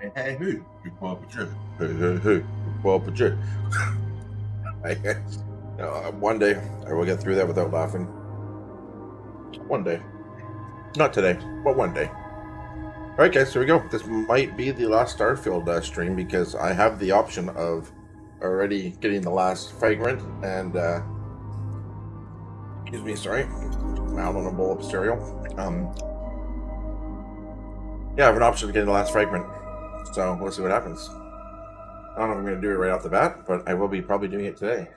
Hey, hey, hey, big Papa J. Hey, hey, hey, big Papa J. One day I will get through that without laughing. One day. Not today, but one day. Alright guys, here we go. This might be the last STARFIELD stream because I have the option of already getting the last fragment and excuse me, sorry. Mouth on a bowl of cereal. Yeah, I have an option of getting the last fragment. So we'll see what happens. I don't know if I'm going to do it right off the bat, but I will be probably doing it today.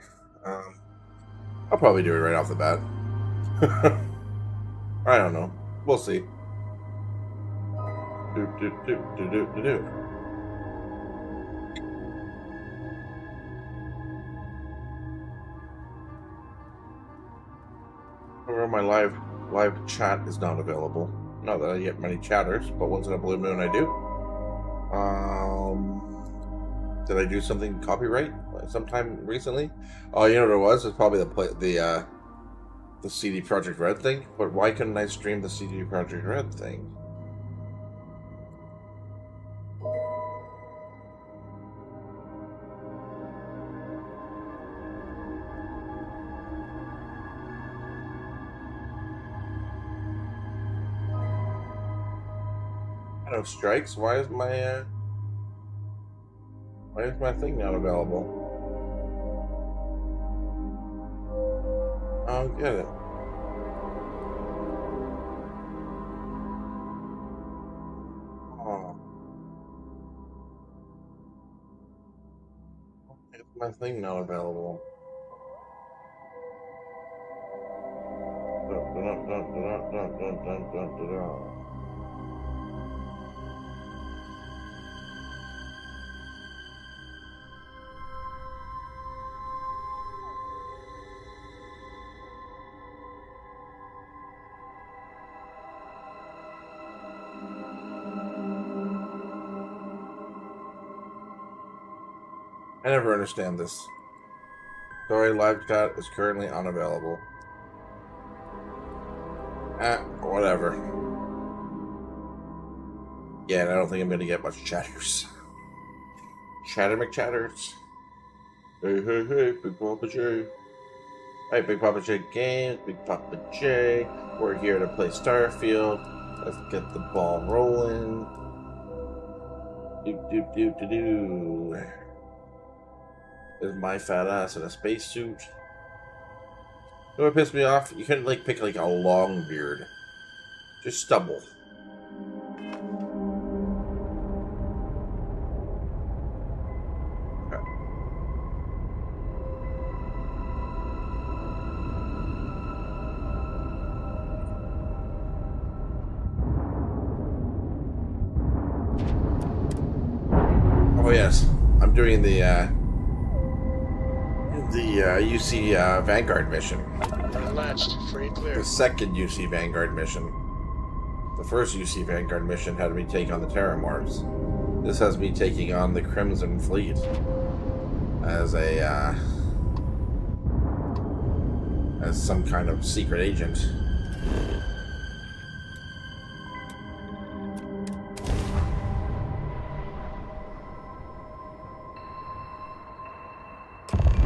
I'll probably do it right off the bat. I don't know. We'll see. However, my live chat is not available. Not that I get many chatters, but once in a blue moon I do. Did I do something copyright sometime recently? Oh, you know what it was? It's probably the CD Projekt Red thing. But why couldn't I stream the CD Projekt Red thing? Kind of strikes. Why is my thing not available? I don't get it. Oh. Why is my thing not available? I never understand this. Sorry, live chat is currently unavailable. Whatever. Yeah, and I don't think I'm gonna get much chatters. Chatter McChatters. Hey, hey, hey, Big Papa J. Hey, Big Papa J Games, Big Papa J. We're here to play STARFIELD. Let's get the ball rolling. Do. There's my fat ass in a spacesuit. You know what pissed me off? You couldn't pick a long beard. Just stubble. Okay. Oh yes, I'm doing the UC Vanguard mission. Unlatched, free and clear. The second UC Vanguard mission. The first UC Vanguard mission had me take on the Terramorphs. This has me taking on the Crimson Fleet as some kind of secret agent.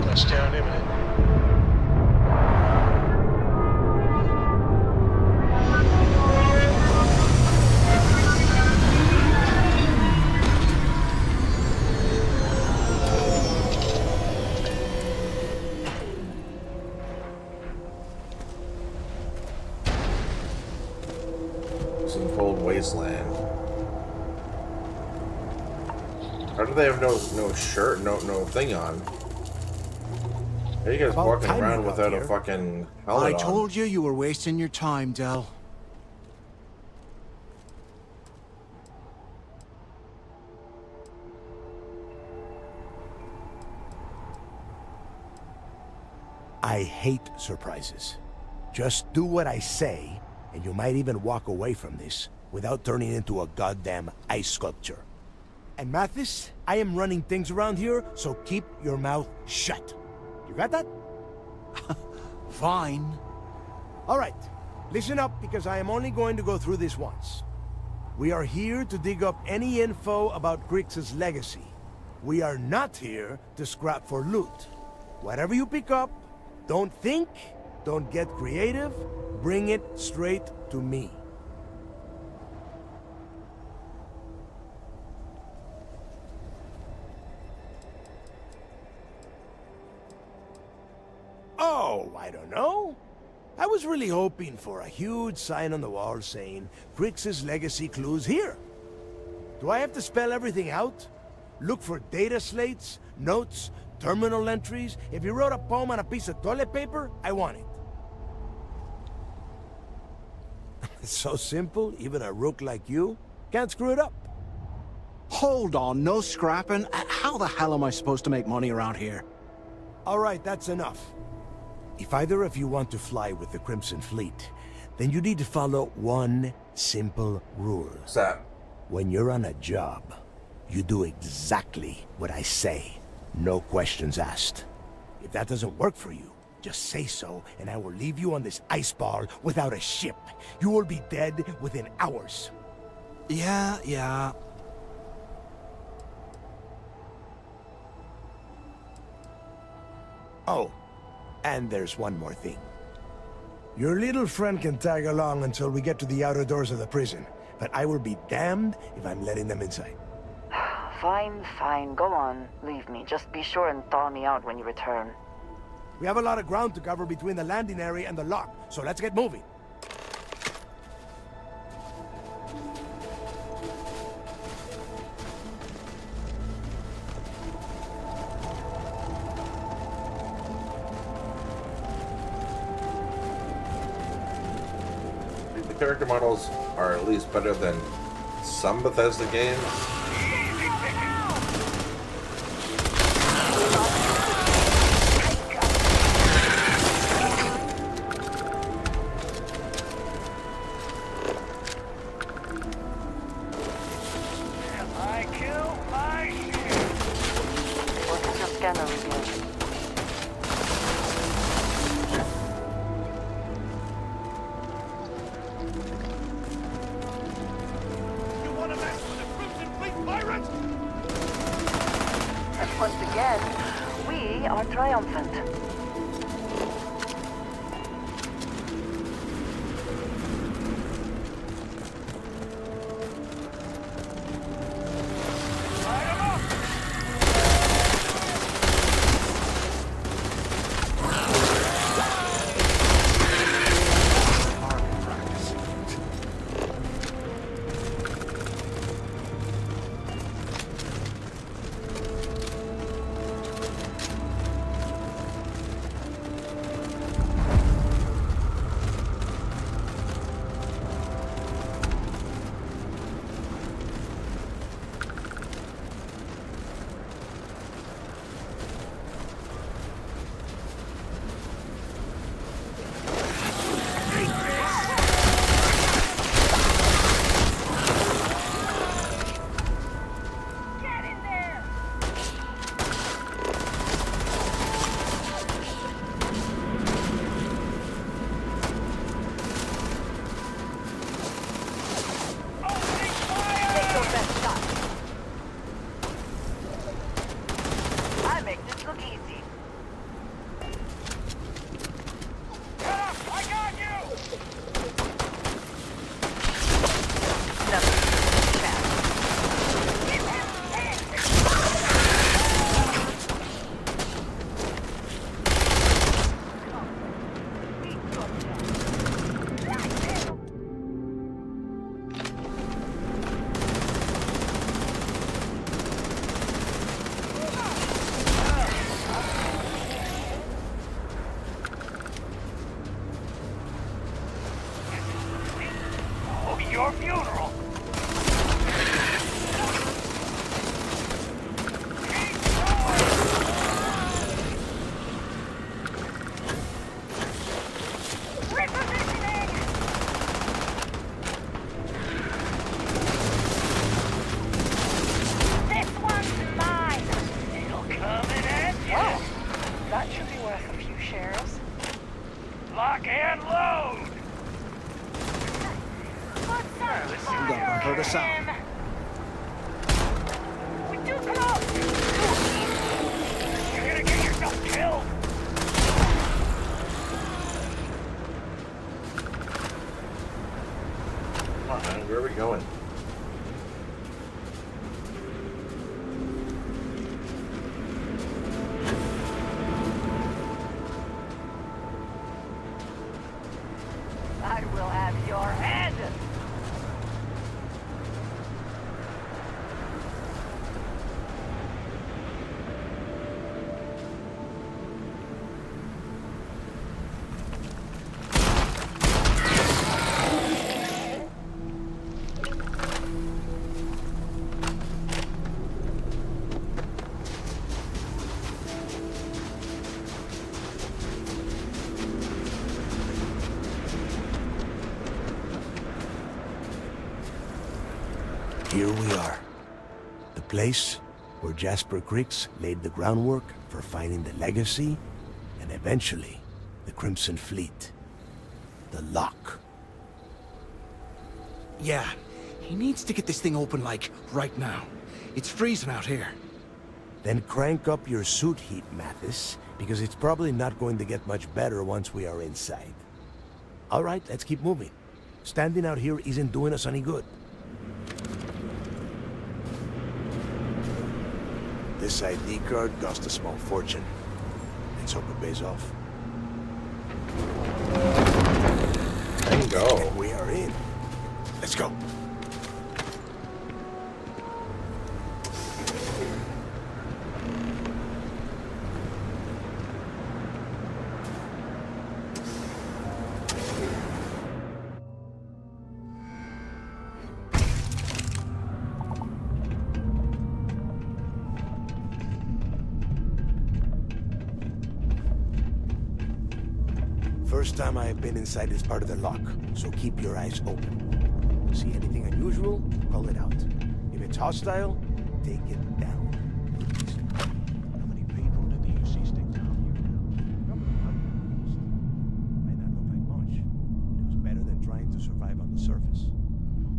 Touchdown imminent. Some cold wasteland. How do they have no shirt, no thing on? How are you guys walking around without a fucking helmet on? I told you you were wasting your time, Del. I hate surprises. Just do what I say, and you might even walk away from this without turning into a goddamn ice sculpture. And Mathis, I am running things around here, so keep your mouth shut. You got that? Fine. All right, listen up, because I am only going to go through this once. We are here to dig up any info about Grix's legacy. We are not here to scrap for loot. Whatever you pick up, don't think, don't get creative, bring it straight to me. Oh, I don't know. I was really hoping for a huge sign on the wall saying, Grix's legacy clues here. Do I have to spell everything out? Look for data slates, notes, terminal entries? If you wrote a poem on a piece of toilet paper, I want it. It's so simple, even a rook like you can't screw it up. Hold on, no scrapping? How the hell am I supposed to make money around here? All right, that's enough. If either of you want to fly with the Crimson Fleet, then you need to follow one simple rule. What's that? When you're on a job, you do exactly what I say. No questions asked. If that doesn't work for you, just say so, and I will leave you on this ice ball without a ship. You will be dead within hours. Yeah. Oh, and there's one more thing. Your little friend can tag along until we get to the outer doors of the prison, but I will be damned if I'm letting them inside. Fine, go on. Leave me. Just be sure and thaw me out when you return. We have a lot of ground to cover between the landing area and the lock, so let's get moving. The character models are at least better than some Bethesda games. What is your scanner reveal? And once again, we are triumphant. going? I will have your head! Here we are. The place where Jasper Creeks laid the groundwork for finding the Legacy and eventually the Crimson Fleet. The lock. Yeah, he needs to get this thing open, like, right now. It's freezing out here. Then crank up your suit heat, Mathis, because it's probably not going to get much better once we are inside. All right, let's keep moving. Standing out here isn't doing us any good. This ID card cost a small fortune. Let's hope it pays off. Bingo. We are in. Let's go. First time I have been inside this part of the lock, so keep your eyes open. See anything unusual? Call it out. If it's hostile, take it down. How many people did the UC stick down here? Might not look like much, but it was better than trying to survive on the surface.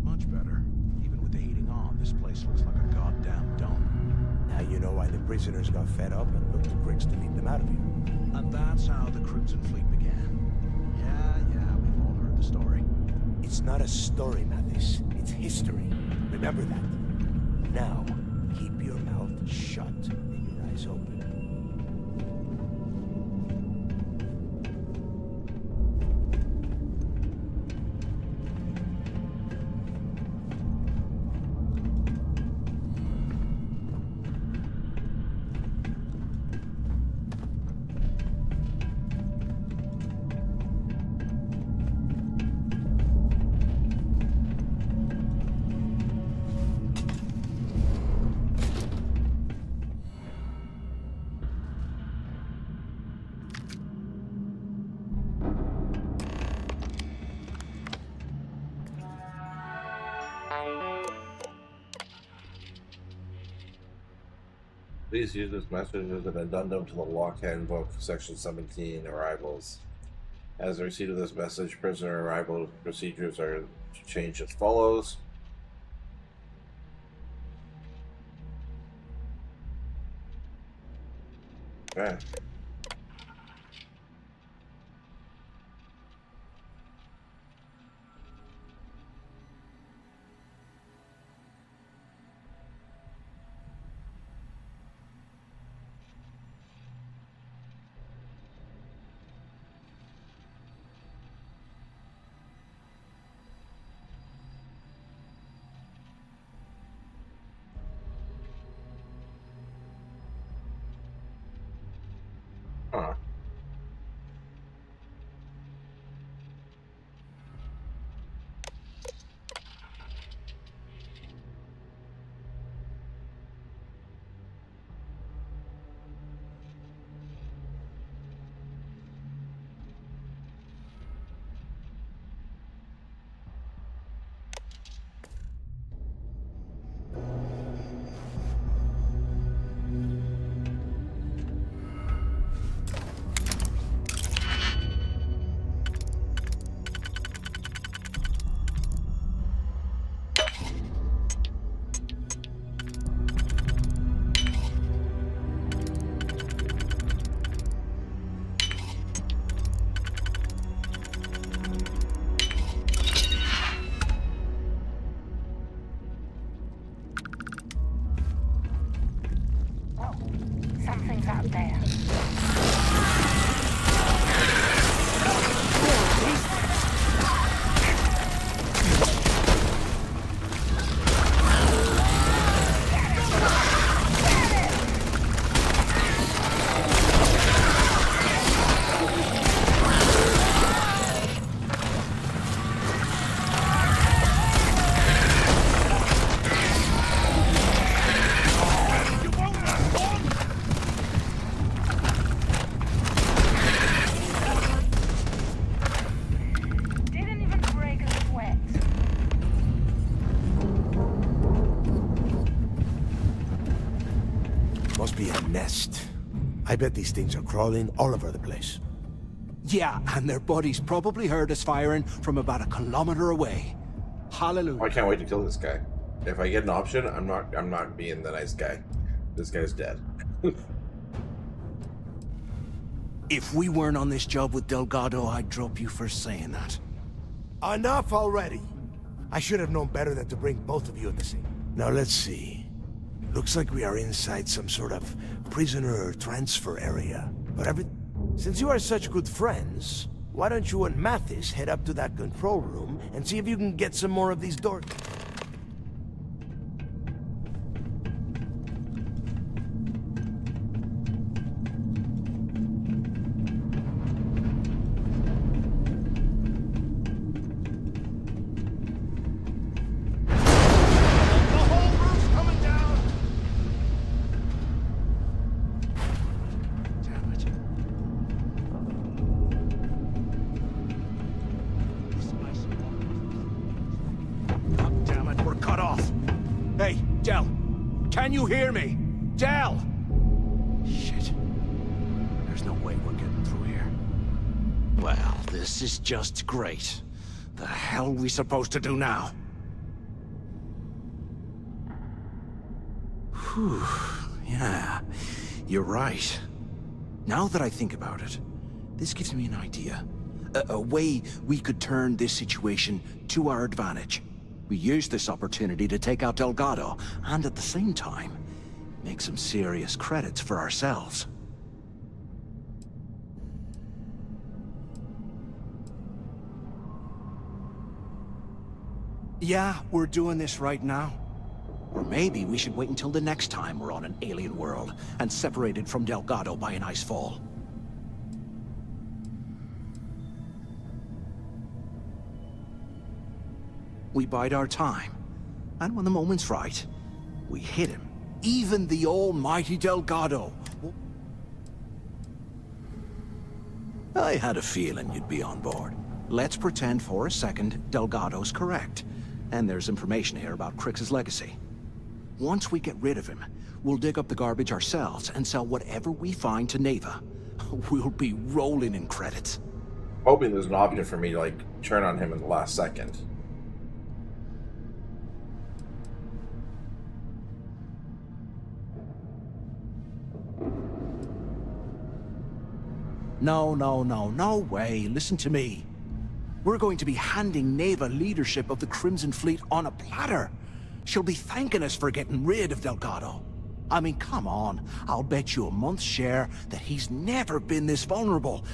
Much better. Even with the heating on, this place looks like a goddamn dome. Now you know why the prisoners got fed up and looked to Cricks to lead them out of here. And that's how the Crimson Fleet began. Yeah, we've all heard the story. It's not a story, Mathis. It's history. Remember that. Now, keep your mouth shut and your eyes open. Please use this message as an addendum to the lock handbook, section 17, arrivals. As a receipt of this message, prisoner arrival procedures are changed as follows. Okay. Huh. be a nest. I bet these things are crawling all over the place. Yeah, and their buddies probably heard us firing from about 1 kilometer away. Hallelujah. I can't wait to kill this guy. If I get an option, I'm not being the nice guy. This guy's dead. If we weren't on this job with Delgado, I'd drop you for saying that. Enough already. I should have known better than to bring both of you at the same. Now let's see. Looks like we are inside some sort of prisoner transfer area. But since you are such good friends, why don't you and Mathis head up to that control room and see if you can get some more of these doors? Can you hear me? Del! Shit. There's no way we're getting through here. Well, this is just great. The hell are we supposed to do now? Whew. Yeah, you're right. Now that I think about it, this gives me an idea. A way we could turn this situation to our advantage. We use this opportunity to take out Delgado, and at the same time, make some serious credits for ourselves. Yeah, we're doing this right now. Or maybe we should wait until the next time we're on an alien world and separated from Delgado by an ice fall. We bide our time, and when the moment's right, we hit him. Even the almighty Delgado. I had a feeling you'd be on board. Let's pretend for a second Delgado's correct, and there's information here about Crix's legacy. Once we get rid of him, we'll dig up the garbage ourselves and sell whatever we find to Neva. We'll be rolling in credits. Hoping there's an option for me to, like, turn on him in the last second. No way. Listen to me. We're going to be handing Neva leadership of the Crimson Fleet on a platter. She'll be thanking us for getting rid of Delgado. I mean, come on. I'll bet you a month's share that he's never been this vulnerable.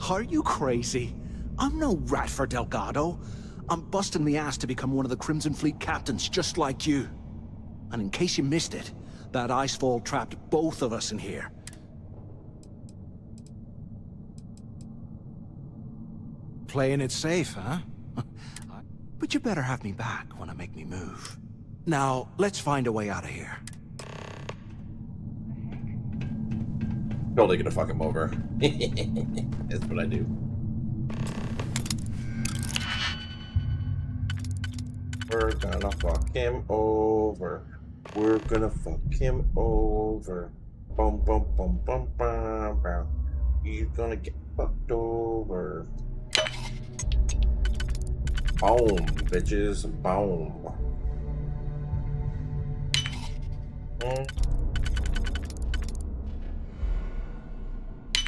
Are you crazy? I'm no rat for Delgado. I'm busting the ass to become one of the Crimson Fleet captains, just like you. And in case you missed it, that icefall trapped both of us in here. Playing it safe, huh? But you better have me back when I make me move. Now, let's find a way out of here. Totally gonna fuck him over. That's what I do. We're gonna fuck him over. We're gonna fuck him over. Bum bum bum bum bum bum. He's gonna get fucked over. Boom, bitches. Boom.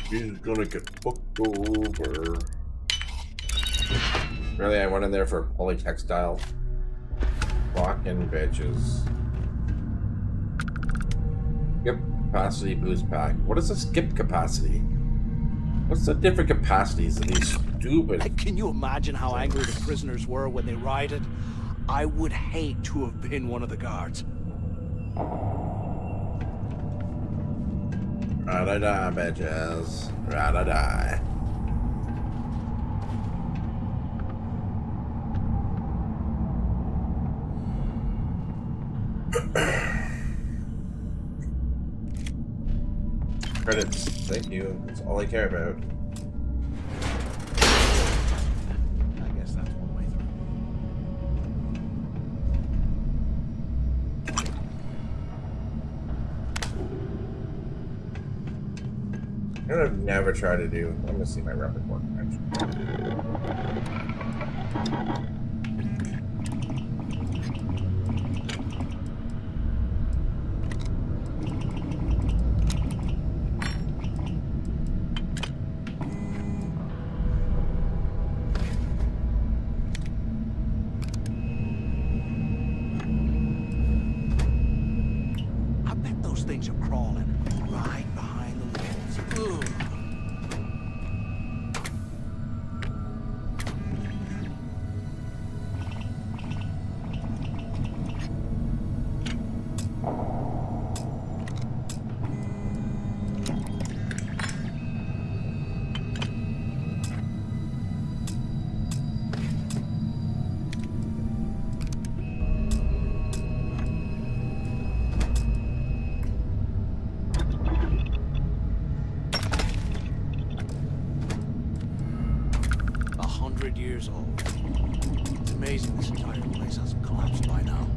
He's gonna get fucked over. Really, I went in there for polytextile. Fucking bitches. Skip capacity boost pack. What is a skip capacity? What's the different capacities of these stupid... Can you imagine how angry the prisoners were when they rioted? I would hate to have been one of the guards. Ra-da-da, bitches. Ra-da-da. Credits. Thank you. That's all I care about. I guess that's one way through. You know what I've never tried to do? I'm gonna see my rapid work actually. I bet those things are crawling right behind the walls. Ugh. Years old. It's amazing this entire place hasn't collapsed by now.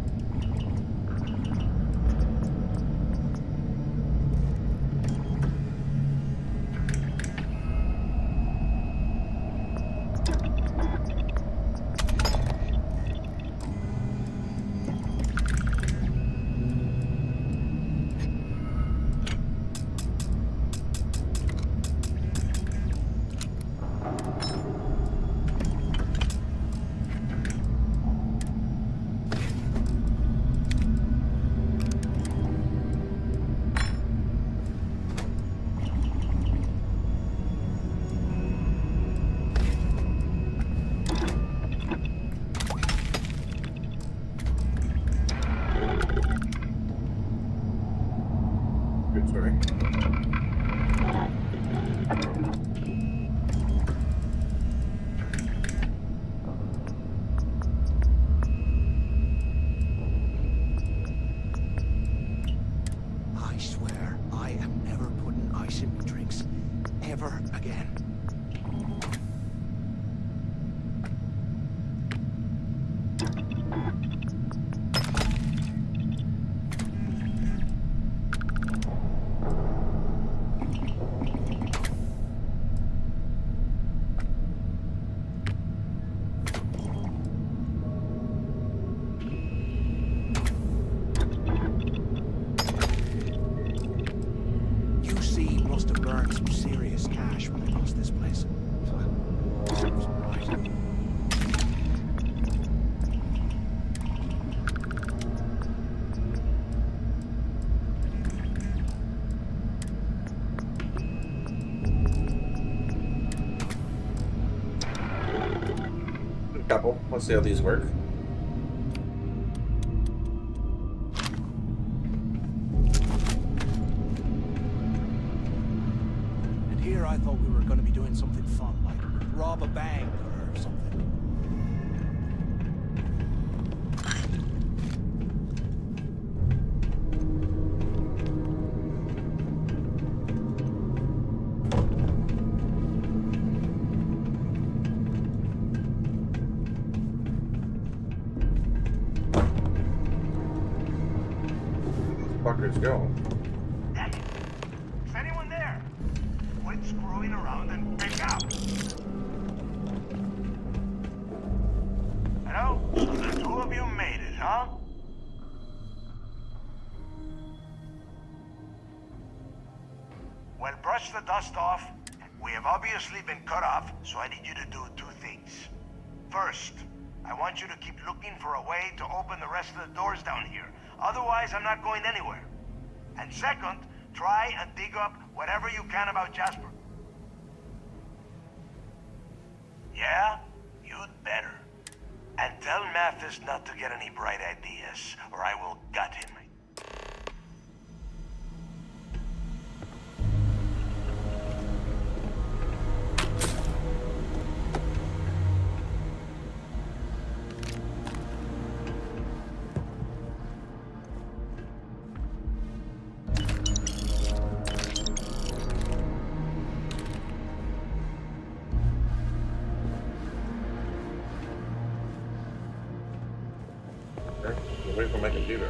Good story. I swear, I am never putting ice in my drinks. Ever again. Must have burned some serious cash when they lost this place. Serves them right. Couple. Let's see how these work. I thought we were going to be doing something fun, like rob a bank or something. Fuckers go. Is anyone there? Quit screwing around and pick up. Hello? So the two of you made it, huh? Well, brush the dust off. We have obviously been cut off, so I need you to do two things. First, I want you to keep looking for a way to open the rest of the doors down here. Otherwise, I'm not going anywhere. And second, try and dig up whatever you can about Jasper. Yeah? You'd better. And tell Mathis not to get any bright ideas, or I will gut him. Away from my computer.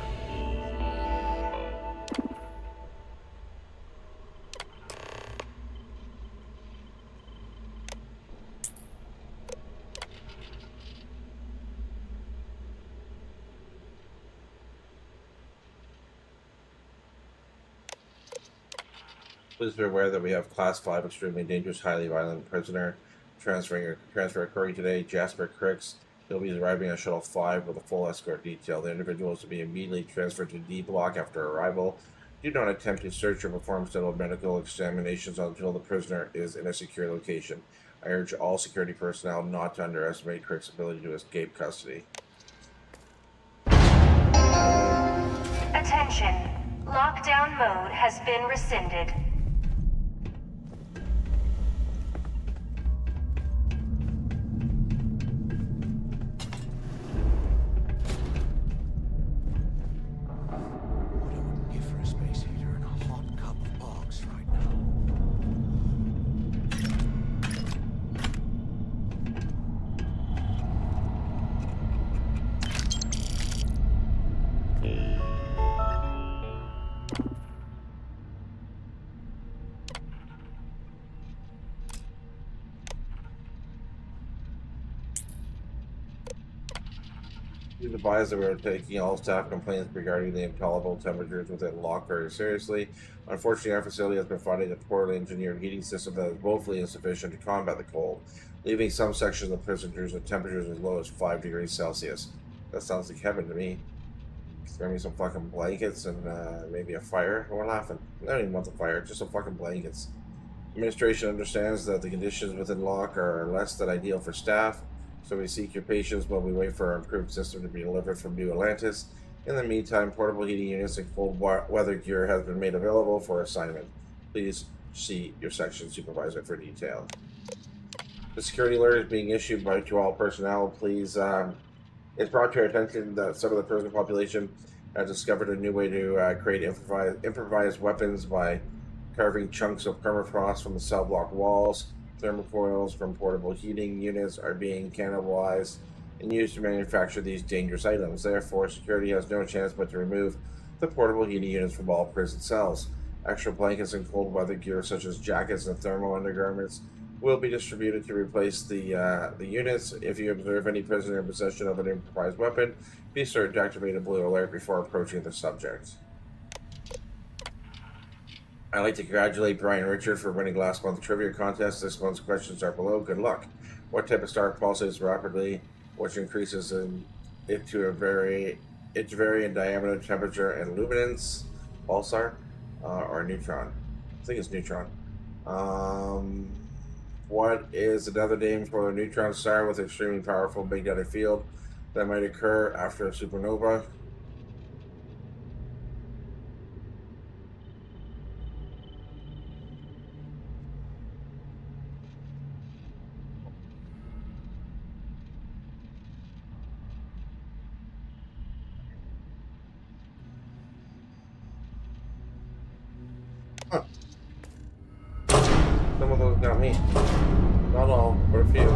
Please be aware that we have Class 5 extremely dangerous, highly violent prisoner transfer occurring today. Jasper Cricks. He'll be arriving on Shuttle 5 with a full escort detail. The individual is to be immediately transferred to D Block after arrival. Do not attempt to search or perform settled medical examinations until the prisoner is in a secure location. I urge all security personnel not to underestimate Crick's ability to escape custody. Attention. Lockdown mode has been rescinded. Please advise that we are taking all staff complaints regarding the intolerable temperatures within lock very seriously. Unfortunately, our facility has been finding a poorly engineered heating system that is woefully insufficient to combat the cold, leaving some sections of prisoners at temperatures as low as 5 degrees Celsius. That sounds like heaven to me. Throw me some fucking blankets and maybe a fire. We're laughing. I don't even want the fire, just some fucking blankets. Administration understands that the conditions within lock are less than ideal for staff, so we seek your patience while we wait for our improved system to be delivered from New Atlantis. In the meantime, portable heating units and cold weather gear has been made available for assignment. Please see your section supervisor for detail. The security alert is being issued to all personnel. Please, it's brought to our attention that some of the prison population has discovered a new way to create improvised weapons by carving chunks of permafrost from the cell block walls. Thermofoils from portable heating units are being cannibalized and used to manufacture these dangerous items. Therefore, security has no chance but to remove the portable heating units from all prison cells. Extra blankets and cold weather gear such as jackets and thermal undergarments will be distributed to replace the units. If you observe any prisoner in possession of an improvised weapon, be certain to activate a blue alert before approaching the subject. I'd like to congratulate Brian Richard for winning last month's trivia contest. This month's questions are below. Good luck. What type of star pulsates rapidly, which increases it to vary in diameter, temperature, and luminance? Pulsar or neutron? I think it's neutron. What is another name for a neutron star with extremely powerful magnetic field that might occur after a supernova? Some of those got me. Not all, but a few.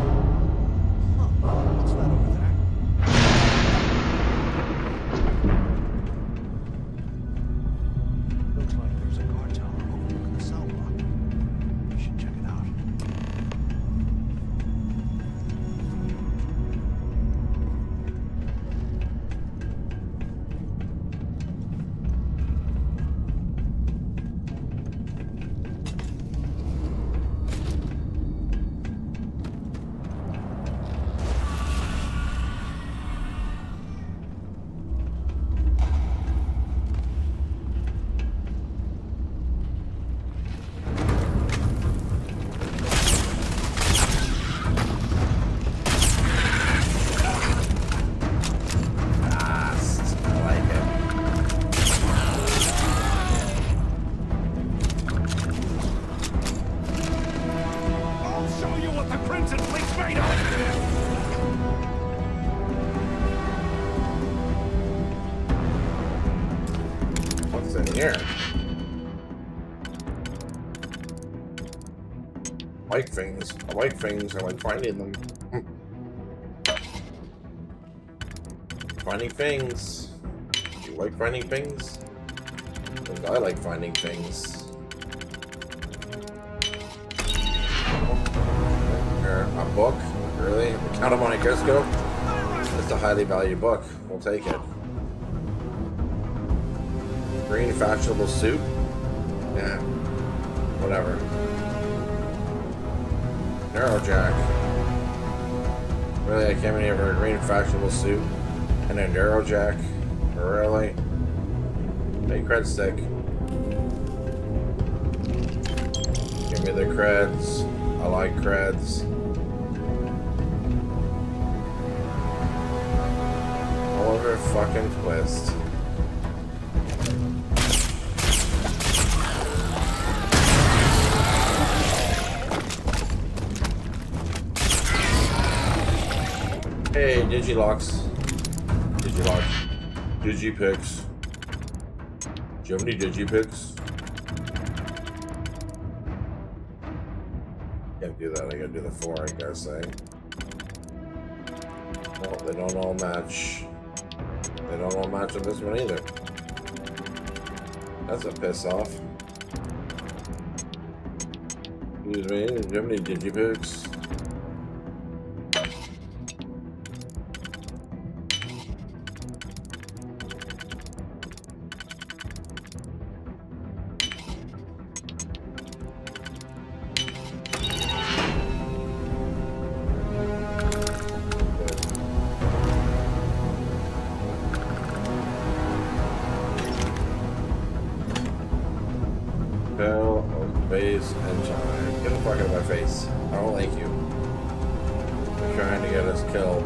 What's that over there? Looks like there's a guard tower overlooking the cell block. We should check it out. What's in here? Like things. I like things. I like finding them. Finding things. Do you like finding things? Because I like finding things. A book? Really? The Count of Monte Cristo? It's a highly valued book. We'll take it. Green fashionable suit? Yeah. Whatever. Narrow jack. Really, I came in here for a green fashionable suit and a narrow jack. Really? Hey, cred stick. Give me the creds. I like creds. Oliver fucking Twist. Hey, Digilocks. Digipix. Do you have any Digipix? Can't do that. I gotta do the 4, I guess, eh? Well, they don't all match. They don't all match on this one either. That's a piss off. Excuse me, do you have any Digipix? Face and time. Get the fuck out of my face. I don't like you. You're trying to get us killed.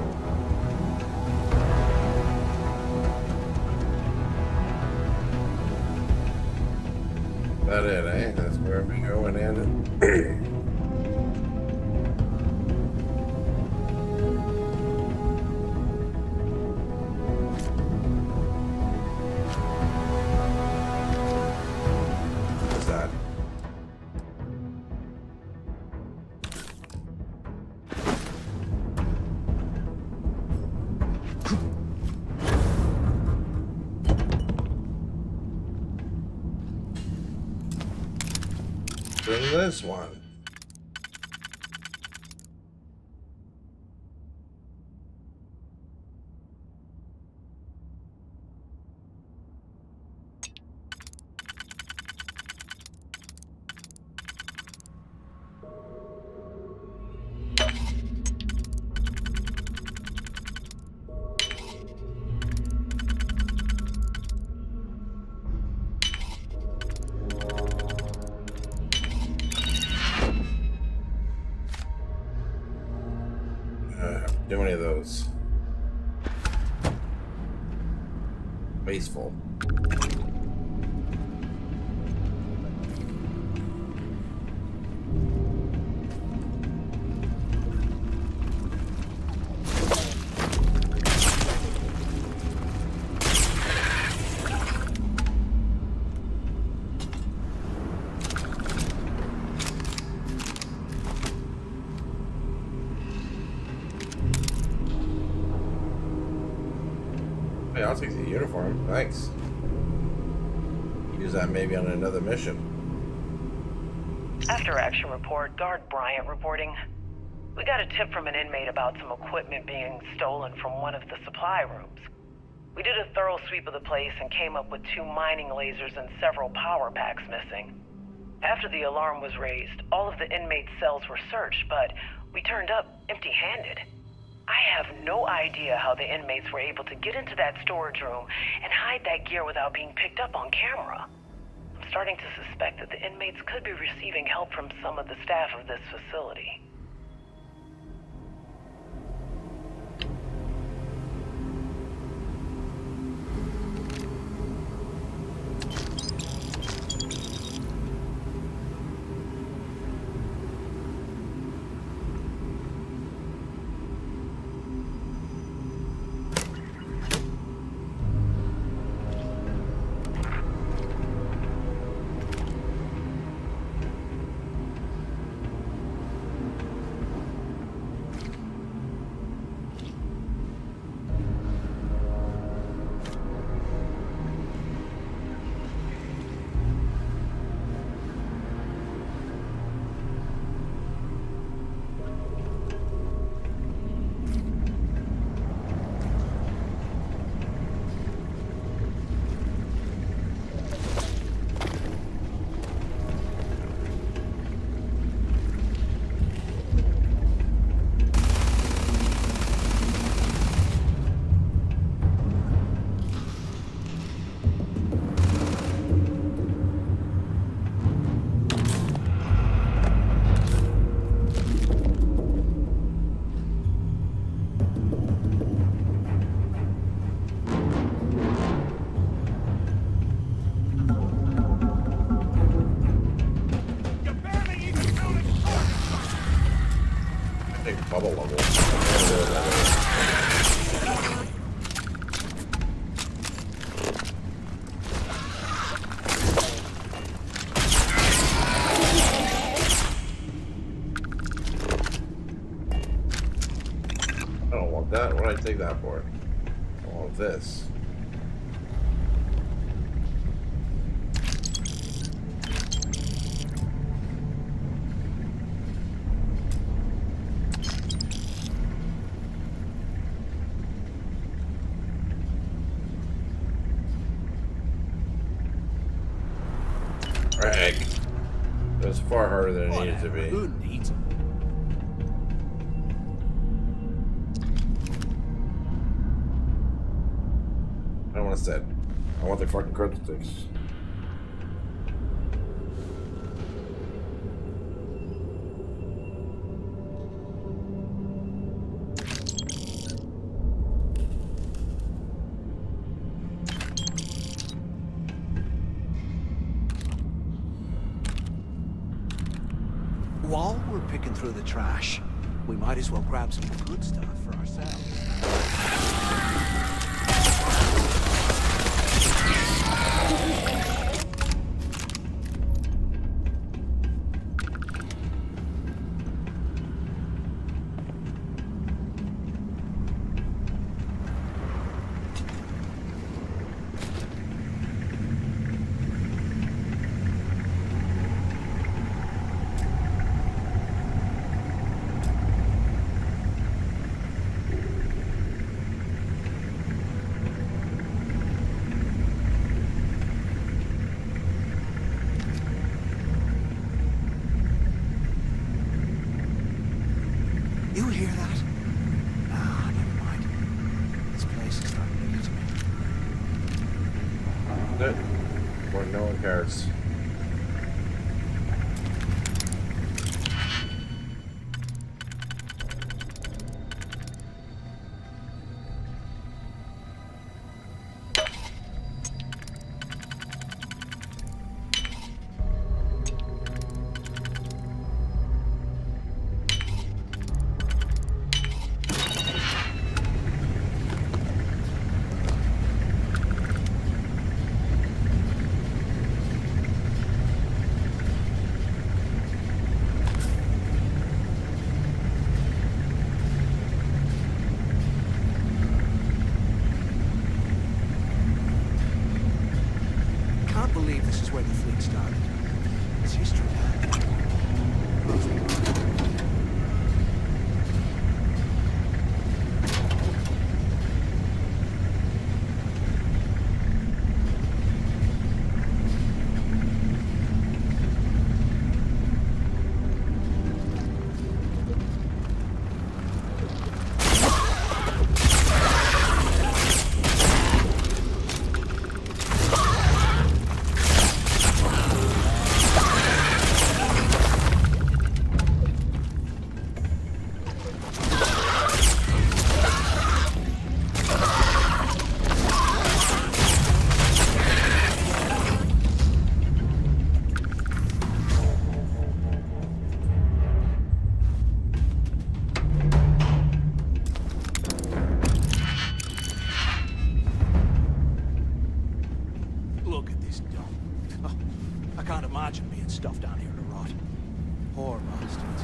That it, eh? That's where we go and end it. This one. Too many of those. Wasteful. Hey, I'll take the uniform. Thanks. Use that maybe on another mission. After action report, Guard Bryant reporting. We got a tip from an inmate about some equipment being stolen from one of the supply rooms. We did a thorough sweep of the place and came up with 2 mining lasers and several power packs missing. After the alarm was raised, all of the inmates' cells were searched, but we turned up empty-handed. I have no idea how the inmates were able to get into that storage room and hide that gear without being picked up on camera. I'm starting to suspect that the inmates could be receiving help from some of the staff of this facility. What did I take that for? All of this. Rag. It was far harder than it needed to be. Who needs them? I don't want to sit. I want the fucking credit sticks. While we're picking through the trash, we might as well grab some good stuff for ourselves. You hear that? Ah, never mind. This place is starting to get to me. Good. Where no one cares. Can't believe this is where the fleet started. It's history now. Look at this dump. Oh, I can't imagine being stuffed down here to rot. Poor bastards.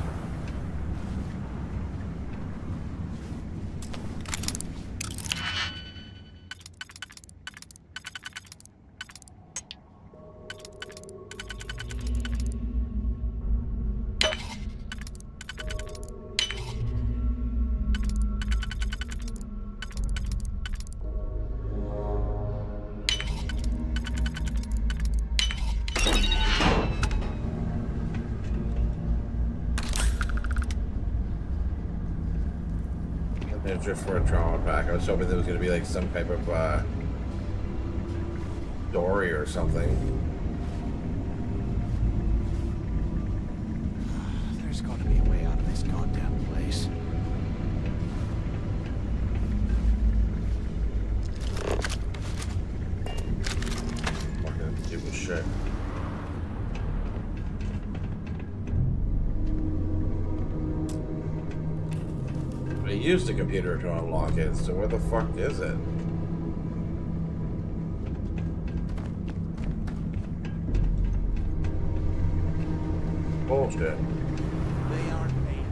Just for a trauma pack. I was hoping there was going to be like some type of dory or something. There's got to be a way out of this goddamn place. Fucking stupid shit. I used the computer to unlock it, so where the fuck is it? Bullshit. They aren't made.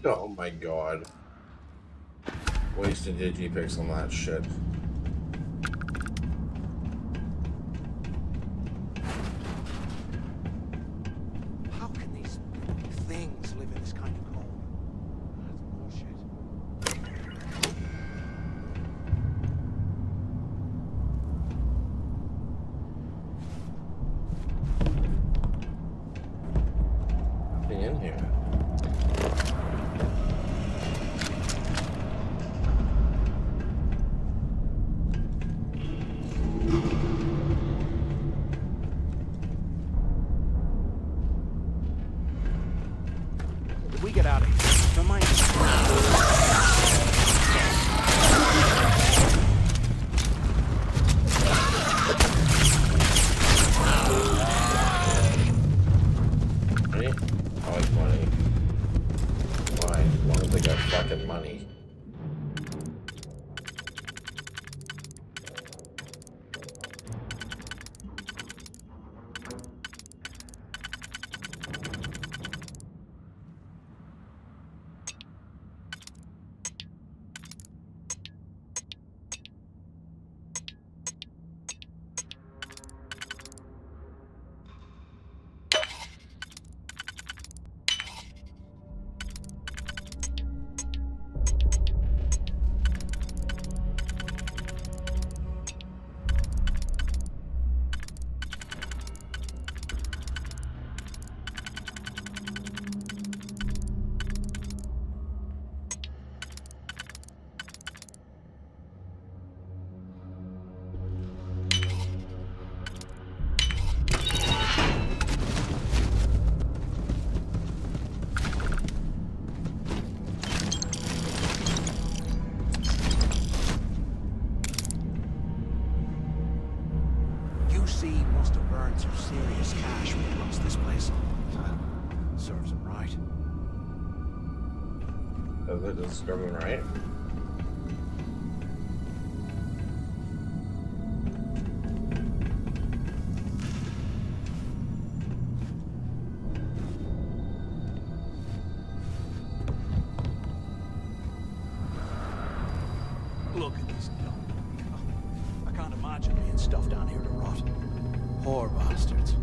Oh my god. Wasted digipics on that shit. How can these things live in this kind of cold? That's bullshit. Nothing in here. If we get out of here, don't mind. Money? I like money. Fine, as long as they got fucking money. QC must have burned some serious cash when he lost this place. Serves him right. Does it just serve him right? Look at this dump. I can't imagine being stuffed down here to rot. Poor bastards.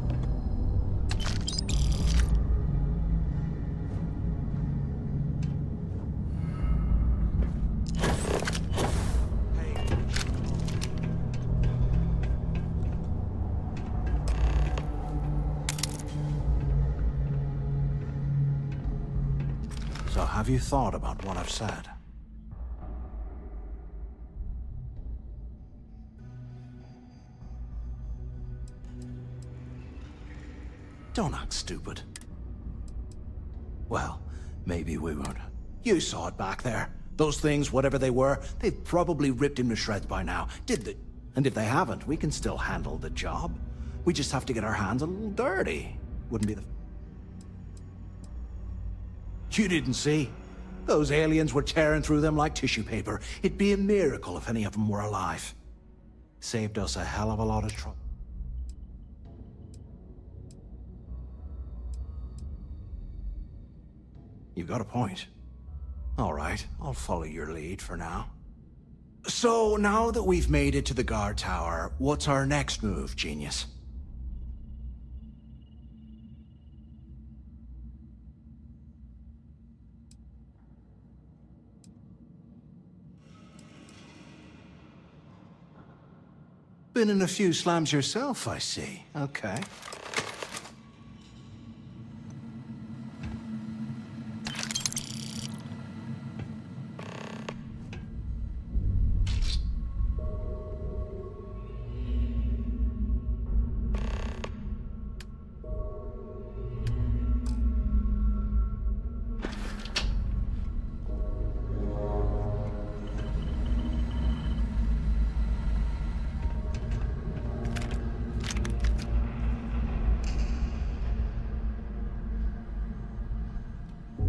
Hey. So have you thought about what I've said? Don't act stupid. Well, maybe we won't. You saw it back there. Those things, whatever they were, they've probably ripped him to shreds by now. Did they? And if they haven't, we can still handle the job. We just have to get our hands a little dirty. Wouldn't be the... You didn't see? Those aliens were tearing through them like tissue paper. It'd be a miracle if any of them were alive. Saved us a hell of a lot of trouble. You got a point. All right, I'll follow your lead for now. So, now that we've made it to the guard tower, what's our next move, genius? Been in a few slams yourself, I see. Okay.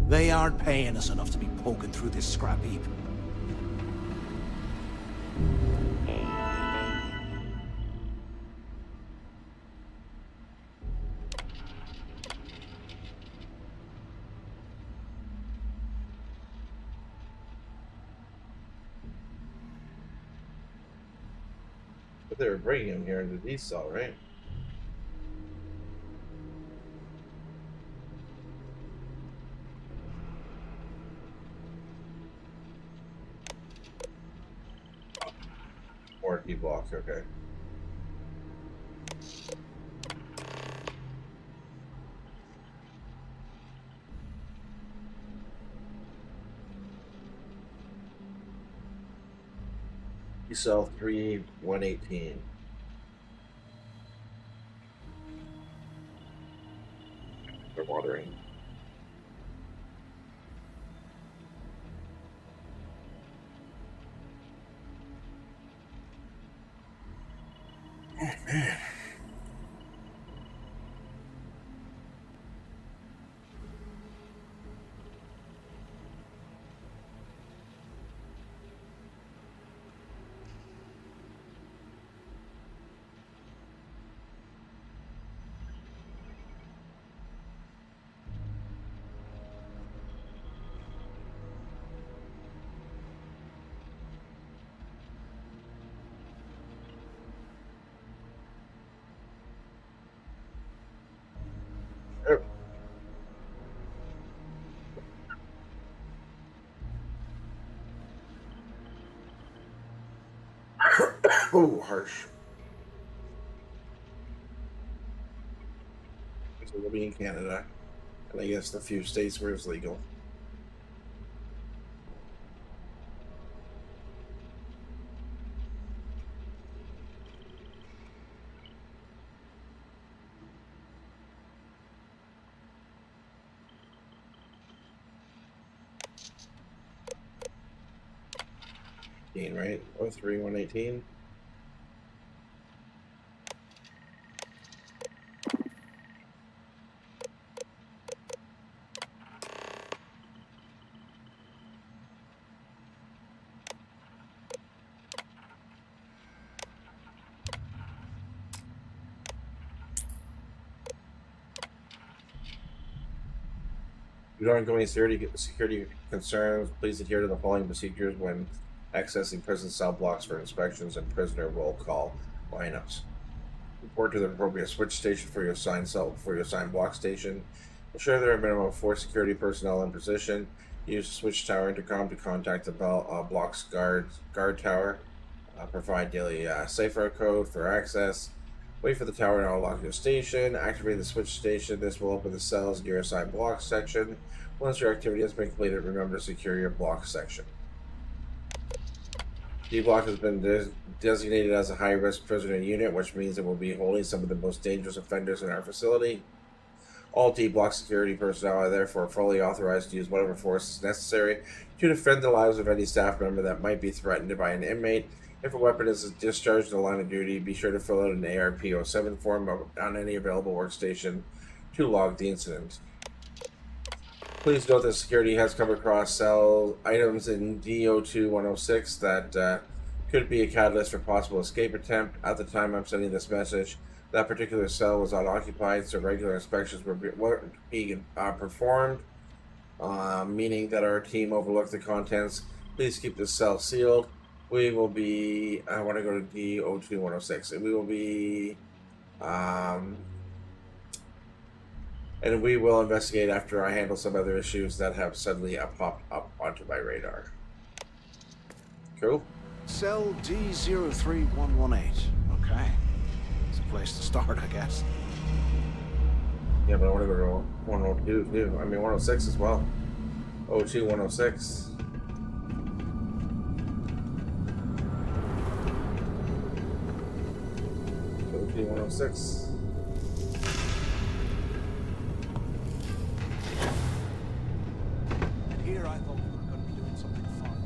They aren't paying us enough to be poking through this scrap heap. But they were bringing him here into D cell, right? More D blocks, okay. D cell 3-118. They're watering. Oh, man. Oh, harsh. So we'll be in Canada, and I guess the few states where it's legal. Right? 03-118. If you don't go any security concerns, please adhere to the following procedures when accessing prison cell blocks for inspections and prisoner roll call lineups. Report to the appropriate switch station for your assigned block station. Ensure there are a minimum of 4 security personnel in position. Use the switch tower intercom to contact the block's guard tower. Provide daily safe route code for access. Wait for the tower to unlock your station. Activate the switch station. This will open the cells in your assigned block section. Once your activity has been completed, remember to secure your block section. D block has been designated as a high-risk prisoner unit, which means it will be holding some of the most dangerous offenders in our facility. All D block security personnel are therefore fully authorized to use whatever force is necessary to defend the lives of any staff member that might be threatened by an inmate. If a weapon is discharged in the line of duty, be sure to fill out an ARP07 form on any available workstation to log the incident. Please note that security has come across cell items in D02-106 that could be a catalyst for possible escape attempt. At the time I'm sending this message, that particular cell was unoccupied, so regular inspections were being performed, meaning that our team overlooked the contents. Please keep this cell sealed. We will be, I want to go to D02-106, and we will be, and we will investigate after I handle some other issues that have suddenly popped up onto my radar. Cool. Cell D03118. Okay. It's a place to start, I guess. Yeah, but I want to go to 102 too. I mean 106 as well. 02-106. OT-106. And here I thought we were going to be doing something fun.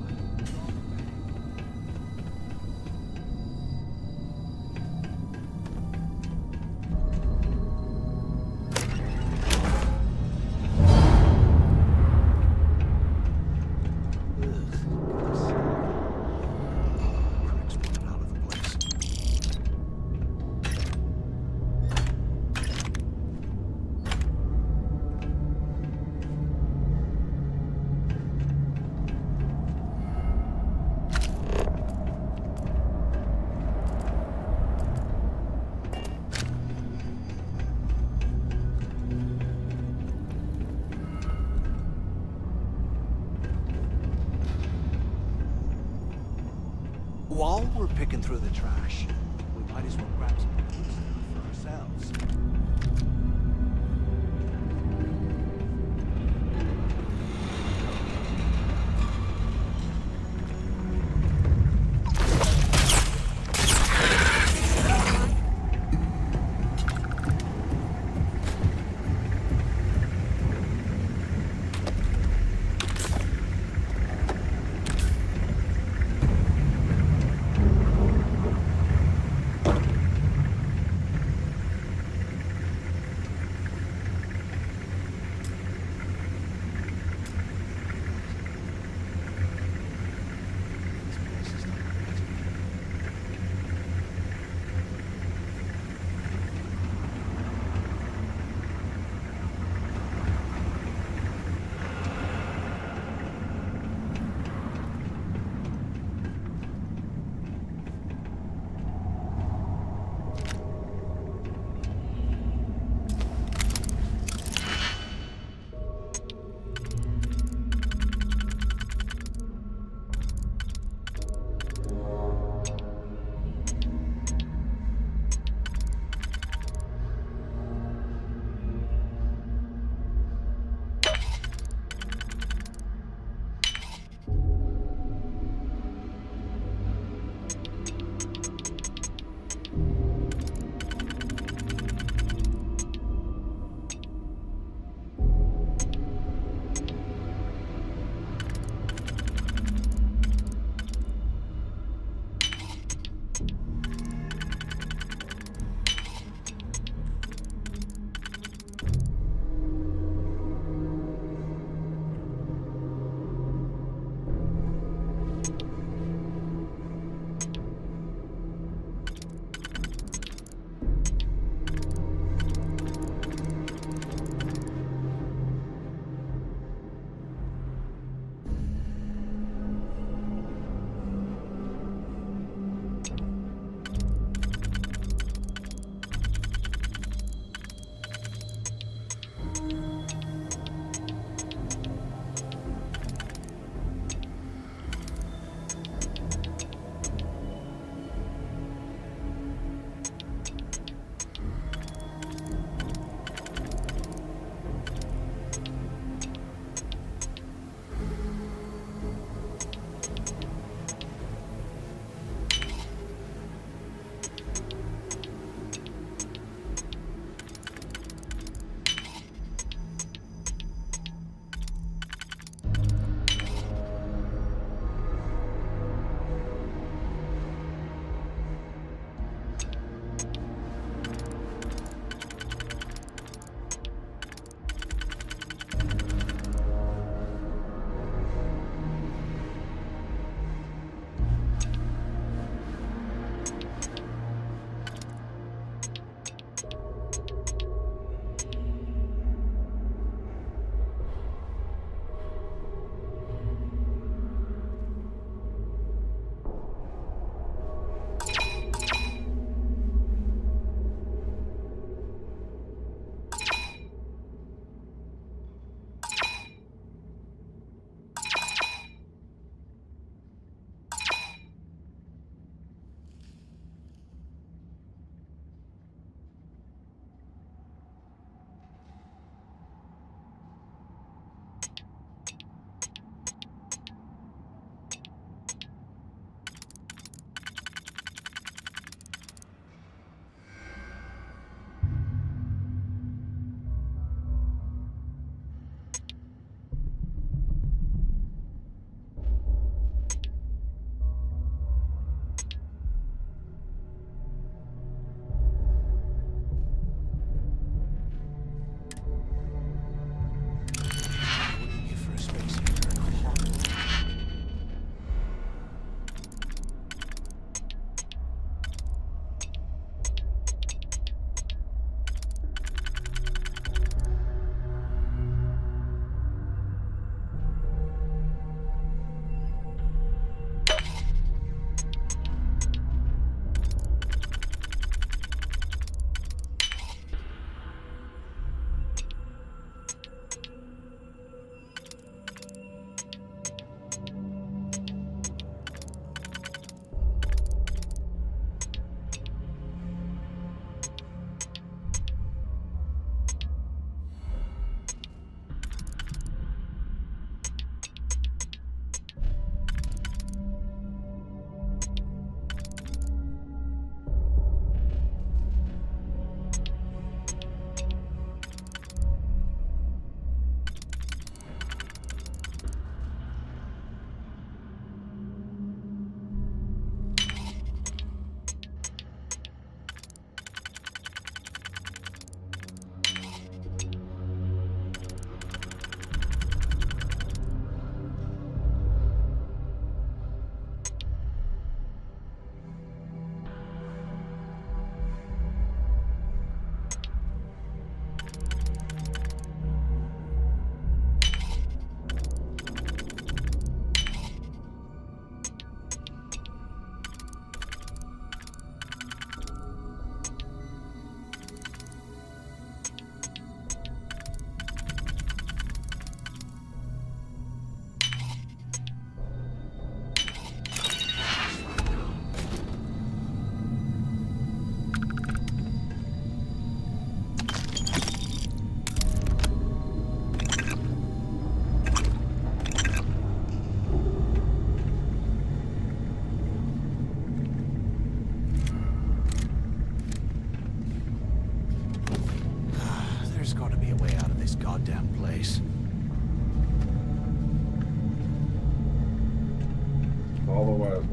while we're picking through the trash, we might as well grab some good stuff for ourselves.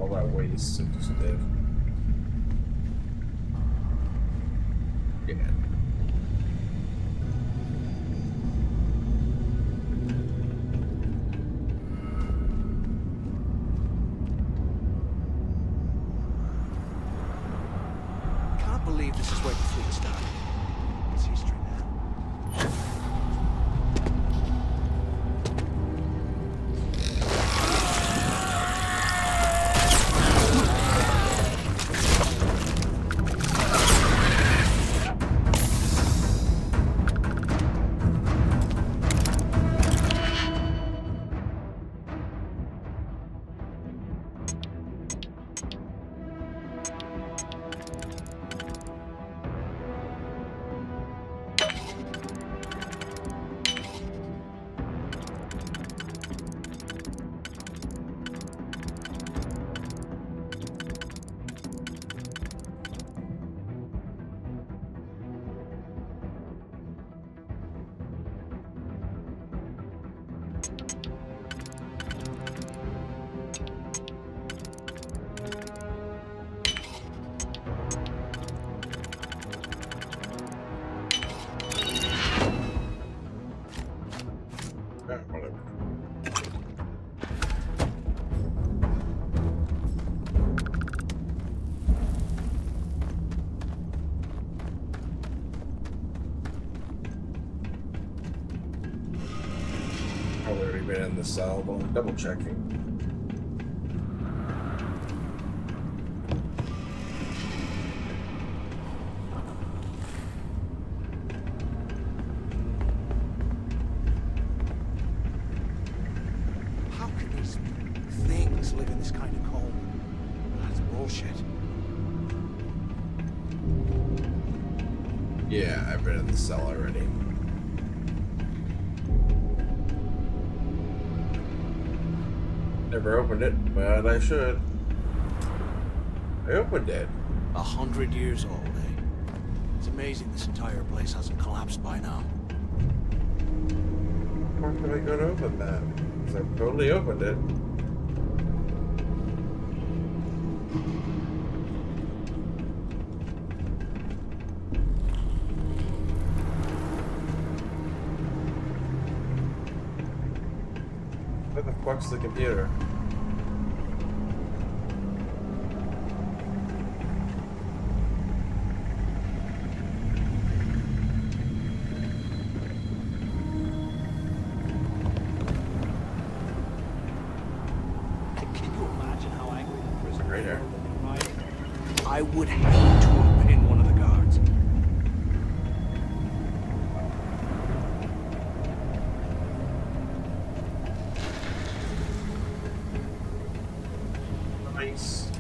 All that waste it just did. Yeah. Can't believe this is where the fleet started. It's history now. Whatever. I've already been in the cell, but I'm double checking. How can these things live in this kind of cold? That's bullshit. Yeah, I've been in the cell already. Never opened it, but I should. I opened it. 100 years old, eh? It's amazing this entire place hasn't collapsed by now. Why can I go to open that? Because I've totally opened it. Where the fuck's the computer? Can you imagine how angry the prisoner Right here. I would hate to have been one of the guards. Nice.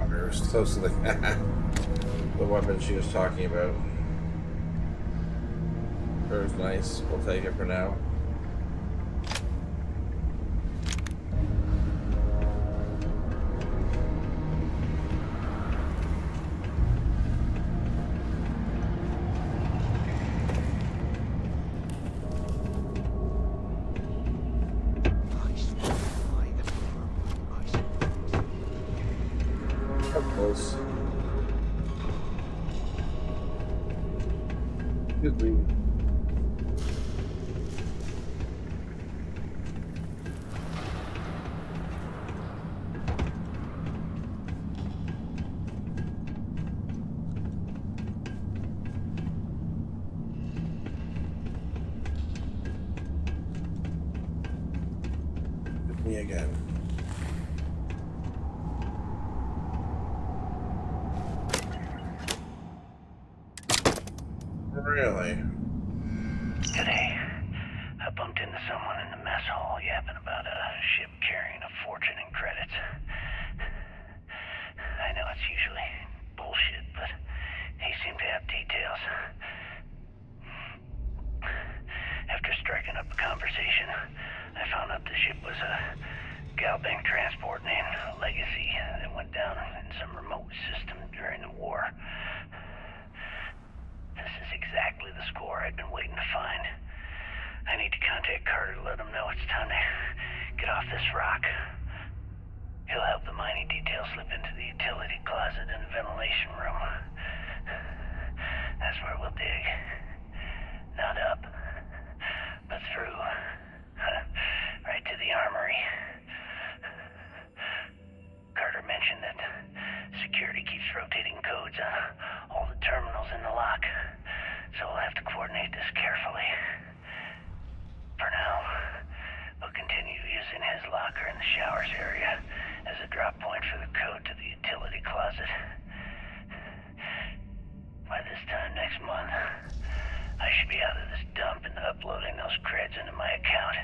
We're close to the the weapon she was talking about. It was nice. We'll take it for now. Up close. Excuse me. Hit me again. Really? Today, I bumped into someone in the mess hall yapping about a ship carrying a fortune in credits. I know it's usually bullshit, but he seemed to have details. After striking up a conversation, I found out the ship was a Galbank transfer. transporting in a legacy that went down in some remote system during the war. This is exactly the score I'd been waiting to find. I need to contact Carter to let him know it's time to get off this rock. He'll help the mining detail slip into the utility closet in the ventilation room. That's where we'll dig. Not up, but through. Right to the armory. Carter mentioned that security keeps rotating codes on all the terminals in the lock, so we'll have to coordinate this carefully. For now, we'll continue using his locker in the showers area as a drop point for the code to the utility closet. By this time next month, I should be out of this dump and uploading those creds into my account.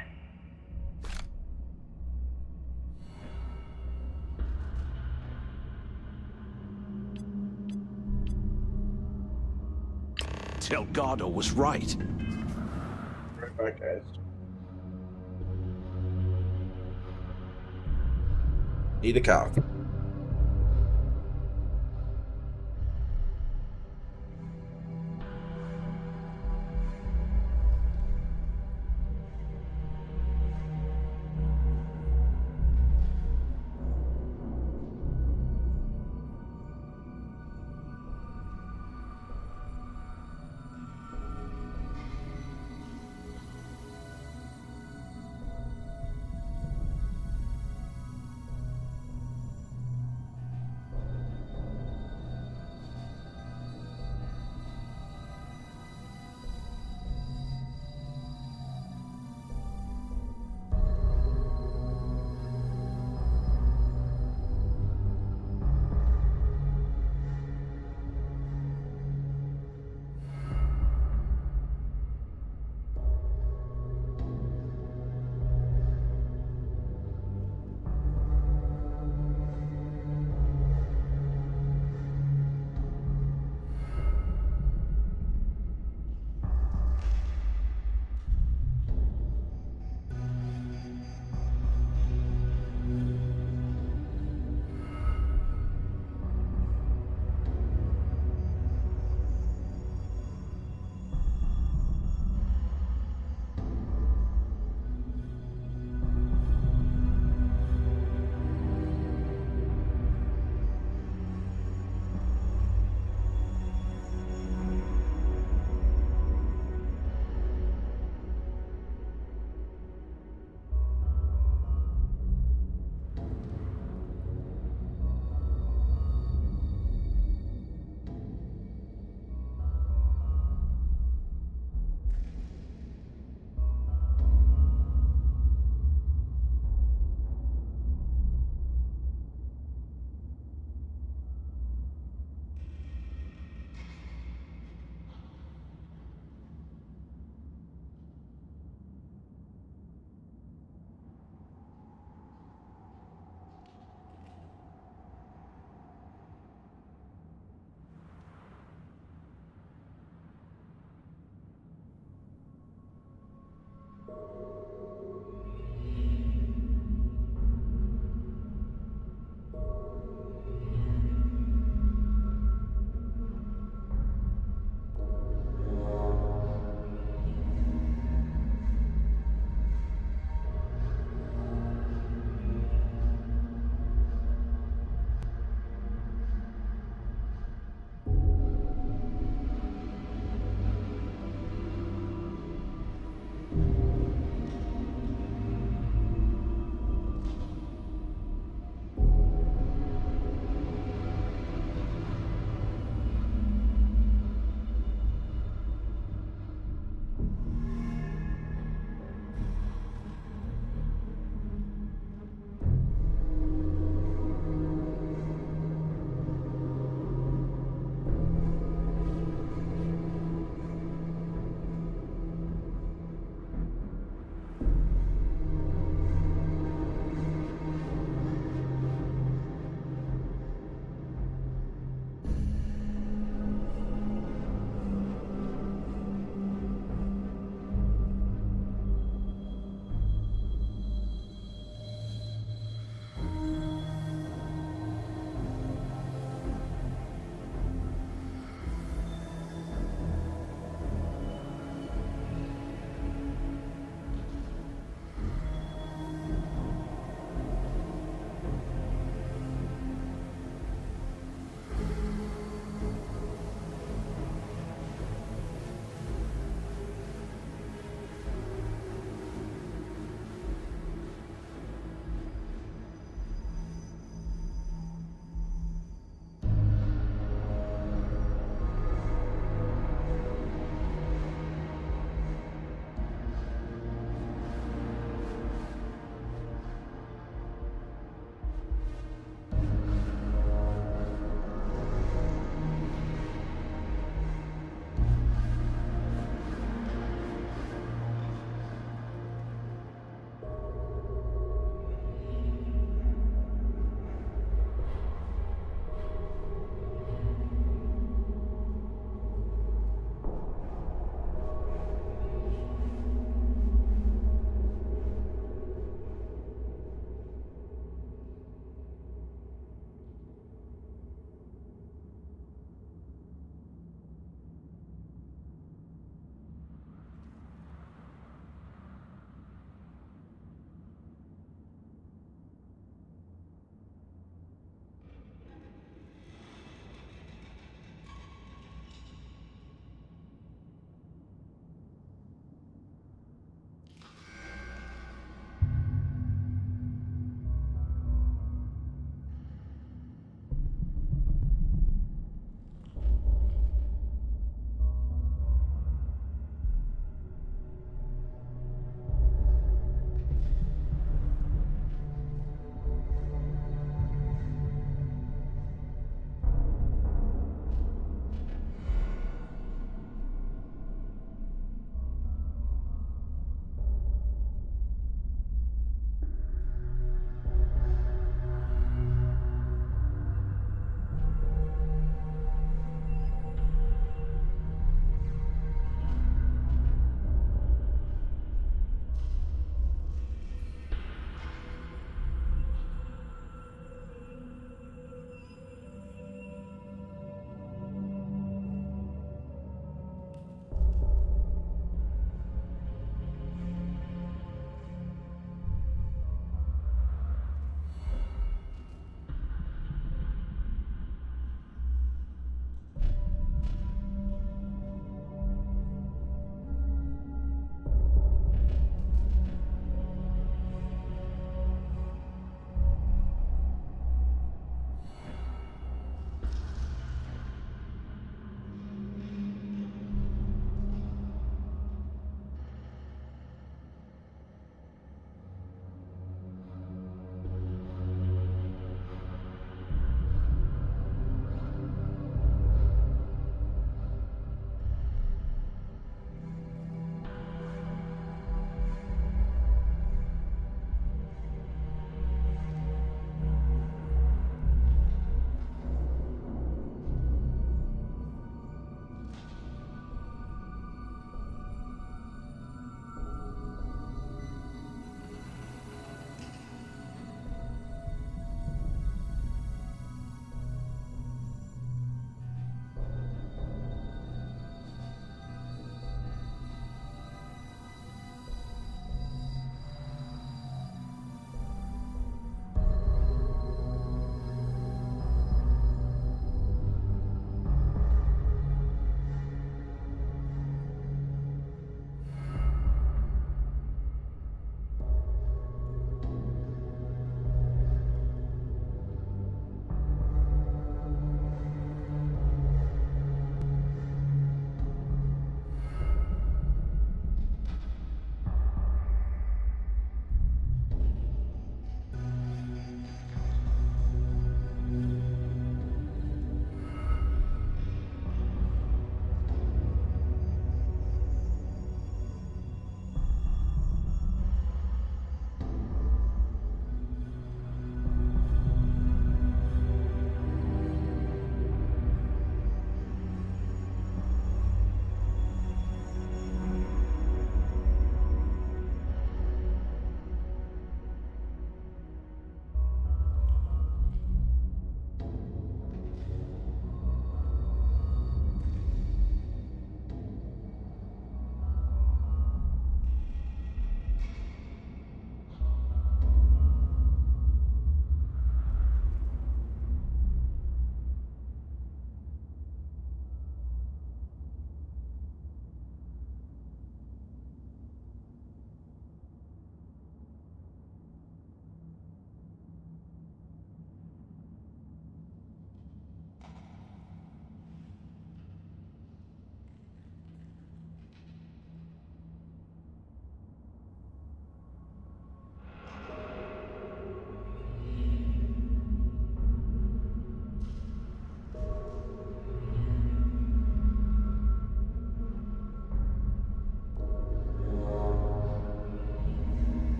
Elgato was right. Right back, guys. Need a coffee.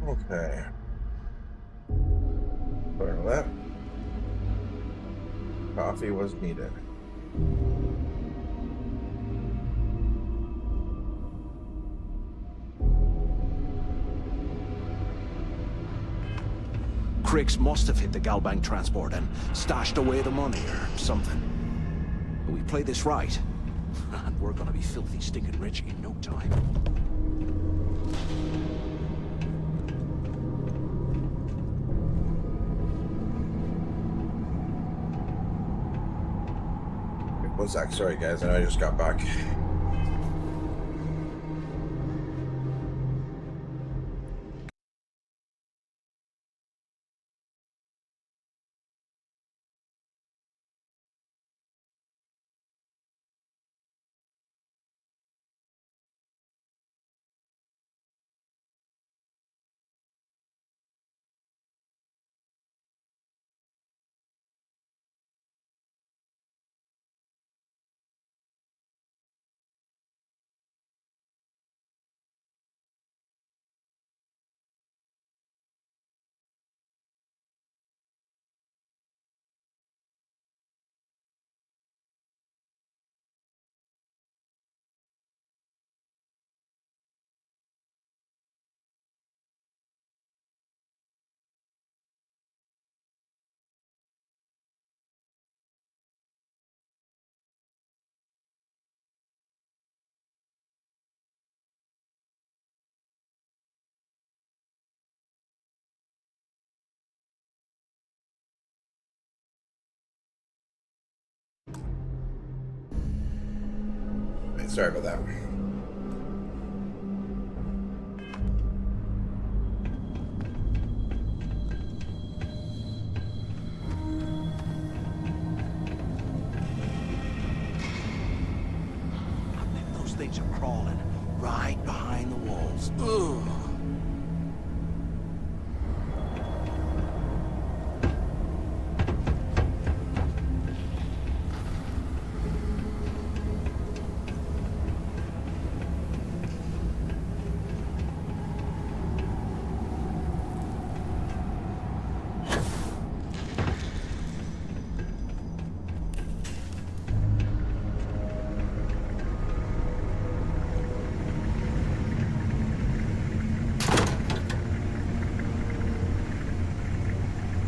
Okay. Sorry about that. Coffee was needed. Cricks must have hit the Galbank transport and stashed away the money or something. But we play this right, and we're gonna be filthy stinking rich in no time. One sec, sorry guys, I know I just got back. Sorry about that. Those things are crawling right behind the walls. Ugh.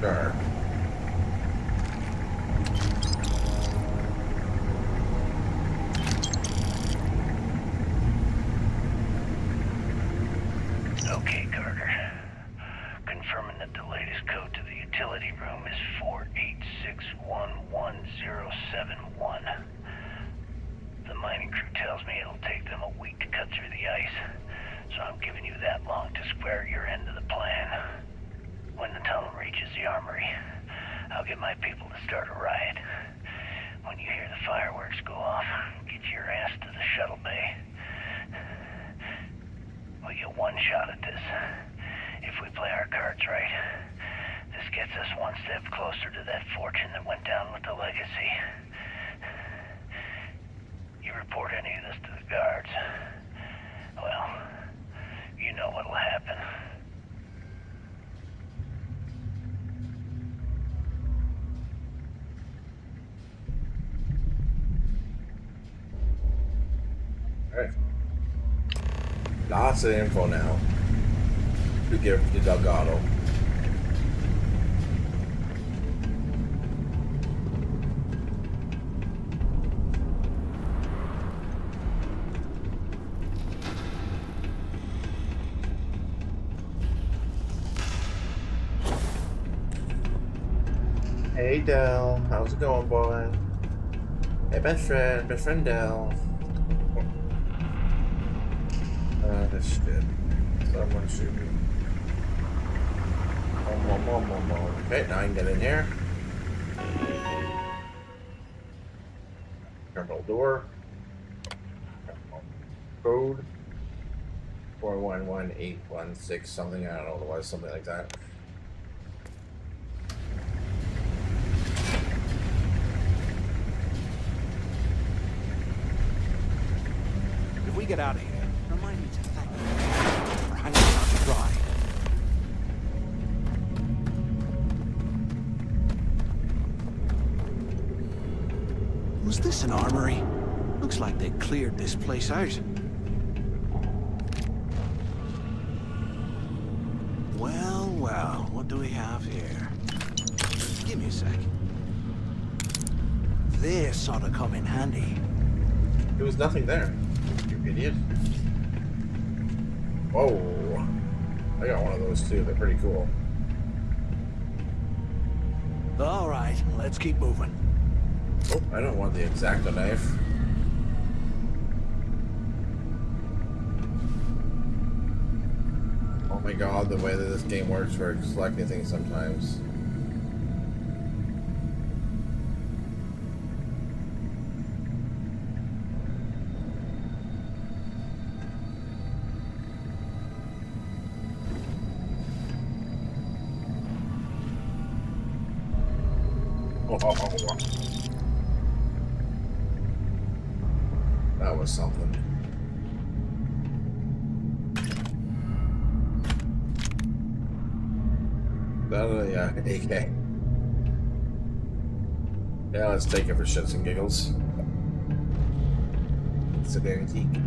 Sure. Okay, Carter. Confirming that the latest code to the utility room is 486111071. The mining crew tells me it'll take them a week to cut through the ice, so I'm giving you that long to square your end of the plan. When the tunnel reaches the armory, I'll get my people to start a riot. When you hear the fireworks go off, get your ass to the shuttle bay. We get one shot at this. If we play our cards right, this gets us one step closer to that fortune that went down with the legacy. You report any of this to the guards, well, you know what'll happen. Alright. Lots of info now to give to Elgato. Hey Del, how's it going, boy? Hey best friend Del. This shit. Someone shoot me. Okay, now I can get in here. Terminal door. Code 411816 something. I don't know what it was, something like that. If we get out of here, remind me to thank you for hanging out to dry. this an armory? Looks like they cleared this place out. Well, well, what do we have here? Give me a sec. This ought to come in handy. There was nothing there, you idiot. Whoa. I got one of those too. They're pretty cool. All right, let's keep moving. Oh, I don't want the X-Acto knife. Oh my god, the way that this game works for selecting things sometimes. That was something. Yeah, AK. Yeah, let's take it for shits and giggles. It's an antique.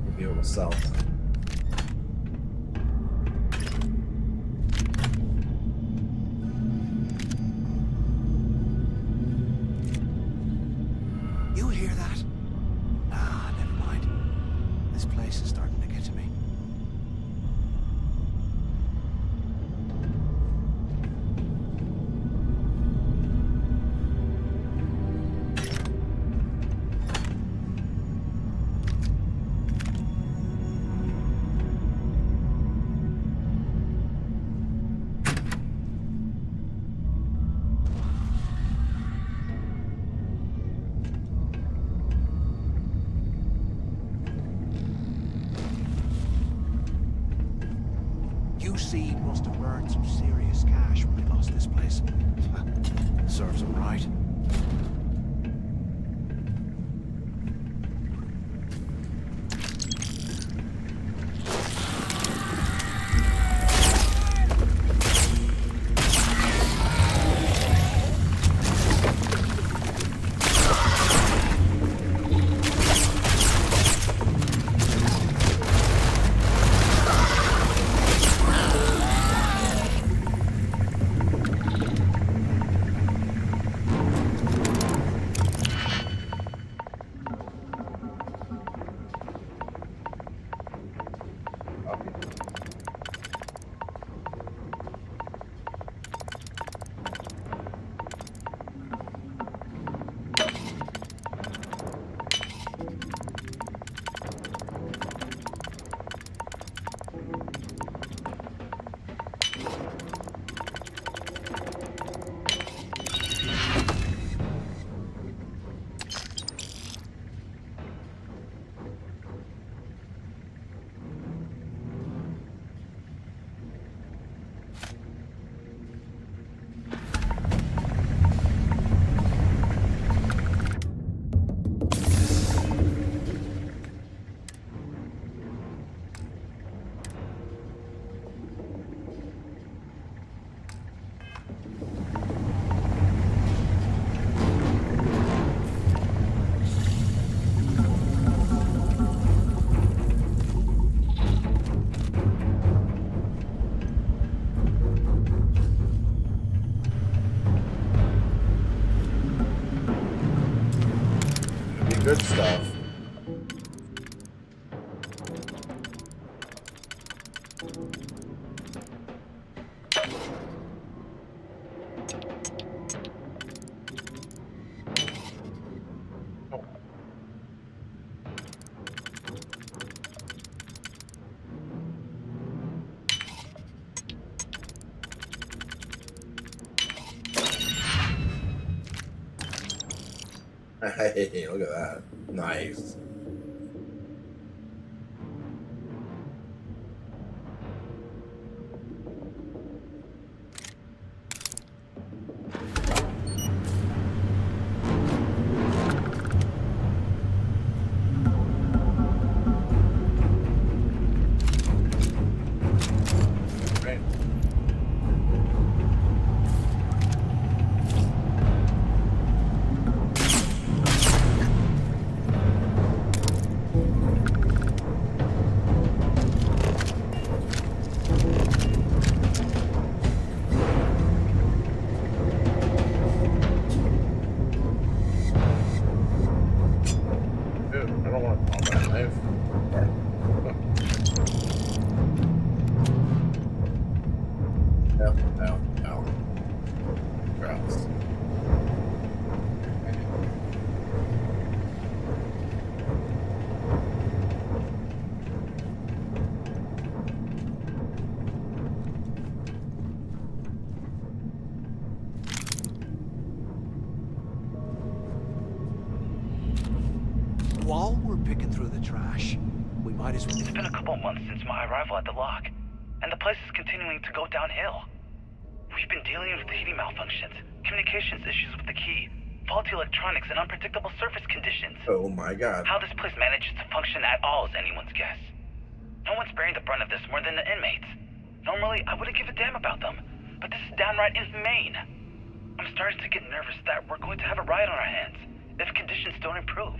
We'll be able to sell. You hear that? Ah, never mind. This place is starting to get to me. UC must have burned some serious cash when they lost this place. Serves them right. Good stuff. Hey, look at that. Nice. don't want a combat knife. No. Gross. While we're picking through the trash, we might as well... It's been a couple months since my arrival at the lock, and the place is continuing to go downhill. We've been dealing with heating malfunctions, communications issues with the key, faulty electronics, and unpredictable surface conditions. Oh my god. How this place manages to function at all is anyone's guess. No one's bearing the brunt of this more than the inmates. Normally, I wouldn't give a damn about them, but this is downright inhumane. I'm starting to get nervous that we're going to have a riot on our hands if conditions don't improve.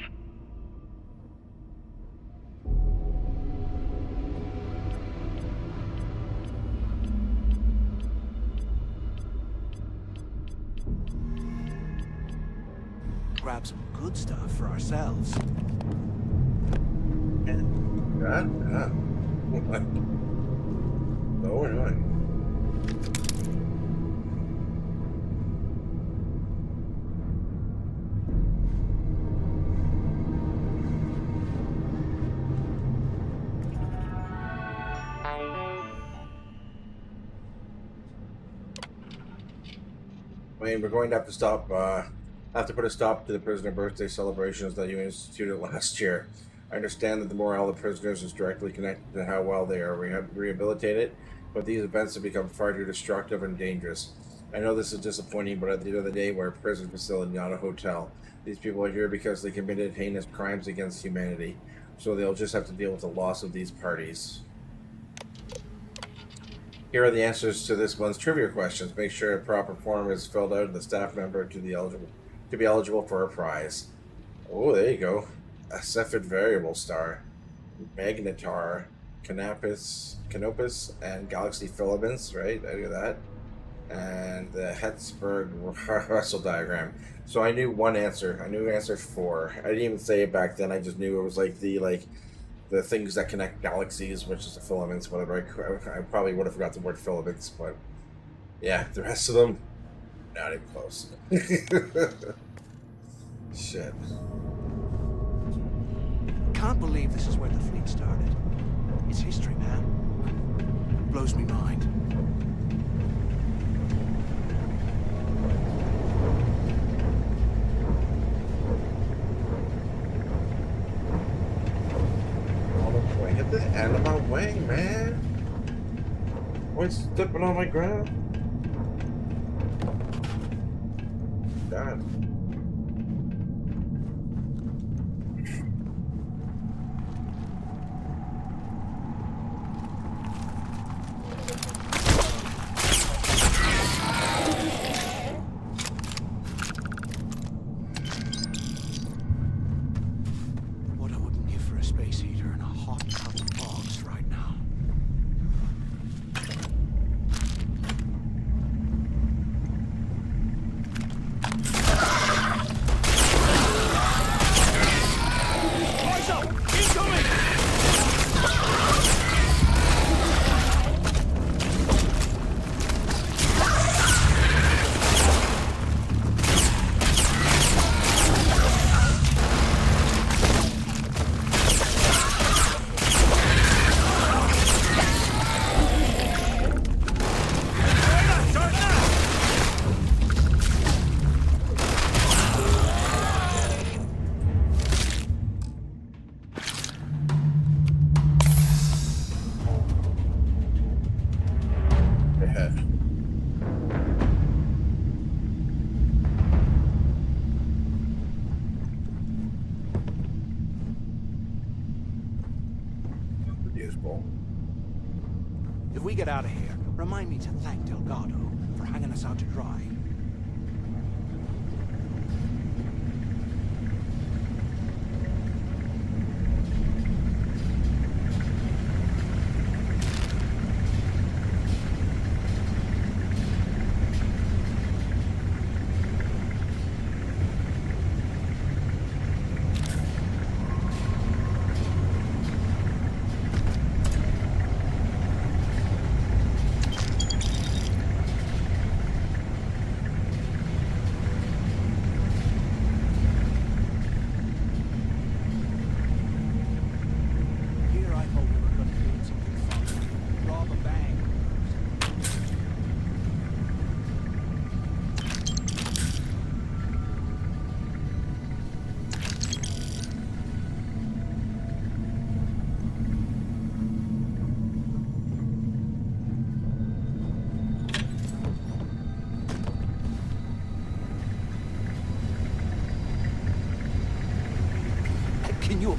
Grab some good stuff for ourselves. God, what? So annoying. Wayne, we're going to have to stop. Have to put a stop to the prisoner birthday celebrations that you instituted last year. I understand that the morale of the prisoners is directly connected to how well they are rehabilitated, but these events have become far too destructive and dangerous. I know this is disappointing, but at the end of the day, we're a prison facility, not a hotel. These people are here because they committed heinous crimes against humanity, so they'll just have to deal with the loss of these parties. Here are the answers to this month's trivia questions. Make sure a proper form is filled out and the staff member to be eligible for a prize. Oh, there you go. A Cepheid variable star, Magnetar, Canopus, and Galaxy Filaments, right? I do that. And the Hertzberg Russell diagram. So I knew one answer. I knew answer 4. I didn't even say it back then. I just knew it was like the things that connect galaxies, which is the filaments, whatever. I probably would have forgot the word filaments, but yeah, the rest of them, not even close. Shit. Can't believe this is where the fleet started. It's history, man. Blows me mind. Get the end of my way, man. Why stepping on my ground? God. What I wouldn't give for a space heater and a hot cup of box right now. If we get out of here, remind me to thank Elgato for hanging us out to dry.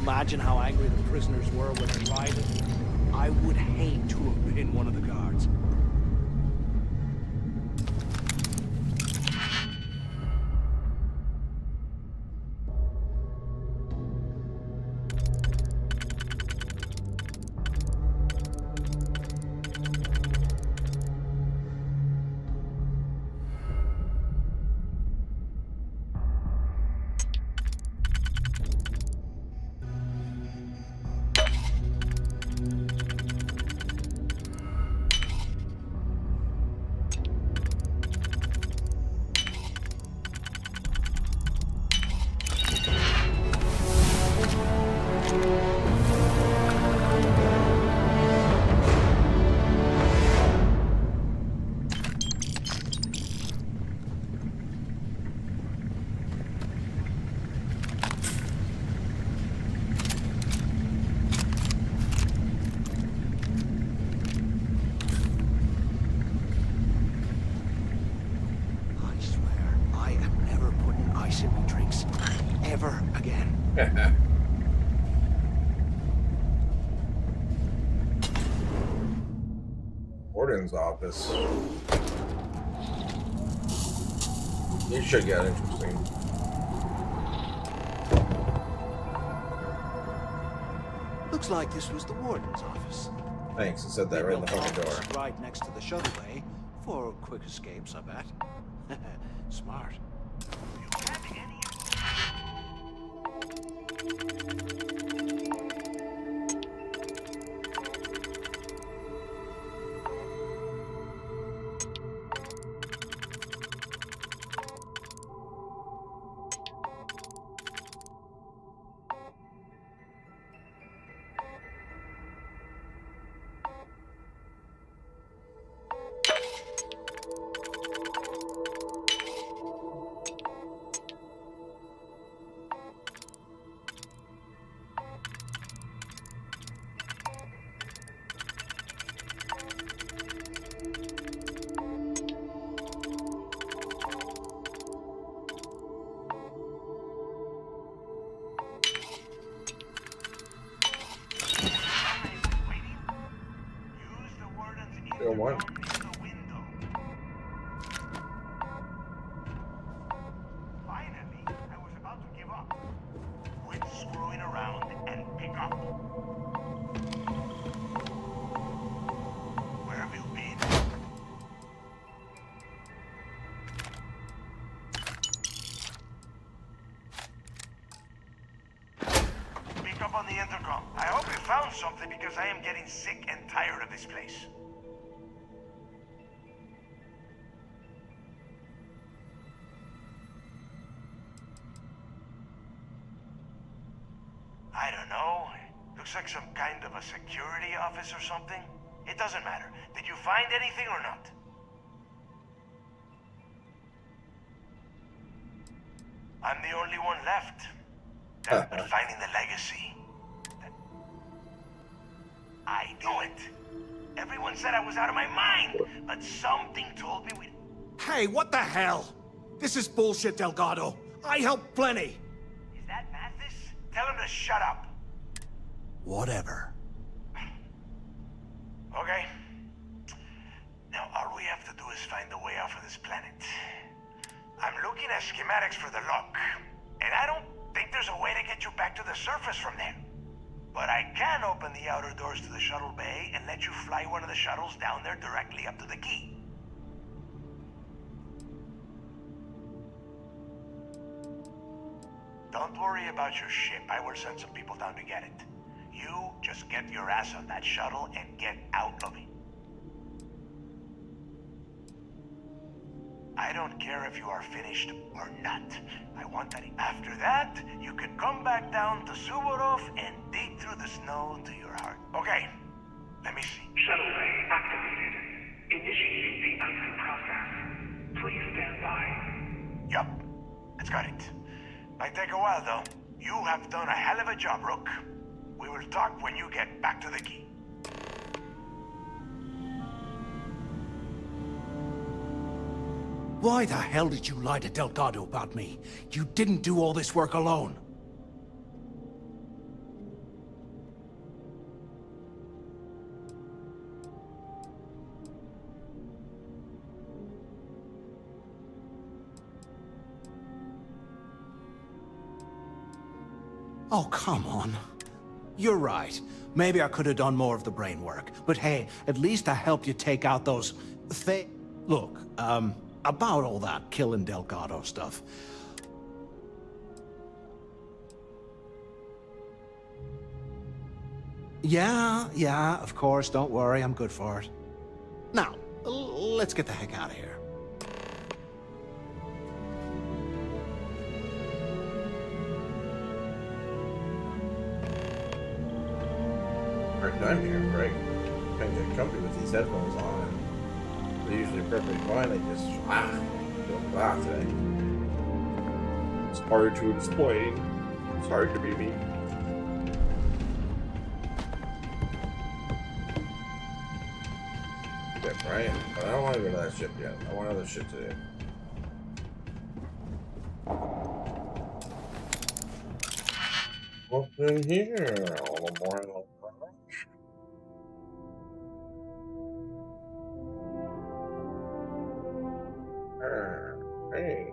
imagine how angry the prisoners were when they rioted? I would hate to have been one of the guards. Warden's office. It should get interesting. Looks like this was the warden's office. Thanks, it said that right in the fucking door. Right next to the shuttle bay for quick escapes, I bet. Smart. One. Finally, I was about to give up. Quit screwing around and pick up. Where have you been? Pick up on the intercom. I hope you found something because I am getting sick and tired of this place. I don't know. Looks like some kind of a security office or something. It doesn't matter. Did you find anything or not? I'm the only one left. But finding the legacy. I knew it. Everyone said I was out of my mind, but something told me we... Hey, what the hell? This is bullshit, Elgato. I helped plenty. Is that Mathis? Tell him to shut up. Whatever. Okay. Now all we have to do is find a way off of this planet. I'm looking at schematics for the lock, and I don't think there's a way to get you back to the surface from there. But I can open the outer doors to the shuttle bay and let you fly one of the shuttles down there directly up to the key. Don't worry about your ship. I will send some people down to get it. You just get your ass on that shuttle and get out of it. I don't care if you are finished or not. I want that. After that, you can come back down to Suvorov and dig through the snow to your heart. Okay, let me see. Shuttle bay activated. Initiating the icing process. Please stand by. Yup, it's got it. Might take a while though. You have done a hell of a job, Rook. We will talk when you get back to the key. Why the hell did you lie to Delgado about me? You didn't do all this work alone. Oh, come on. You're right. Maybe I could have done more of the brain work. But hey, at least I helped you take out those Look, about all that killing Elgato stuff. Yeah, of course, don't worry, I'm good for it. Now, let's get the heck out of here. Hard time here, Greg. Can't get comfy with these headphones on. They're usually perfectly fine. I just feel today. It's hard to explain. It's hard to be me. Yeah, Brian, but I don't want to go to that ship yet. I want other shit to do. What's in here? All the more hey.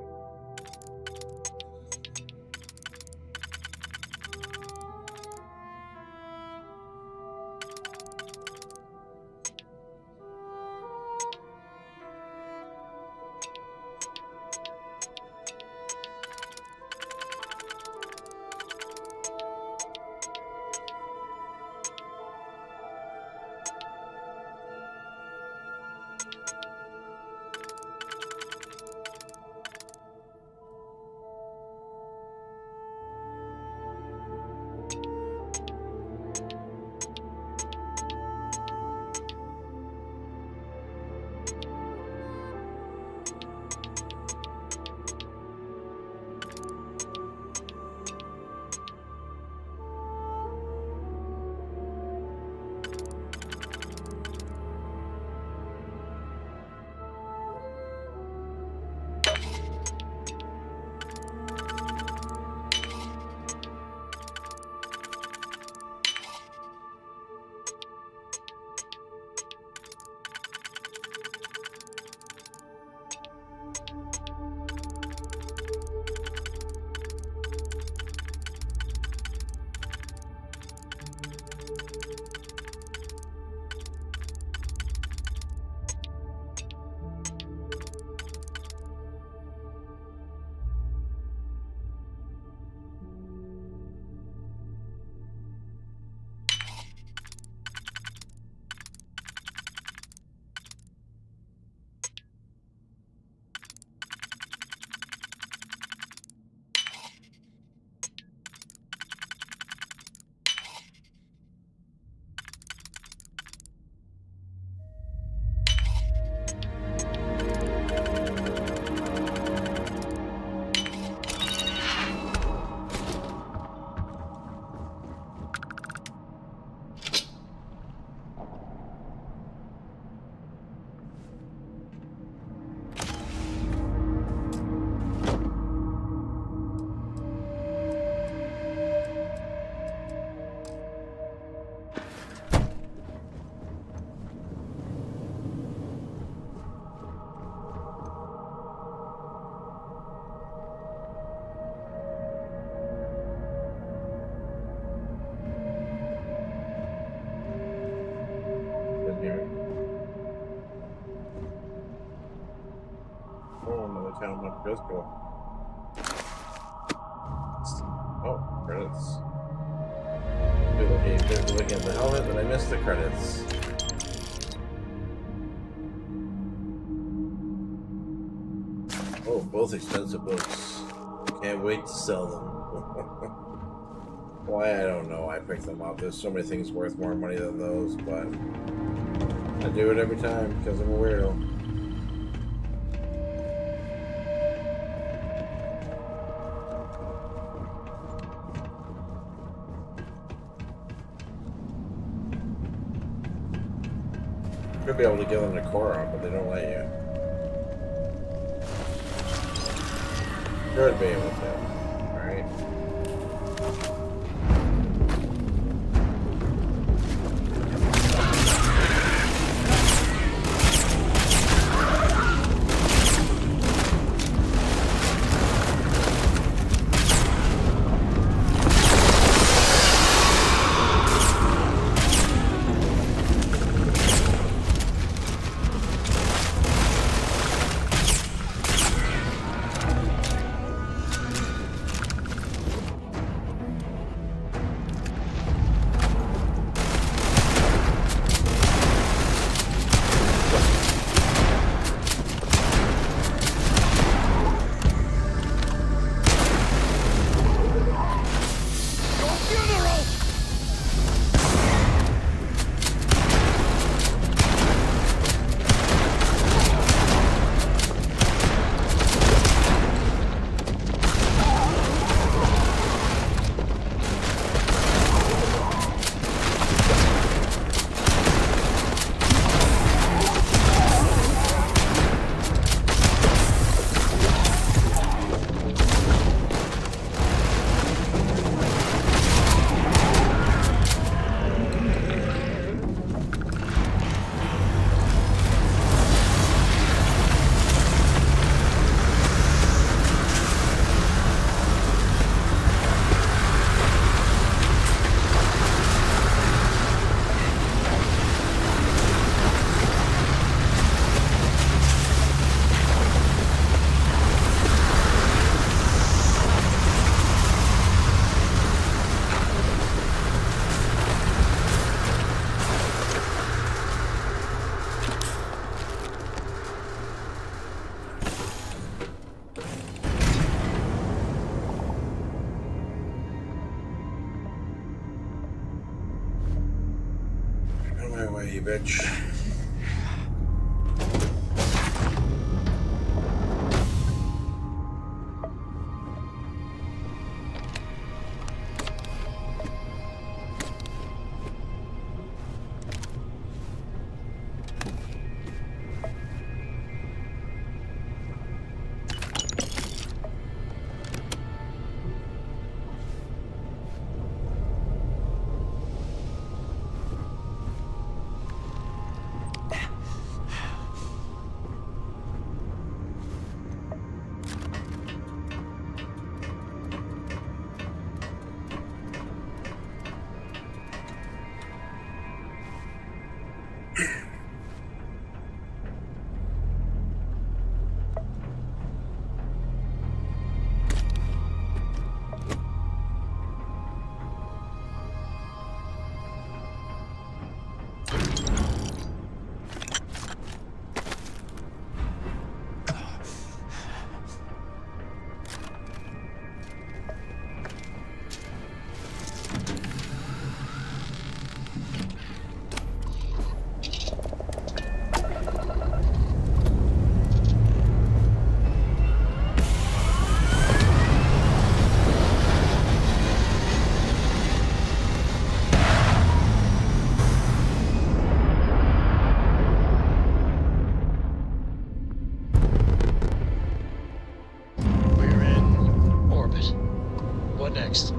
Town up goes go. Oh, credits. Looking at the helmet, but I missed the credits. Oh, both expensive books. Can't wait to sell them. Why, I don't know. I picked them up. There's so many things worth more money than those, but I do it every time because I'm a weirdo. Could be able to give them the core on, but they don't let you. Could be able to. Alright. Away, you bitch. Next.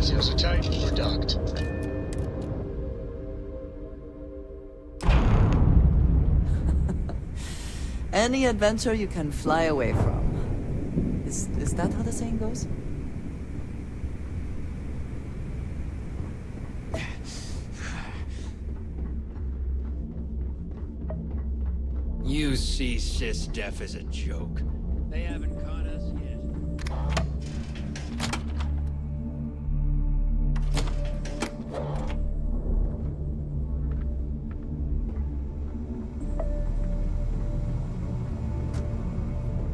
Seals are tight. We're docked. Any adventure you can fly away from. Is that how the saying goes? You see SysDef as a joke. They haven't caught us yet.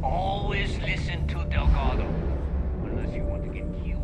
Always listen to Delgado, unless you want to get killed.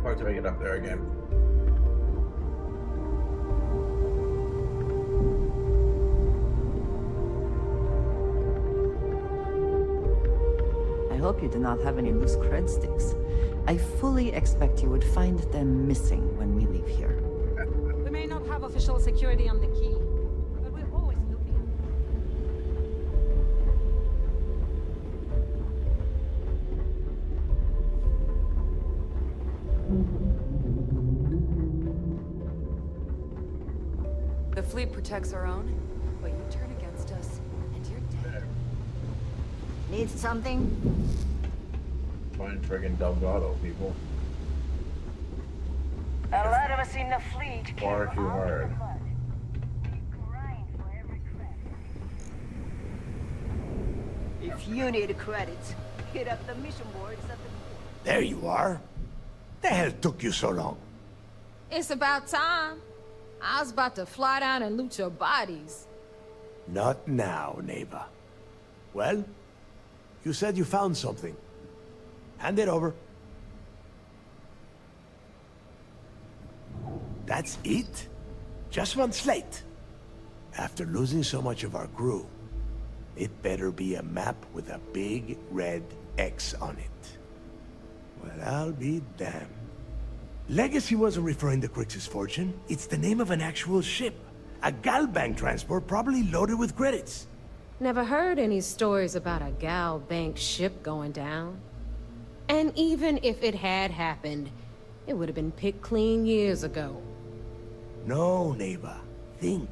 Hard to make it up there again. I hope you do not have any loose cred sticks. I fully expect you would find them missing when we leave here. We may not have official security on the key, but we're always looking. The fleet protects our own, but you turn against us, and you're dead. Need something? find friggin' Elgato, people. A lot of us in the fleet Far too hard. If you need credits, hit up the mission boards of the... There you are. The hell took you so long? It's about time. I was about to fly down and loot your bodies. Not now, neighbor. Well, you said you found something. Hand it over. That's it? Just one slate? After losing so much of our crew, it better be a map with a big red X on it. Well, I'll be damned. Legacy wasn't referring to Crix's fortune. It's the name of an actual ship. A Galbank transport probably loaded with credits. Never heard any stories about a Gal Bank ship going down. And even if it had happened, it would have been picked clean years ago. No, neighbor. Think.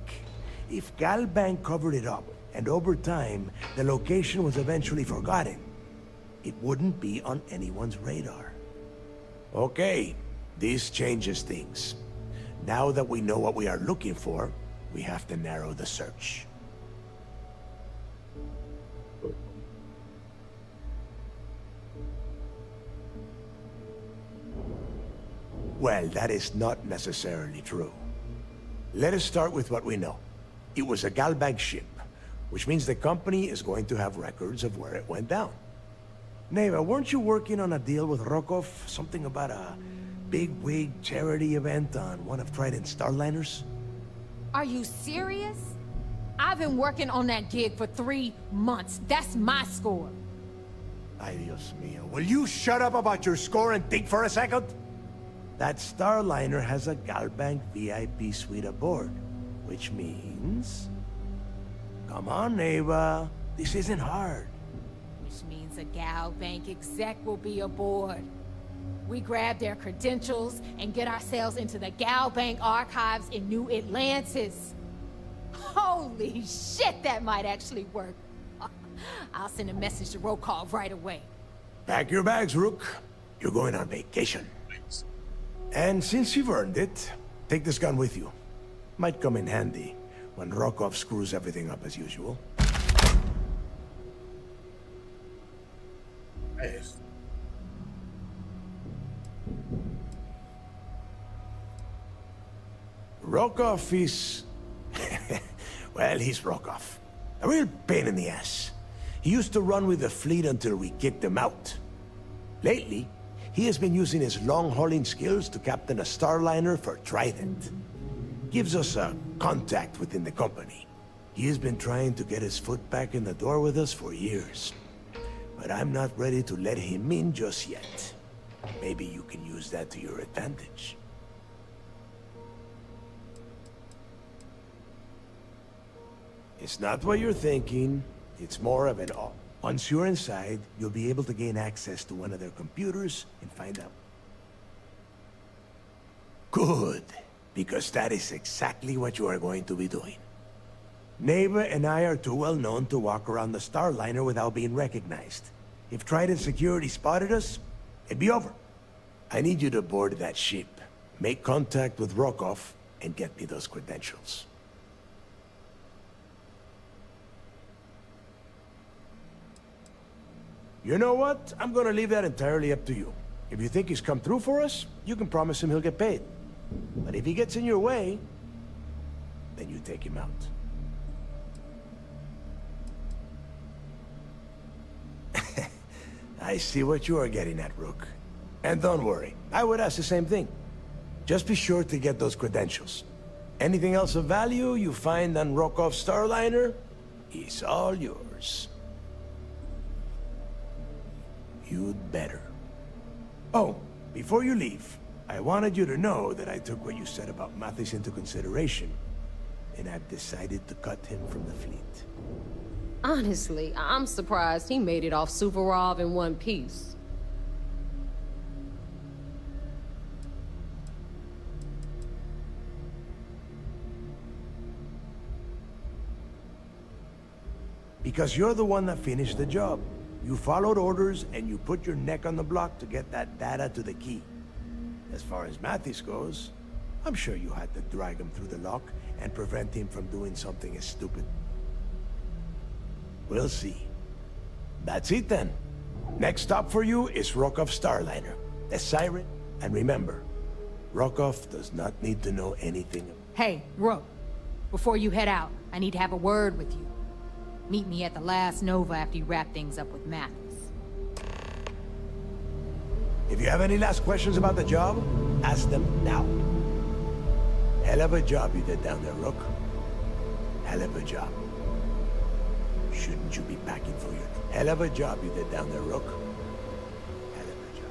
If Galbank covered it up, and over time, the location was eventually forgotten, it wouldn't be on anyone's radar. Okay, this changes things. Now that we know what we are looking for, we have to narrow the search. Well, that is not necessarily true. Let us start with what we know. It was a Galbank ship, which means the company is going to have records of where it went down. Neva, weren't you working on a deal with Rokov? Something about a big-wig charity event on one of Trident's Starliners? Are you serious? I've been working on that gig for 3 months. That's my score. Ay, Dios mío. Will you shut up about your score and think for a second? That Starliner has a Galbank VIP suite aboard, which means... Come on, Neva. This isn't hard. Which means a Gal Bank exec will be aboard. We grab their credentials and get ourselves into the Gal Bank archives in New Atlantis. Holy shit, that might actually work. I'll send a message to Rokov right away. Pack your bags, Rook. You're going on vacation. And since you've earned it, take this gun with you. Might come in handy when Rokov screws everything up as usual. Nice. Rokov is... well, he's Rokov. A real pain in the ass. He used to run with the fleet until we kicked him out. Lately, he has been using his long-hauling skills to captain a Starliner for Trident. Gives us a contact within the company. He has been trying to get his foot back in the door with us for years. But I'm not ready to let him in just yet. Maybe you can use that to your advantage. It's not what you're thinking. It's more of an all. Once you're inside, you'll be able to gain access to one of their computers and find out. Good, because that is exactly what you are going to be doing. Neva and I are too well known to walk around the Starliner without being recognized. If Trident Security spotted us, it'd be over. I need you to board that ship, make contact with Rokov, and get me those credentials. You know what? I'm gonna leave that entirely up to you. If you think he's come through for us, you can promise him he'll get paid. But if he gets in your way, then you take him out. I see what you are getting at, Rook. And don't worry, I would ask the same thing. Just be sure to get those credentials. Anything else of value you find on Rokov's Starliner is all yours. You'd better. Oh, before you leave, I wanted you to know that I took what you said about Mathis into consideration, and I've decided to cut him from the fleet. Honestly, I'm surprised he made it off Suvorov in one piece. Because you're the one that finished the job. You followed orders and you put your neck on the block to get that data to the key. As far as Mathis goes, I'm sure you had to drag him through the lock and prevent him from doing something as stupid. We'll see. That's it then. Next stop for you is Rokoff's Starliner, the siren. And remember, Rokoff does not need to know anything. Hey, Rook, before you head out, I need to have a word with you. Meet me at the last Nova after you wrap things up with Mathis. If you have any last questions about the job, ask them now. Hell of a job you did down there, Rook. Hell of a job. Shouldn't you be packing for your... Hell of a job you did down there, Rook. Hell of a job.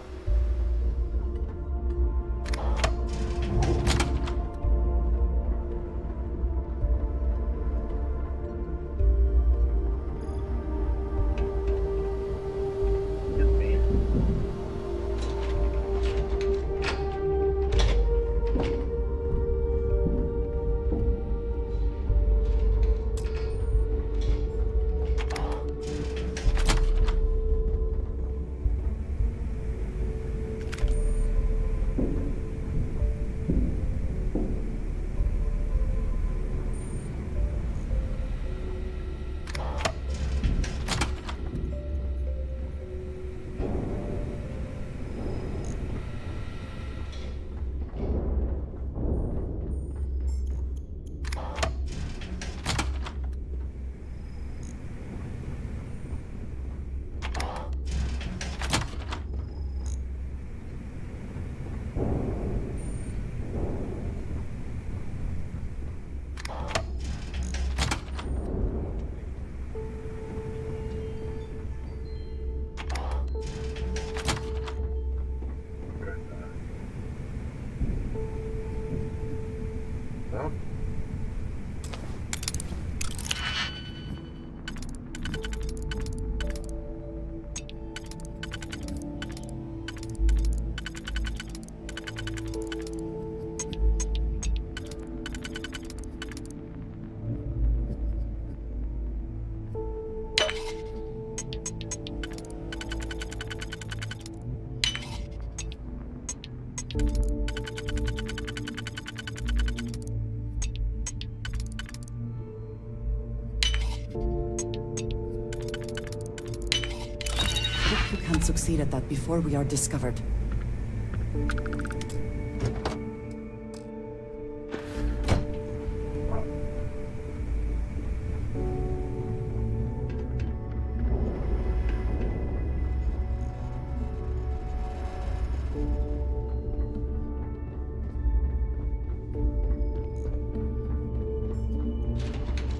You can't succeed at that before we are discovered.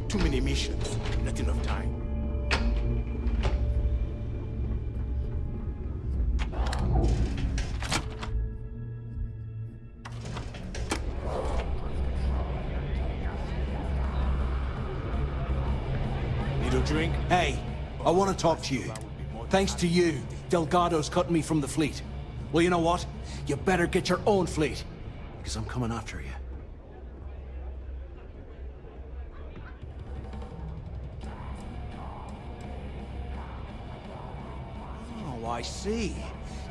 Too many missions, not enough time. Need a drink? Hey, I want to talk to you. Thanks to you, Delgado's cutting me from the fleet. Well, you know what? You better get your own fleet, because I'm coming after you. Oh, I see.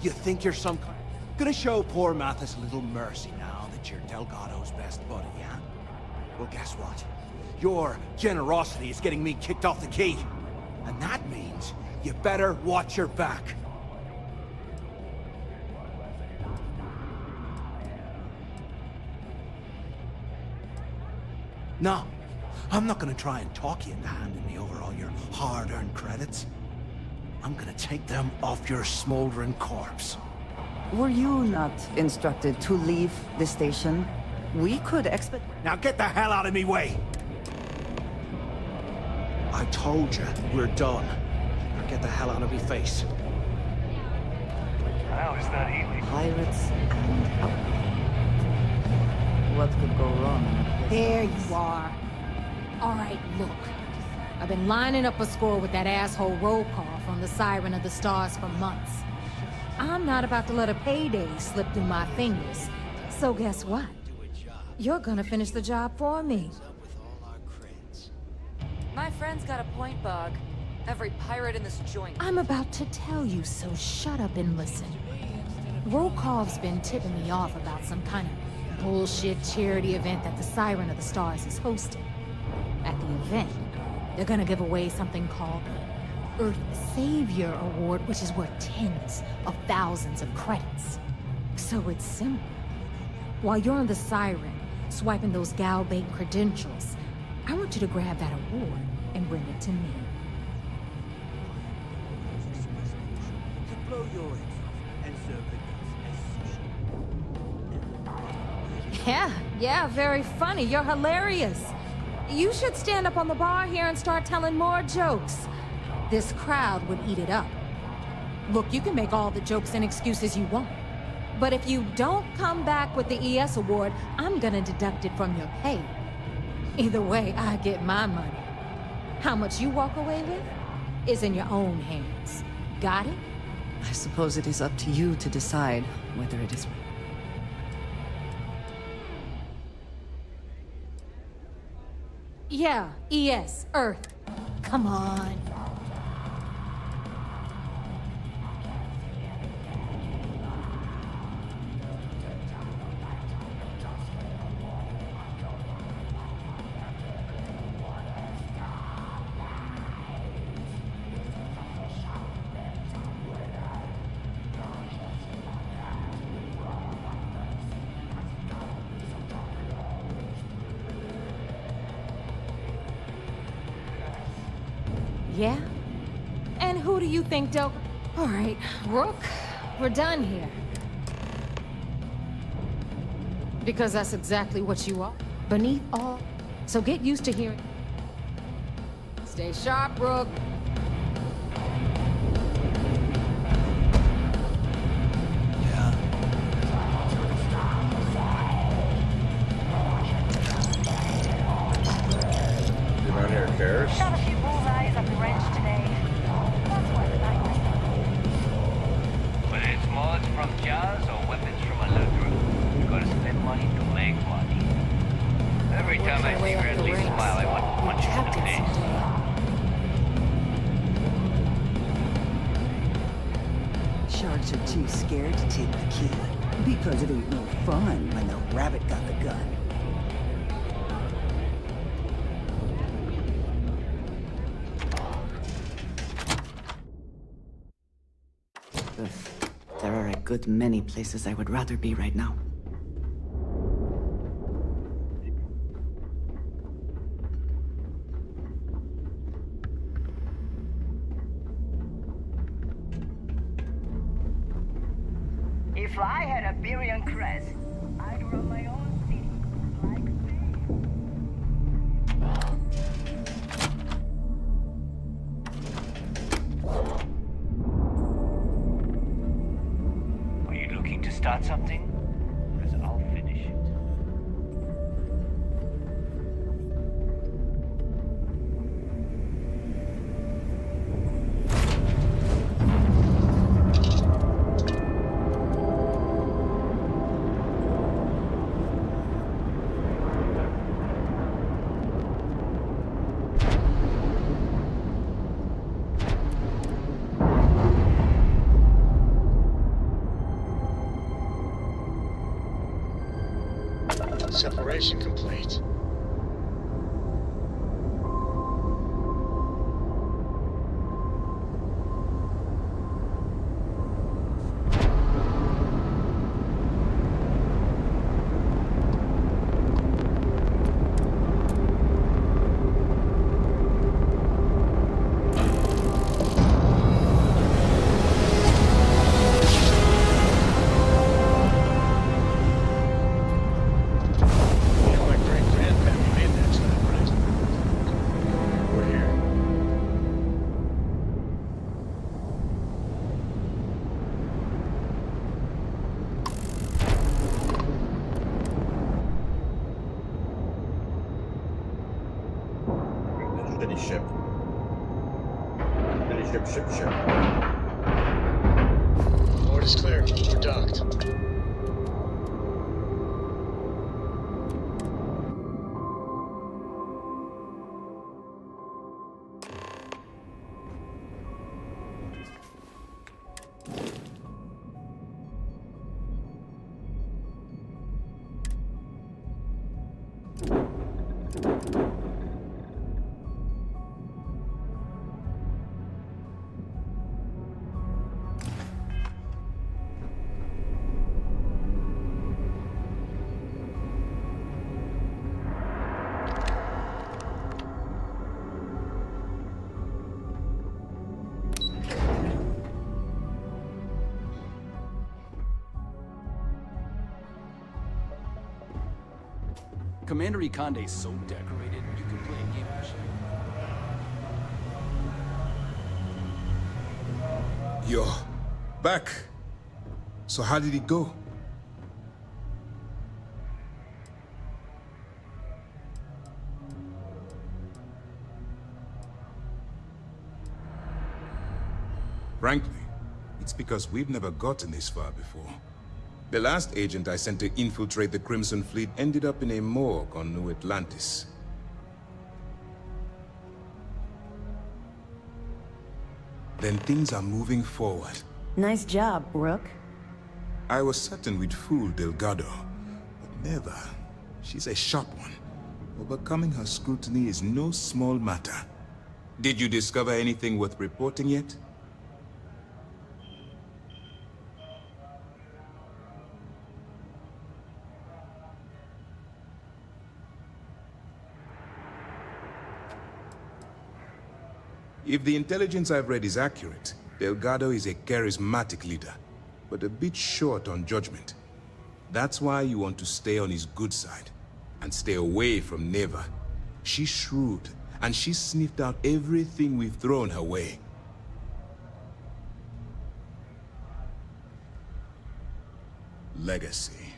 You think you're some kind... Gonna show poor Mathis a little mercy now that you're Delgado's best buddy, yeah? Well, guess what? Your generosity is getting me kicked off the key. And that means you better watch your back. No, I'm not gonna try and talk you into handing me over all your hard-earned credits. I'm gonna take them off your smoldering corpse. Were you not instructed to leave the station? We could expedite... Now get the hell out of me way! I told you, we're done. Now get the hell out of me face. How is that easy? Pirates and outlaws. What could go wrong? There you are. All right, look. I've been lining up a score with that asshole roll call from the Siren of the Stars for months. I'm not about to let a payday slip through my fingers. So guess what? You're gonna finish the job for me. My friend's got a point, Bug. Every pirate in this joint. I'm about to tell you, so shut up and listen. Rokov's been tipping me off about some kind of bullshit charity event that the Siren of the Stars is hosting. At the event, they're gonna give away something called the Earth Savior Award, which is worth tens of thousands of credits. So it's simple. While you're on the Siren, swiping those Galbank credentials, I want you to grab that award and bring it to me. Yeah, very funny. You're hilarious. You should stand up on the bar here and start telling more jokes. This crowd would eat it up. Look, you can make all the jokes and excuses you want. But if you don't come back with the ES award, I'm gonna deduct it from your pay. Either way, I get my money. How much you walk away with is in your own hands. Got it? I suppose it is up to you to decide whether it is... Yeah, ES, Earth. Come on. Yeah? And who do you think All right, Rook, we're done here. Because that's exactly what you are. Beneath all. So get used to hearing. Stay sharp, Rook. Shot a few bullseyes at the ranch today. That's why the night was Whether it's mods from Jazz or weapons from a loot, you gotta spend money to make money. Every time I see Redley smile, I want to punch him in the face. Sharks are too scared to take the kill because it ain't no fun when the rabbit got the gun. There are a good many places I would rather be right now. If I had a Birion crest, I'd run my own city like Are you looking to start something? Because I'll finish it. Separation complete. Ship. Board is clear. We're docked. Commander Ikande's so decorated, you can play a game machine. You're back. So how did it go? Frankly, it's because we've never gotten this far before. The last agent I sent to infiltrate the Crimson Fleet ended up in a morgue on New Atlantis. Then things are moving forward. Nice job, Rook. I was certain we'd fool Elgato, but never. She's a sharp one. Overcoming her scrutiny is no small matter. Did you discover anything worth reporting yet? If the intelligence I've read is accurate, Elgato is a charismatic leader, but a bit short on judgment. That's why you want to stay on his good side, and stay away from Neva. She's shrewd, and she's sniffed out everything we've thrown her way. Legacy.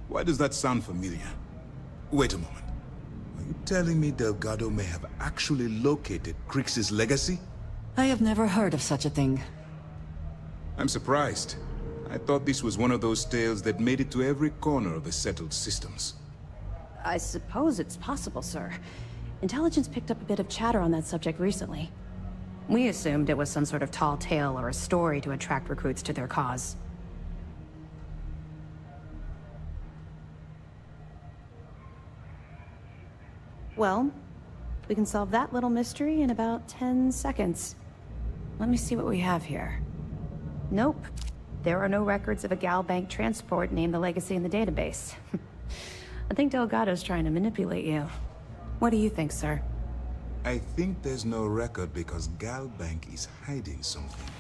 Why does that sound familiar? Wait a moment. Are you telling me Elgato may have actually located Crix's legacy? I have never heard of such a thing. I'm surprised. I thought this was one of those tales that made it to every corner of the settled systems. I suppose it's possible, sir. Intelligence picked up a bit of chatter on that subject recently. We assumed it was some sort of tall tale or a story to attract recruits to their cause. Well, we can solve that little mystery in about 10 seconds. Let me see what we have here. Nope. There are no records of a Gal Bank transport named the Legacy in the database. I think Elgato's trying to manipulate you. What do you think, sir? I think there's no record because Gal Bank is hiding something.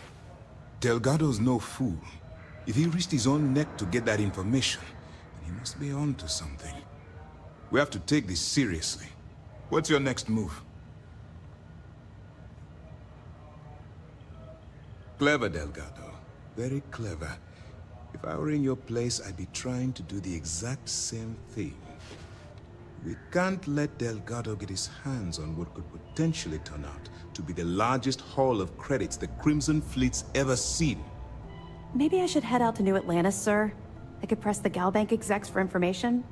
Elgato's no fool. If he risked his own neck to get that information, then he must be on to something. We have to take this seriously. What's your next move? Clever, Elgato. Very clever. If I were in your place, I'd be trying to do the exact same thing. We can't let Elgato get his hands on what could potentially turn out to be the largest haul of credits the Crimson Fleet's ever seen. Maybe I should head out to New Atlantis, sir. I could press the Gal Bank execs for information.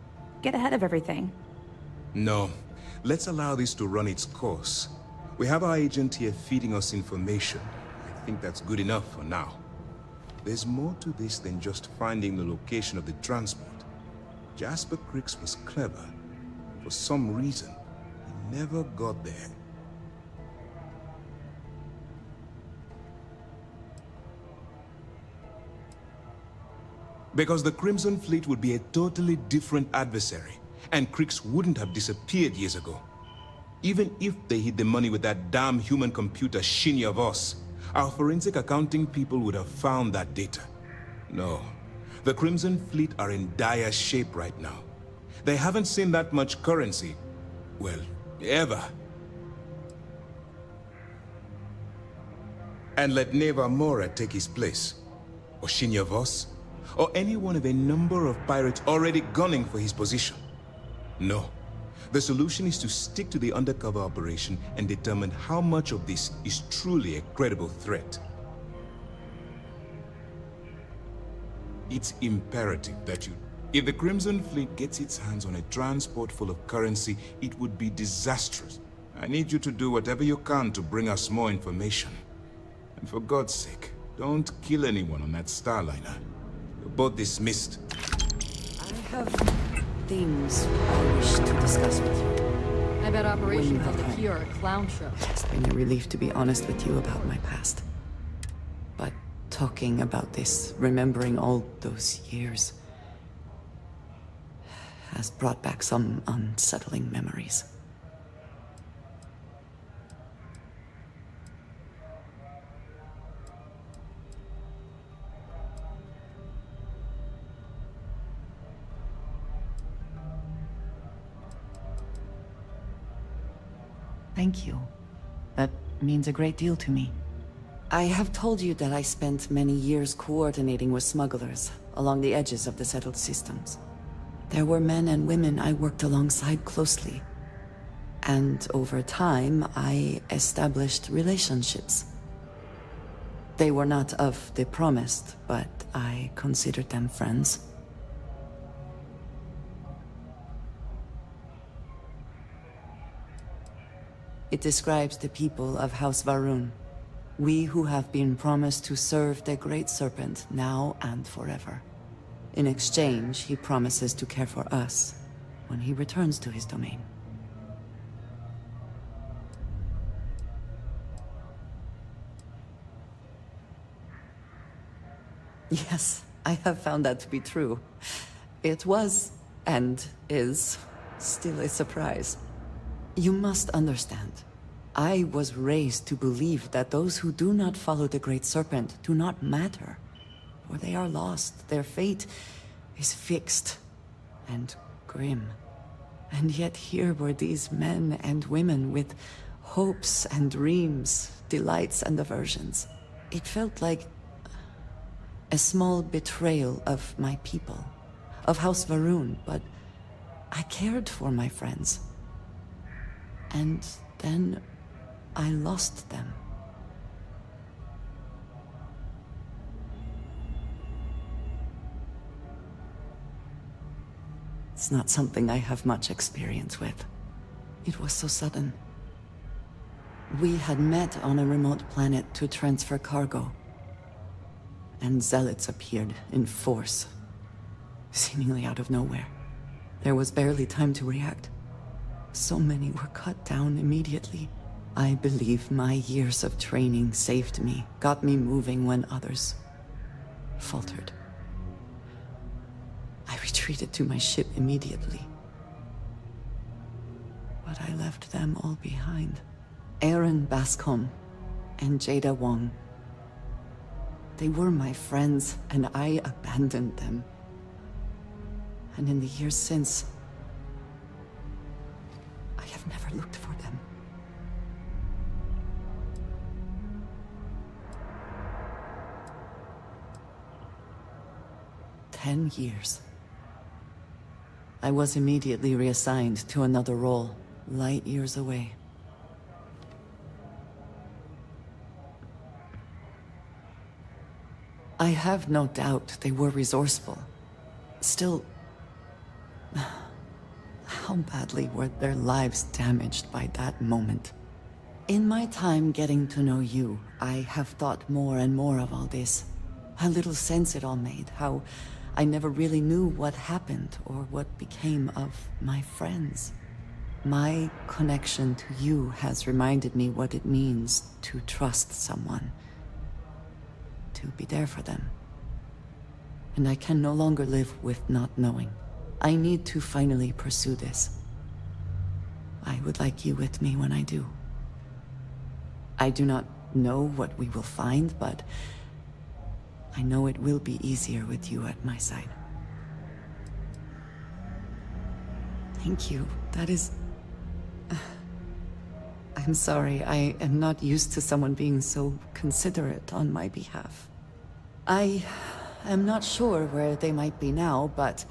Get ahead of everything. No. Let's allow this to run its course. We have our agent here feeding us information. I think that's good enough for now. There's more to this than just finding the location of the transport. Jasper Crix was clever. For some reason, he never got there. Because the Crimson Fleet would be a totally different adversary, and Crix wouldn't have disappeared years ago. Even if they hid the money with that damn human computer Shinny of us, our forensic accounting people would have found that data. No, the Crimson Fleet are in dire shape right now. They haven't seen that much currency, well, ever. And let Neva Mora take his place, or Shinny of us, or any one of a number of pirates already gunning for his position. No. The solution is to stick to the undercover operation and determine how much of this is truly a credible threat. It's imperative that you... If the Crimson Fleet gets its hands on a transport full of currency, it would be disastrous. I need you to do whatever you can to bring us more information. And for God's sake, don't kill anyone on that Starliner. You're both dismissed. I have things I wish to discuss with you. I bet Operation When held a time. cure a clown show. It's been a relief to be honest with you about my past. But talking about this, remembering all those years, has brought back some unsettling memories. Thank you. That means a great deal to me. I have told you that I spent many years coordinating with smugglers along the edges of the settled systems. There were men and women I worked alongside closely. And over time, I established relationships. They were not of the promised, but I considered them friends. It describes the people of House Varun. We who have been promised to serve the Great Serpent now and forever. In exchange, he promises to care for us when he returns to his domain. Yes, I have found that to be true. It was, and is, still a surprise. You must understand. I was raised to believe that those who do not follow the Great Serpent do not matter. For they are lost. Their fate is fixed and grim. And yet here were these men and women with hopes and dreams, delights and aversions. It felt like a small betrayal of my people, of House Varun, but I cared for my friends. And then I lost them. It's not something I have much experience with. It was so sudden. We had met on a remote planet to transfer cargo. And zealots appeared in force, seemingly out of nowhere. There was barely time to react. So many were cut down immediately. I believe my years of training saved me, got me moving when others faltered. I retreated to my ship immediately. But I left them all behind. Aaron Bascom and Jada Wong. They were my friends, and I abandoned them. And in the years since, I have never looked for them. "10 years. I was immediately reassigned to another role, light years away. I have no doubt they were resourceful. Still, how badly were their lives damaged by that moment? In my time getting to know you, I have thought more and more of all this. How little sense it all made, how I never really knew what happened or what became of my friends. My connection to you has reminded me what it means to trust someone, to be there for them. And I can no longer live with not knowing. I need to finally pursue this. I would like you with me when I do. I do not know what we will find, but I know it will be easier with you at my side. Thank you. That is... I'm sorry, I am not used to someone being so considerate on my behalf. I am not sure where they might be now, but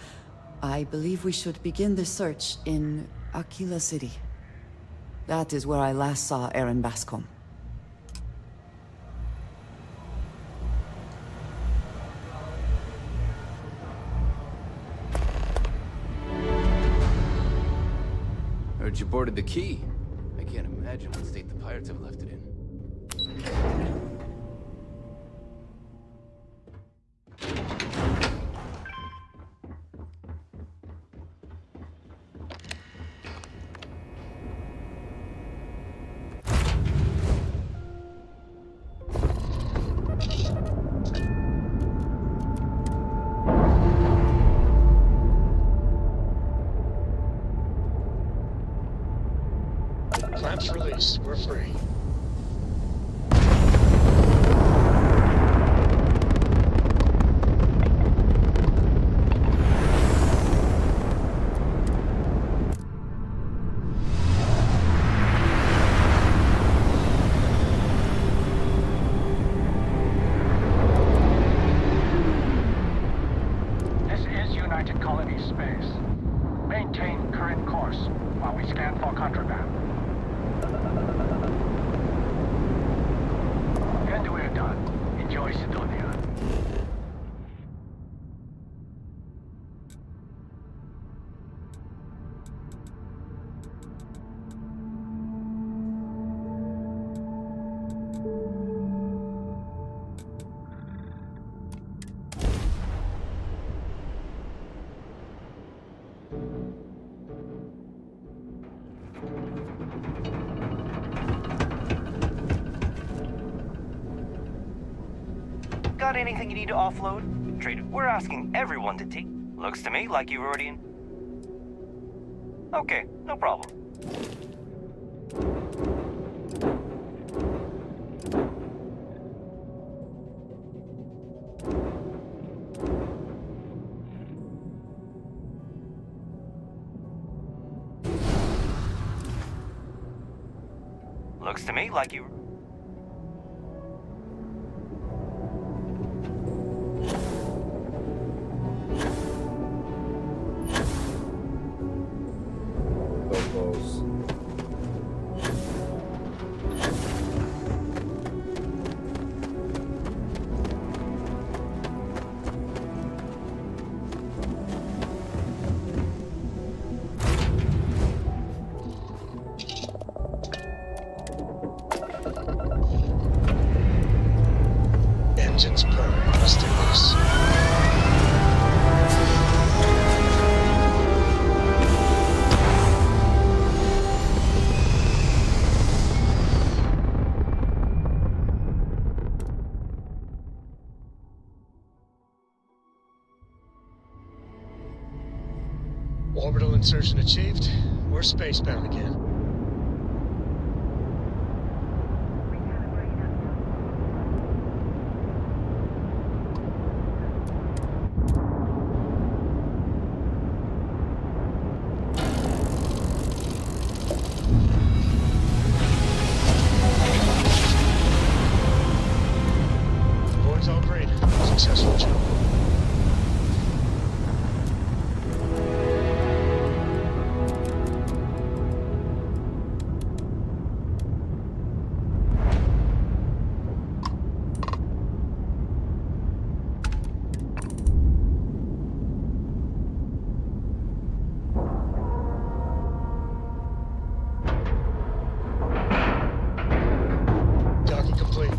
I believe we should begin the search in Aquila City. That is where I last saw Aaron Bascom. Heard you boarded the Key. I can't imagine what state the pirates have left it in. we're free. Got anything you need to offload? Trader, we're asking everyone to take. Looks to me like you've already in. Okay, no problem. Looks to me like you... Engines purring, must do this. Orbital insertion achieved. We're spacebound again. Board's all green. Successful jump. Docking complete.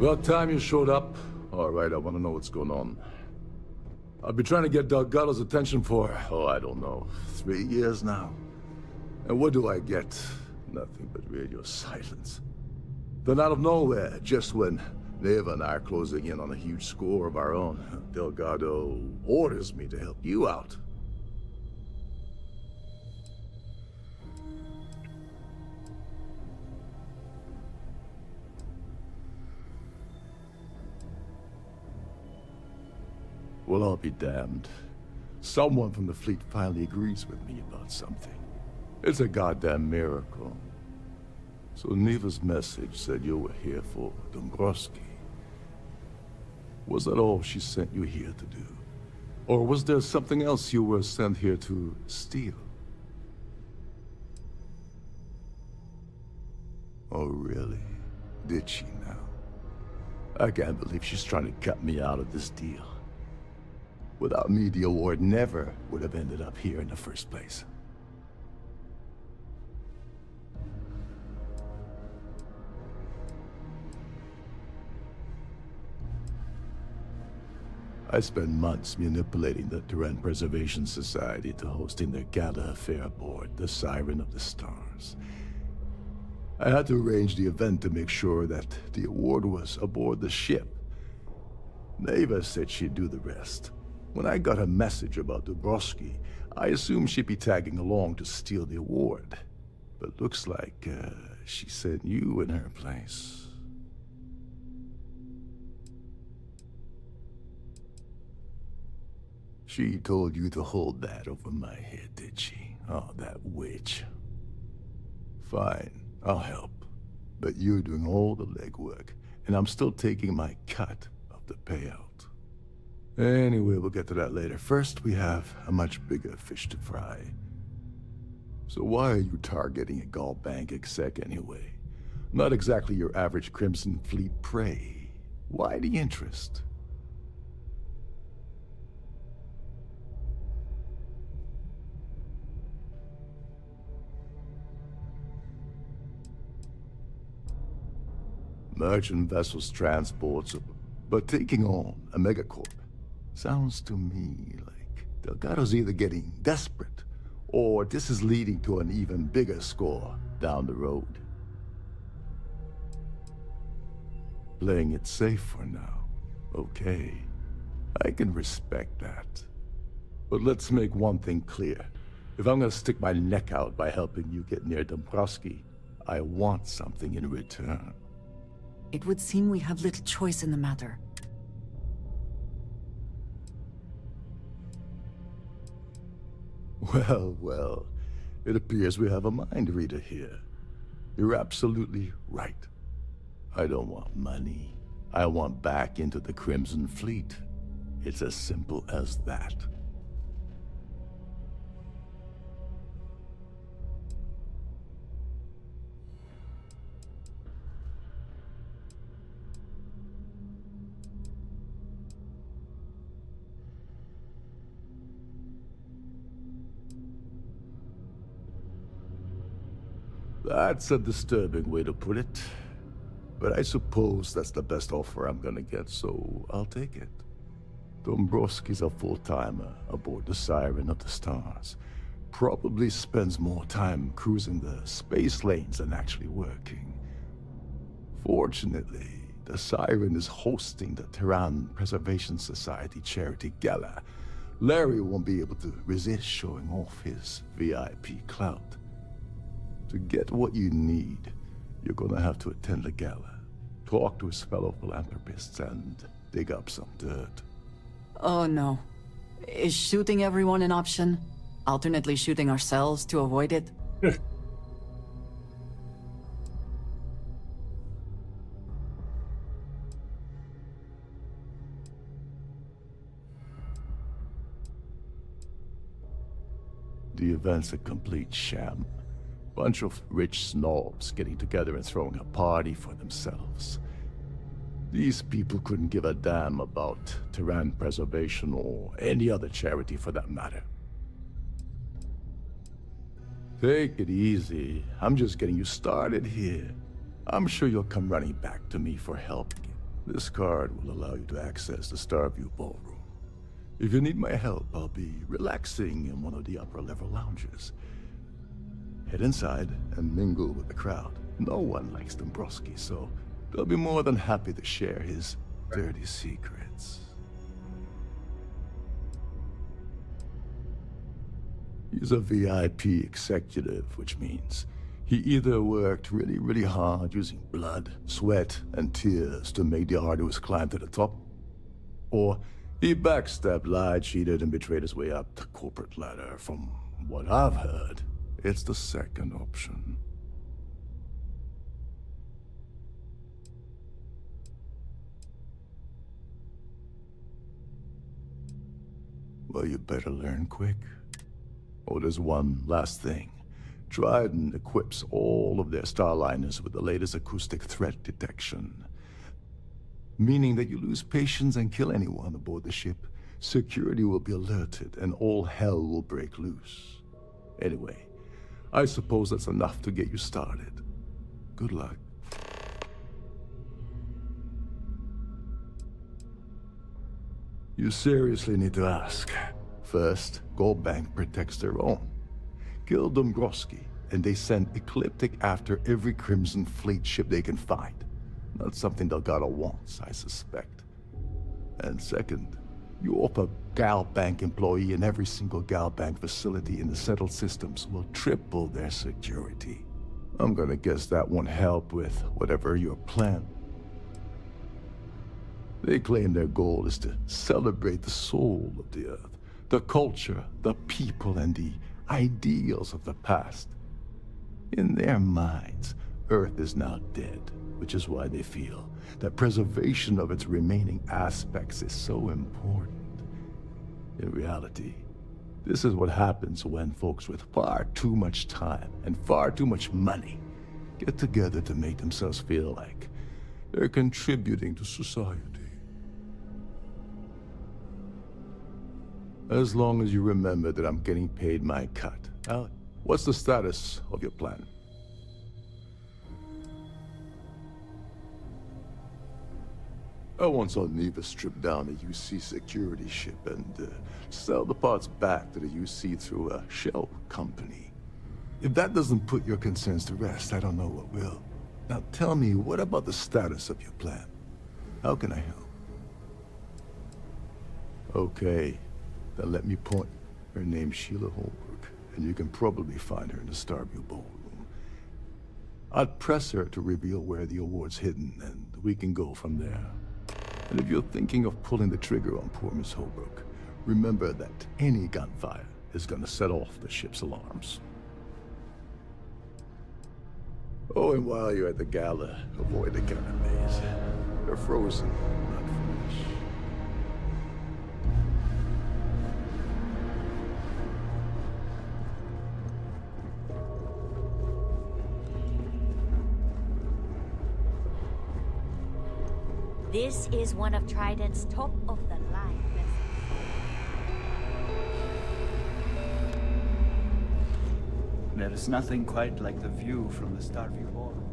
About time you showed up. All right, I want to know what's going on. I've been trying to get Elgato's attention for, I don't know, 3 years now. And what do I get? Nothing but radio silence. Then out of nowhere, just when Neva and I are closing in on a huge score of our own, Elgato orders me to help you out. Well, I'll be damned. Someone from the fleet finally agrees with me about something. It's a goddamn miracle. So Neva's message said you were here for Dombrowski. Was that all she sent you here to do? Or was there something else you were sent here to steal? Oh, really? Did she now? I can't believe she's trying to cut me out of this deal. Without me, the award never would have ended up here in the first place. I spent months manipulating the Terran Preservation Society to hosting their gala affair aboard the Siren of the Stars. I had to arrange the event to make sure that the award was aboard the ship. Neva said she'd do the rest. When I got a message about Dubrovsky, I assumed she'd be tagging along to steal the award. But looks like she sent you in her place. She told you to hold that over my head, did she? Oh, that witch. Fine, I'll help. But you're doing all the legwork, and I'm still taking my cut of the payout. Anyway, we'll get to that later. First, we have a much bigger fish to fry. So why are you targeting a Gall Bank exec anyway? Not exactly your average Crimson Fleet prey. Why the interest? Merchant vessels, transports, but taking on a megacorp sounds to me like Delgado's either getting desperate, or this is leading to an even bigger score down the road. Playing it safe for now. Okay, I can respect that. But let's make one thing clear. If I'm gonna stick my neck out by helping you get near Dombrowski, I want something in return. It would seem we have little choice in the matter. Well, well, it appears we have a mind reader here. You're absolutely right. I don't want money. I want back into the Crimson Fleet. It's as simple as that. That's a disturbing way to put it. But I suppose that's the best offer I'm gonna get, so I'll take it. Dombrowski's a full-timer aboard the Siren of the Stars. Probably spends more time cruising the space lanes than actually working. Fortunately, the Siren is hosting the Terran Preservation Society charity gala. Larry won't be able to resist showing off his VIP clout. To get what you need, you're gonna have to attend the gala, talk to his fellow philanthropists, and dig up some dirt. Oh no. Is shooting everyone an option? Alternately shooting ourselves to avoid it? The event's a complete sham. Bunch of rich snobs getting together and throwing a party for themselves. These people couldn't give a damn about Terran preservation or any other charity for that matter. Take it easy. I'm just getting you started here. I'm sure you'll come running back to me for help. This card will allow you to access the Starview Ballroom. If you need my help, I'll be relaxing in one of the upper-level lounges. Head inside and mingle with the crowd. No one likes Dombrowski, so they'll be more than happy to share his dirty secrets. He's a VIP executive, which means he either worked really, really hard using blood, sweat, and tears to make the arduous climb to the top, or He backstabbed, lied, cheated, and betrayed his way up the corporate ladder. From what I've heard, it's the second option. Well, you better learn quick. Oh, there's one last thing. Trident equips all of their starliners with the latest acoustic threat detection. Meaning that you lose patience and kill anyone aboard the ship, security will be alerted and all hell will break loose. Anyway, I suppose that's enough to get you started. Good luck. You seriously need to ask. First, Gold Bank protects their own. Kill Dombrowski, and they send Ecliptic after every Crimson Fleet ship they can find. Not something Elgato wants, I suspect. And second, you offer Gal Bank employee in every single Gal Bank facility in the settled systems will triple their security. I'm gonna guess that won't help with whatever your plan. They claim their goal is to celebrate the soul of the Earth, the culture, the people, and the ideals of the past. In their minds, Earth is now dead, which is why they feel that preservation of its remaining aspects is so important. In reality, this is what happens when folks with far too much time and far too much money get together to make themselves feel like they're contributing to society. As long as you remember that I'm getting paid my cut. Now, what's the status of your plan? I once saw Neva strip down a UC security ship and sell the parts back to the UC through a shell company. If that doesn't put your concerns to rest, I don't know what will. Now tell me, what about the status of your plan? How can I help? Okay, then let me point. Her name's Sheila Holbrook, and you can probably find her in the Starview Ballroom. I'd press her to reveal where the award's hidden, and we can go from there. And if you're thinking of pulling the trigger on poor Miss Holbrook, remember that any gunfire is gonna set off the ship's alarms. Oh, and while you're at the gala, avoid the canaries. They're frozen, not fresh. This is one of Trident's top-of-the-line vessels. There is nothing quite like the view from the Starview Ballroom.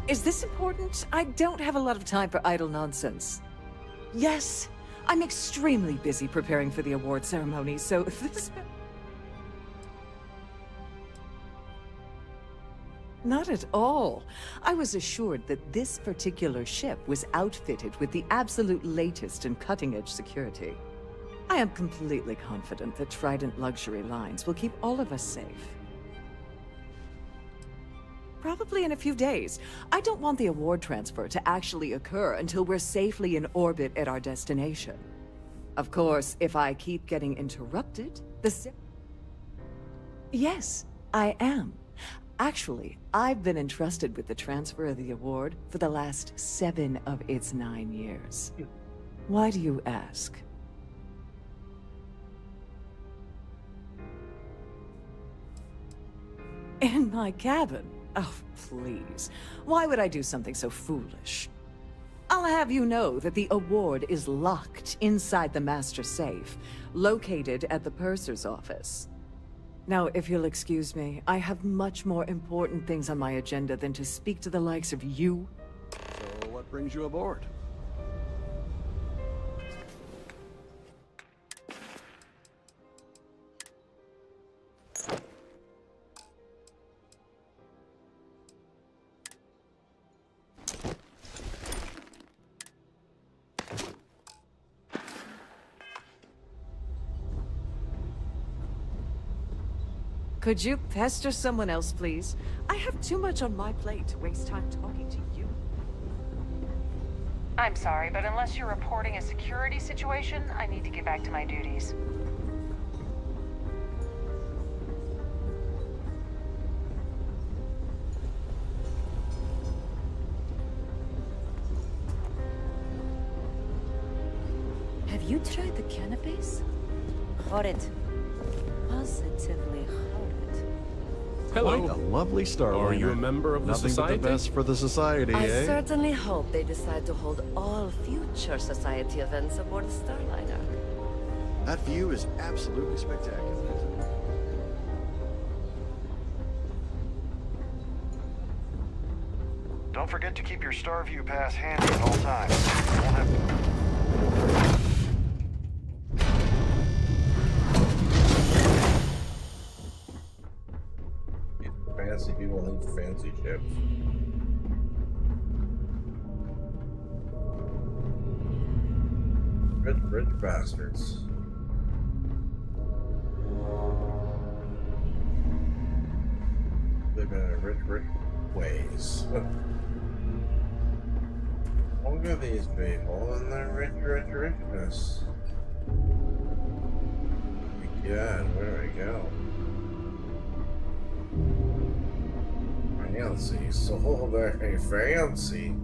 Is this important? I don't have a lot of time for idle nonsense. Yes, I'm extremely busy preparing for the award ceremony, so if this... Not at all. I was assured that this particular ship was outfitted with the absolute latest in cutting-edge security. I am completely confident that Trident Luxury Lines will keep all of us safe. Probably in a few days. I don't want the award transfer to actually occur until we're safely in orbit at our destination. Of course, if I keep getting interrupted, Yes, I am. Actually, I've been entrusted with the transfer of the award for the last 7 of its 9 years. Why do you ask? In my cabin? Oh, please. Why would I do something so foolish? I'll have you know that the award is locked inside the master safe, located at the purser's office. Now, if you'll excuse me, I have much more important things on my agenda than to speak to the likes of you. So what brings you aboard? Could you pester someone else, please? I have too much on my plate to waste time talking to you. I'm sorry, but unless you're reporting a security situation, I need to get back to my duties. Have you tried the canapes? Horrid. Positively horrid. Hello. Quite a lovely Starliner. Are you a member of the Nothing society? But the best for the society, I eh? certainly hope they decide to hold all future society events aboard the Starliner. That view is absolutely spectacular. Don't forget to keep your Starview pass handy at all times. You won't have Fancy people need fancy ships. Rich bastards. Living in rich ways. Look at these people and their richness. Oh my God, where do I go? Fancy, so very fancy.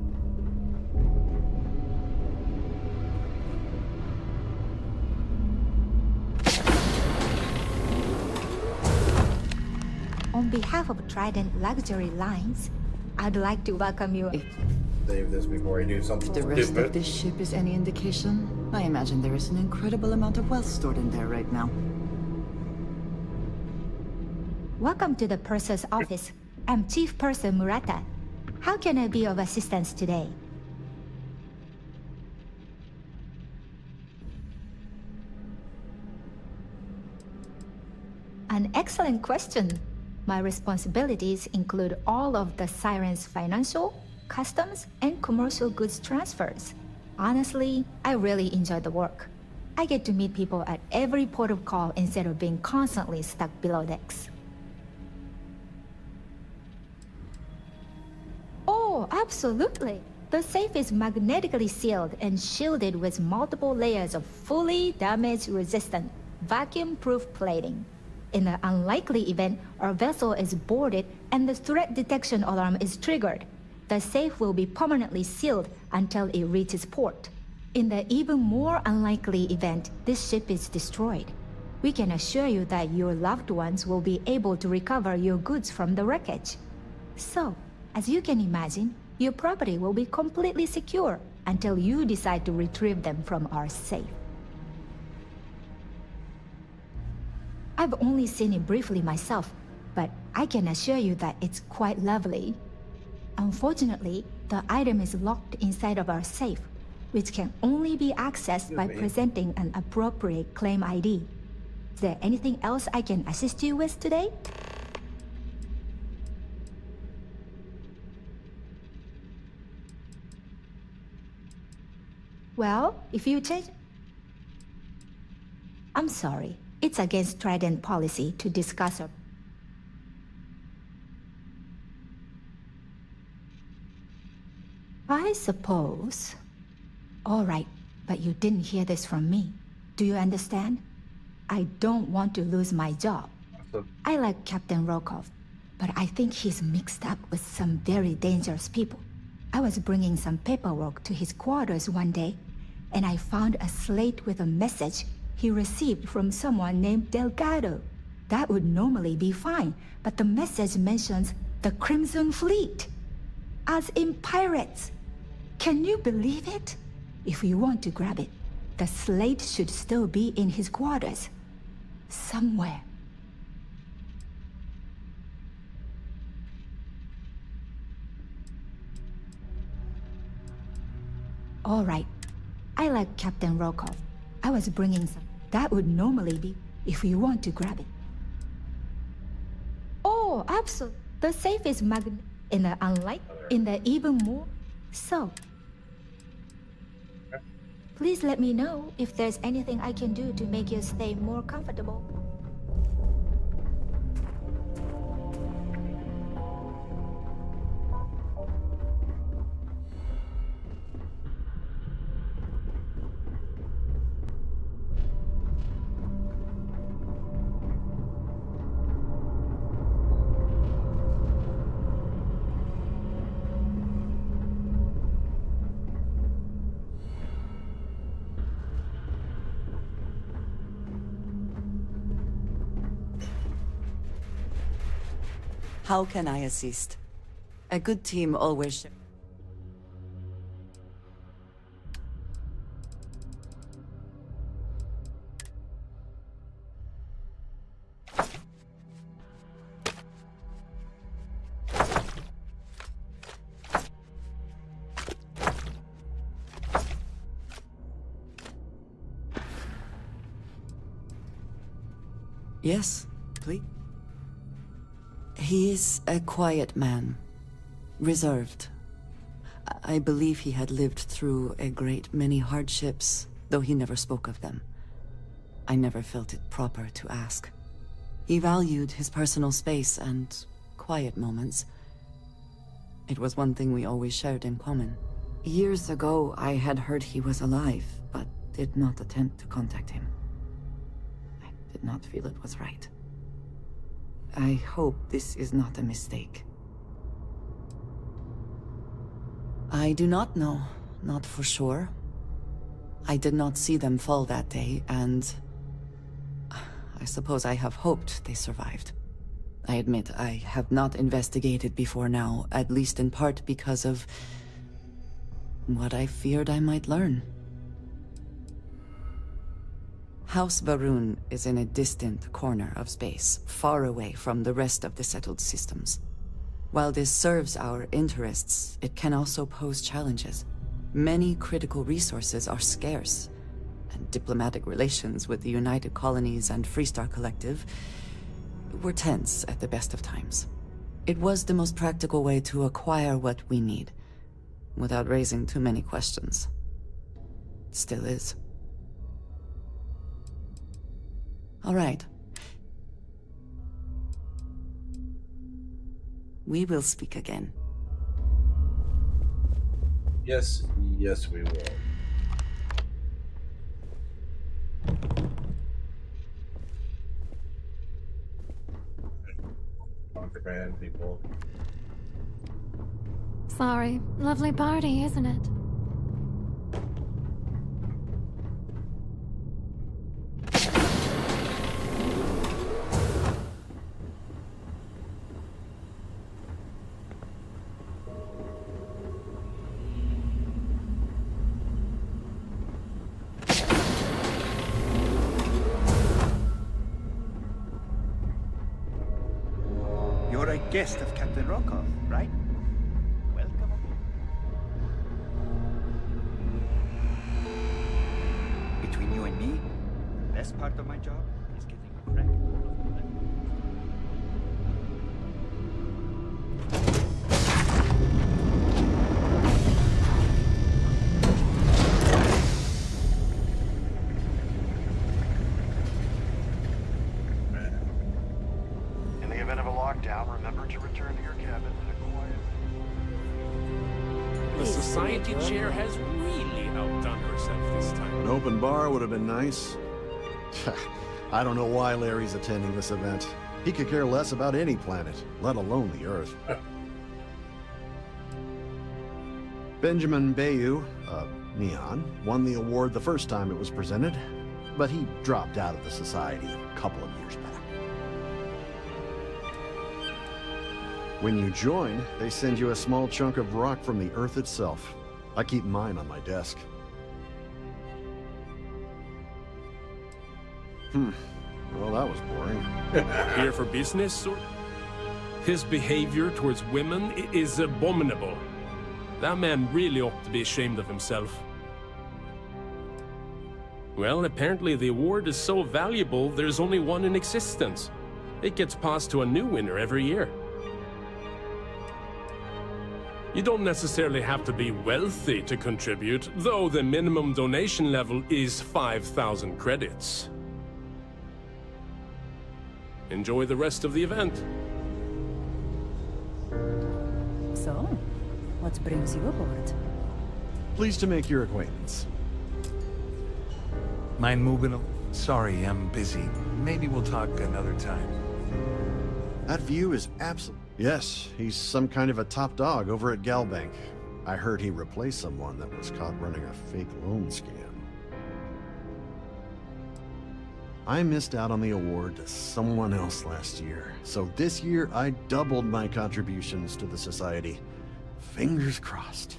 On behalf of Trident Luxury Lines, I'd like to welcome you. Save this before I do something The rest stupid. of this ship is any indication, I imagine there is an incredible amount of wealth stored in there right now. Welcome to the purser's office. I'm Chief Purser Murata. How can I be of assistance today? An excellent question. My responsibilities include all of the Siren's financial, customs, and commercial goods transfers. Honestly, I really enjoy the work. I get to meet people at every port of call instead of being constantly stuck below decks. Oh, absolutely. The safe is magnetically sealed and shielded with multiple layers of fully damage-resistant, vacuum-proof plating. In the unlikely event our vessel is boarded and the threat detection alarm is triggered, the safe will be permanently sealed until it reaches port. In the even more unlikely event this ship is destroyed, we can assure you that your loved ones will be able to recover your goods from the wreckage. So, as you can imagine, your property will be completely secure until you decide to retrieve them from our safe. I've only seen it briefly myself, but I can assure you that it's quite lovely. Unfortunately, the item is locked inside of our safe, which can only be accessed by presenting an appropriate claim ID. Is there anything else I can assist you with today? Well, if you change... I'm sorry. It's against Trident policy to discuss or... I suppose... All right, but you didn't hear this from me. Do you understand? I don't want to lose my job. I like Captain Rokov, but I think he's mixed up with some very dangerous people. I was bringing some paperwork to his quarters one day, and I found a slate with a message he received from someone named Elgato. That would normally be fine, but the message mentions the Crimson Fleet, as in pirates. Can you believe it? If you want to grab it, the slate should still be in his quarters. Somewhere. All right. I like Captain Rokov. I was bringing some... That would normally be if you want to grab it. Oh, absolutely. The safe is in the even more... So... Please let me know if there's anything I can do to make you stay more comfortable. How can I assist? A good team always... Yes, please. He is a quiet man, reserved. I believe he had lived through a great many hardships, though he never spoke of them. I never felt it proper to ask. He valued his personal space and quiet moments. It was one thing we always shared in common. Years ago, I had heard he was alive, but did not attempt to contact him. I did not feel it was right. I hope this is not a mistake. I do not know, not for sure. I did not see them fall that day, and I suppose I have hoped they survived. I admit I have not investigated before now, at least in part because of what I feared I might learn. House Varun is in a distant corner of space, far away from the rest of the settled systems. While this serves our interests, it can also pose challenges. Many critical resources are scarce, and diplomatic relations with the United Colonies and Freestar Collective were tense at the best of times. It was the most practical way to acquire what we need, without raising too many questions. It still is. All right. We will speak again. Yes, yes we will. Contraband people. Sorry. Lovely party, isn't it? You're a guest of Captain Rokov, right? Welcome aboard. Between you and me, the best part of my job is getting a crack at all of the left. event of a lockdown, remember to return to your cabin in a quiet... The society chair has really outdone herself this time. An open bar would have been nice. I don't know why Larry's attending this event. He could care less about any planet, let alone the Earth. Benjamin Bayou, Neon, won the award the first time it was presented, but he dropped out of the society a couple of years back. When you join, they send you a small chunk of rock from the Earth itself. I keep mine on my desk. Well, that was boring. Here for business, or? His behavior towards women is abominable. That man really ought to be ashamed of himself. Well, apparently the award is so valuable, there's only one in existence. It gets passed to a new winner every year. You don't necessarily have to be wealthy to contribute, though the minimum donation level is 5,000 credits. Enjoy the rest of the event. So, what brings you aboard? Pleased to make your acquaintance. Mind moving? Sorry, I'm busy. Maybe we'll talk another time. That view is absolute. Yes, he's some kind of a top dog over at Galbank. I heard he replaced someone that was caught running a fake loan scam. I missed out on the award to someone else last year, so this year I doubled my contributions to the society. Fingers crossed.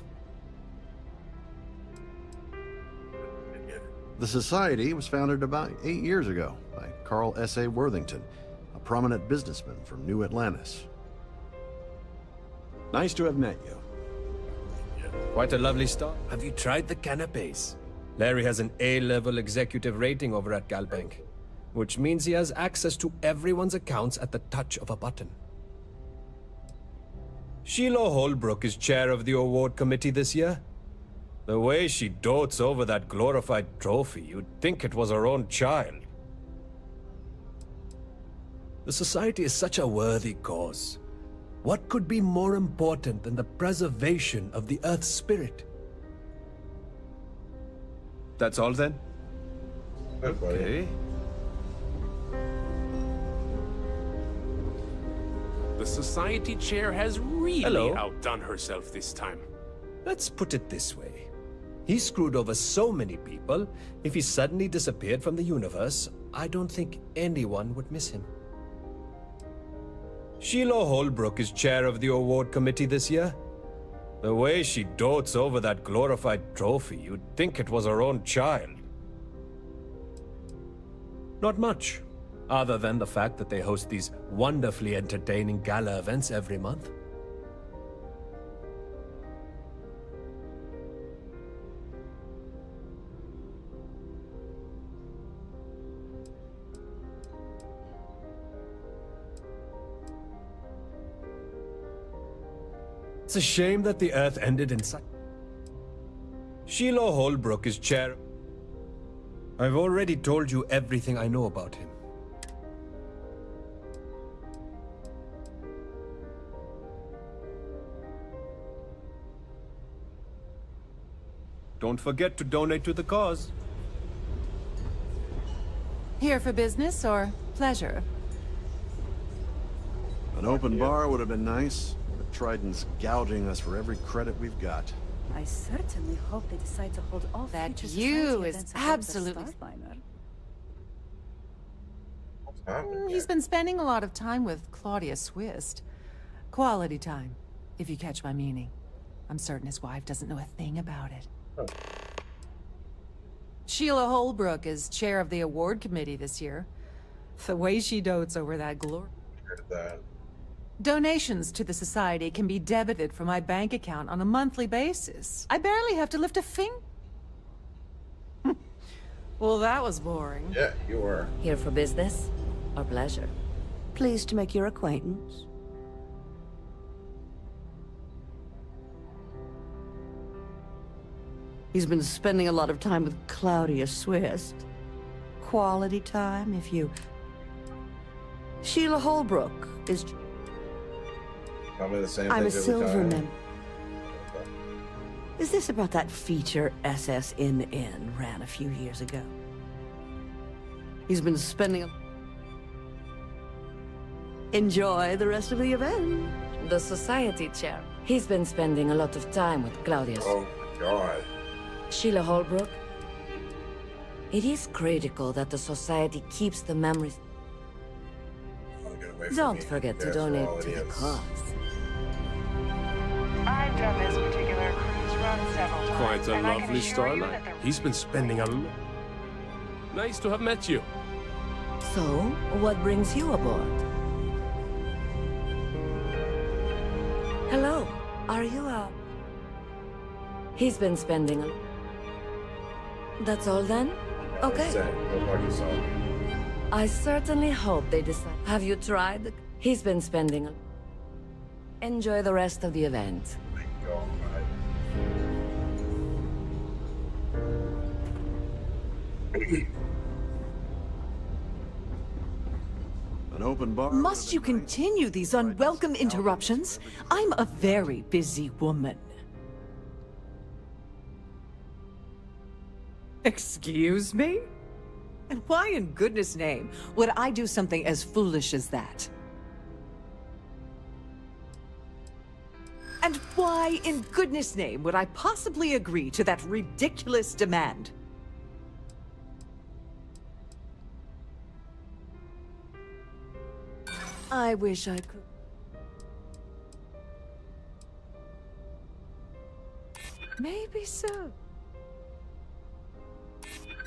The society was founded about 8 years ago by Carl S.A. Worthington, a prominent businessman from New Atlantis. Nice to have met you. Quite a lovely start. Have you tried the canapes? Larry has an A-level executive rating over at Galbank, which means he has access to everyone's accounts at the touch of a button. Sheila Holbrook is chair of the award committee this year. The way she dotes over that glorified trophy, you'd think it was her own child. The society is such a worthy cause. What could be more important than the preservation of the Earth's spirit? That's all then? Okay. The society chair has really outdone herself this time. Let's put it this way. He screwed over so many people, if he suddenly disappeared from the universe, I don't think anyone would miss him. Sheila Holbrook is chair of the award committee this year. The way she dotes over that glorified trophy, you'd think it was her own child. Not much, other than the fact that they host these wonderfully entertaining gala events every month. It's a shame that the Earth ended in such... Sheila Holbrook is chair... I've already told you everything I know about him. Don't forget to donate to the cause. Here for business or pleasure? An open bar would have been nice. Trident's gouging us for every credit we've got. I certainly hope they decide to hold all That future view society is events aboard the absolutely... Starliner. He's been spending a lot of time with Claudia Swist. Quality time, if you catch my meaning. I'm certain his wife doesn't know a thing about it. Oh. Sheila Holbrook is chair of the award committee this year. The way she dotes over that glory. Donations to the society can be debited from my bank account on a monthly basis. I barely have to lift a finger. Well, that was boring. Yeah, you were. Here for business or pleasure? Pleased to make your acquaintance. He's been spending a lot of time with Claudia Swist. Quality time, if you... Sheila Holbrook is... Probably the same I'm a thing every silver time. member. Is this about that feature SSNN ran a few years ago? He's been spending a... Enjoy the rest of the event. The society chair. He's been spending a lot of time with Claudius. Oh my god. Sheila Holbrook. It is critical that the society keeps the memories. Don't forget to donate to the cause. I've done this particular cruise run several times. Quite a and I can lovely assure you starlight. that the He's been spending a lot. Nice to have met you. So, what brings you aboard? Hello, are you He's been spending a... That's all then? Okay. I certainly hope they decide. Have you tried? He's been spending a... Enjoy the rest of the event. An open bar. Must you continue these unwelcome interruptions? I'm a very busy woman. Excuse me? And why in goodness name would I do something as foolish as that? And why in goodness name would I possibly agree to that ridiculous demand? I wish I could. Maybe so.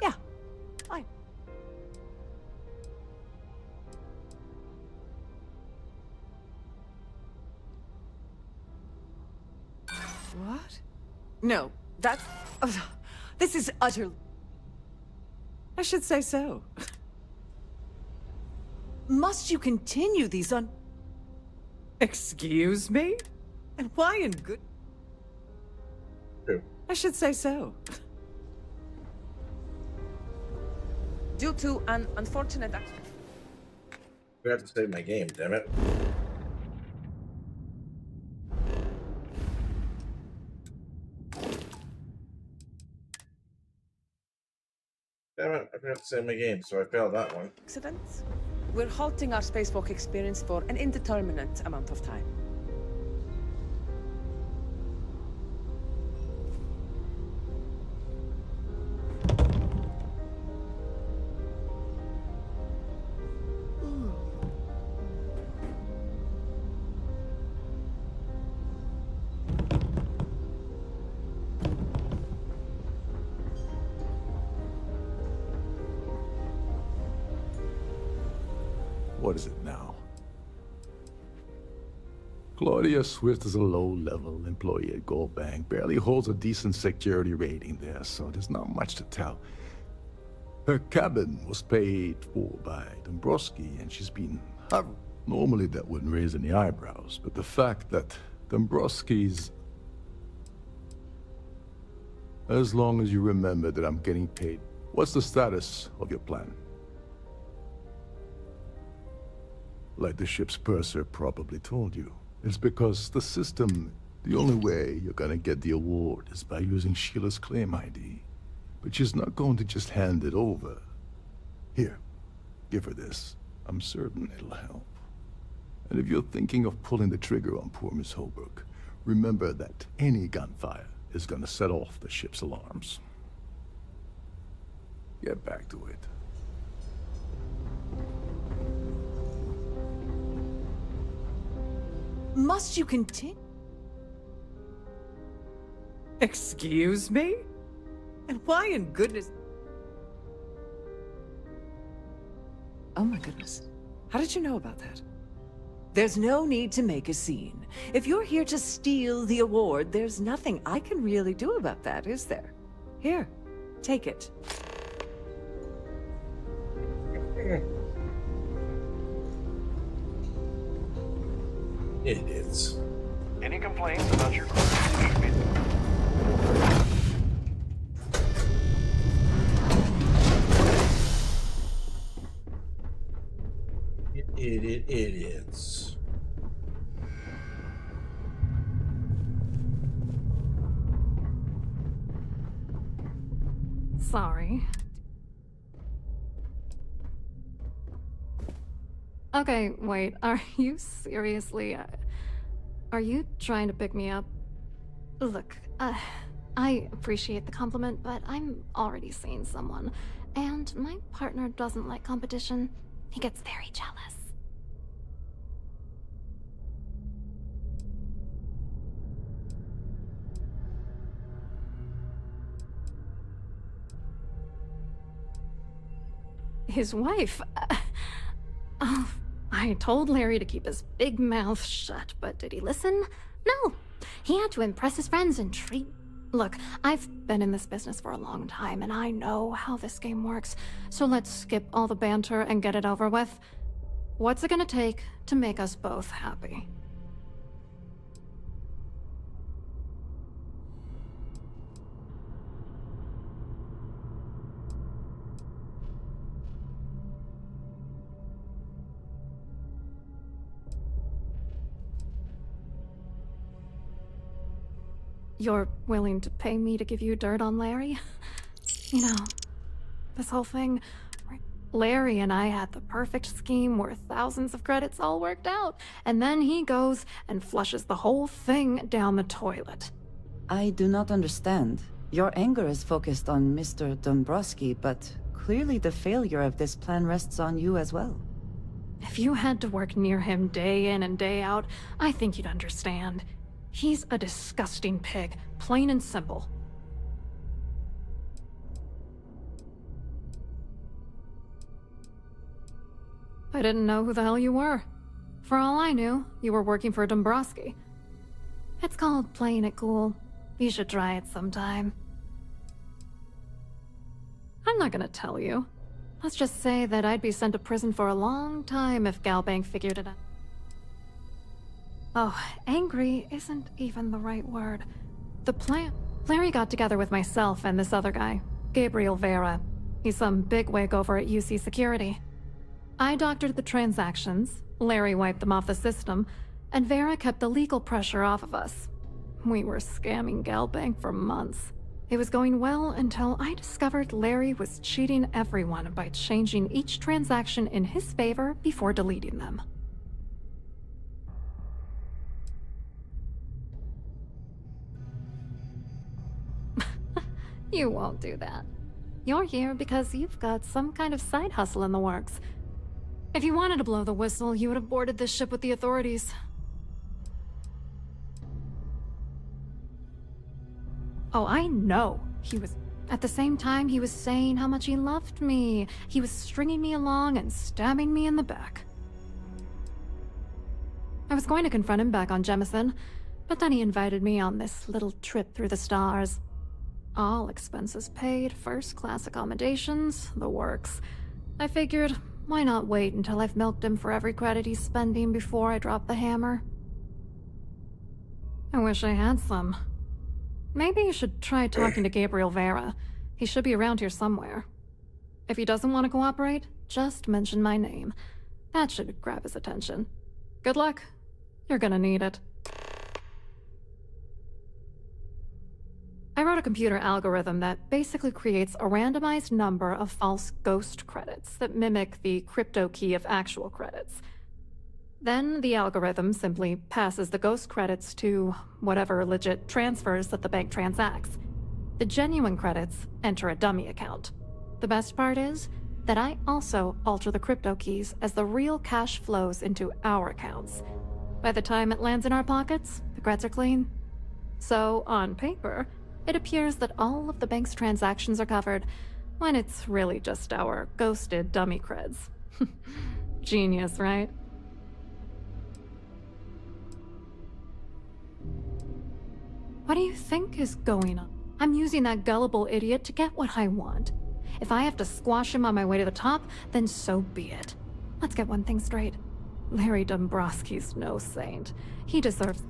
Yeah, fine. What? No, that's... this is utter... I should say so. Must you continue these Excuse me? And why in good... I should say so. Due to an unfortunate... We have to save my game, damn it. Damn it, I forgot to save my game, so I failed that one. Accident? We're halting our spacewalk experience for an indeterminate amount of time. What is it now? Claudia Swift is a low-level employee at Gold Bank, barely holds a decent security rating there, so there's not much to tell. Her cabin was paid for by Dombrowski, and she's been... Normally that wouldn't raise any eyebrows, but the fact that Dombrowski's... As long as you remember that I'm getting paid, what's the status of your plan? Like the ship's purser probably told you. It's because the system, the only way you're gonna get the award is by using Sheila's claim ID. But she's not going to just hand it over. Here, give her this. I'm certain it'll help. And if you're thinking of pulling the trigger on poor Miss Holbrook, remember that any gunfire is gonna set off the ship's alarms. Get back to it. Must you continue? Excuse me? And why in goodness... Oh my goodness. How did you know about that? There's no need to make a scene. If you're here to steal the award, there's nothing I can really do about that, is there? Here, take it. Idiots. Any complaints about your cruise should be... Idiots. Fucking idiots. Sorry. Okay, wait, are you seriously... are you trying to pick me up? Look, I appreciate the compliment, but I'm already seeing someone, and my partner doesn't like competition. He gets very jealous. His wife? Oh, I told Larry to keep his big mouth shut, but did he listen? No. He had to impress his friends and treat... Look, I've been in this business for a long time, and I know how this game works, so let's skip all the banter and get it over with. What's it gonna take to make us both happy? You're willing to pay me to give you dirt on Larry? You know, this whole thing... Larry and I had the perfect scheme where thousands of credits all worked out, and then he goes and flushes the whole thing down the toilet. I do not understand. Your anger is focused on Mr. Dombrowski, but clearly the failure of this plan rests on you as well. If you had to work near him day in and day out, I think you'd understand. He's a disgusting pig, plain and simple. I didn't know who the hell you were. For all I knew, you were working for Dombrowski. It's called playing it cool. You should try it sometime. I'm not gonna tell you. Let's just say that I'd be sent to prison for a long time if Galbank figured it out. Oh, angry isn't even the right word. The plan... Larry got together with myself and this other guy, Gabriel Vera. He's some bigwig over at UC Security. I doctored the transactions, Larry wiped them off the system, and Vera kept the legal pressure off of us. We were scamming Galbank for months. It was going well until I discovered Larry was cheating everyone by changing each transaction in his favor before deleting them. You won't do that. You're here because you've got some kind of side hustle in the works. If you wanted to blow the whistle, you would have boarded this ship with the authorities. Oh, I know. He was... At the same time, he was saying how much he loved me. He was stringing me along and stabbing me in the back. I was going to confront him back on Jemison, but then he invited me on this little trip through the stars. All expenses paid, first-class accommodations, the works. I figured, why not wait until I've milked him for every credit he's spending before I drop the hammer? I wish I had some. Maybe you should try talking to Gabriel Vera. He should be around here somewhere. If he doesn't want to cooperate, just mention my name. That should grab his attention. Good luck. You're gonna need it. I wrote a computer algorithm that basically creates a randomized number of false ghost credits that mimic the crypto key of actual credits. Then the algorithm simply passes the ghost credits to whatever legit transfers that the bank transacts. The genuine credits enter a dummy account. The best part is that I also alter the crypto keys as the real cash flows into our accounts. By the time it lands in our pockets, the creds are clean. So, on paper, it appears that all of the bank's transactions are covered, when it's really just our ghosted dummy creds. Genius, right? What do you think is going on? I'm using that gullible idiot to get what I want. If I have to squash him on my way to the top, then so be it. Let's get one thing straight. Larry Dombrowski's no saint. He deserves...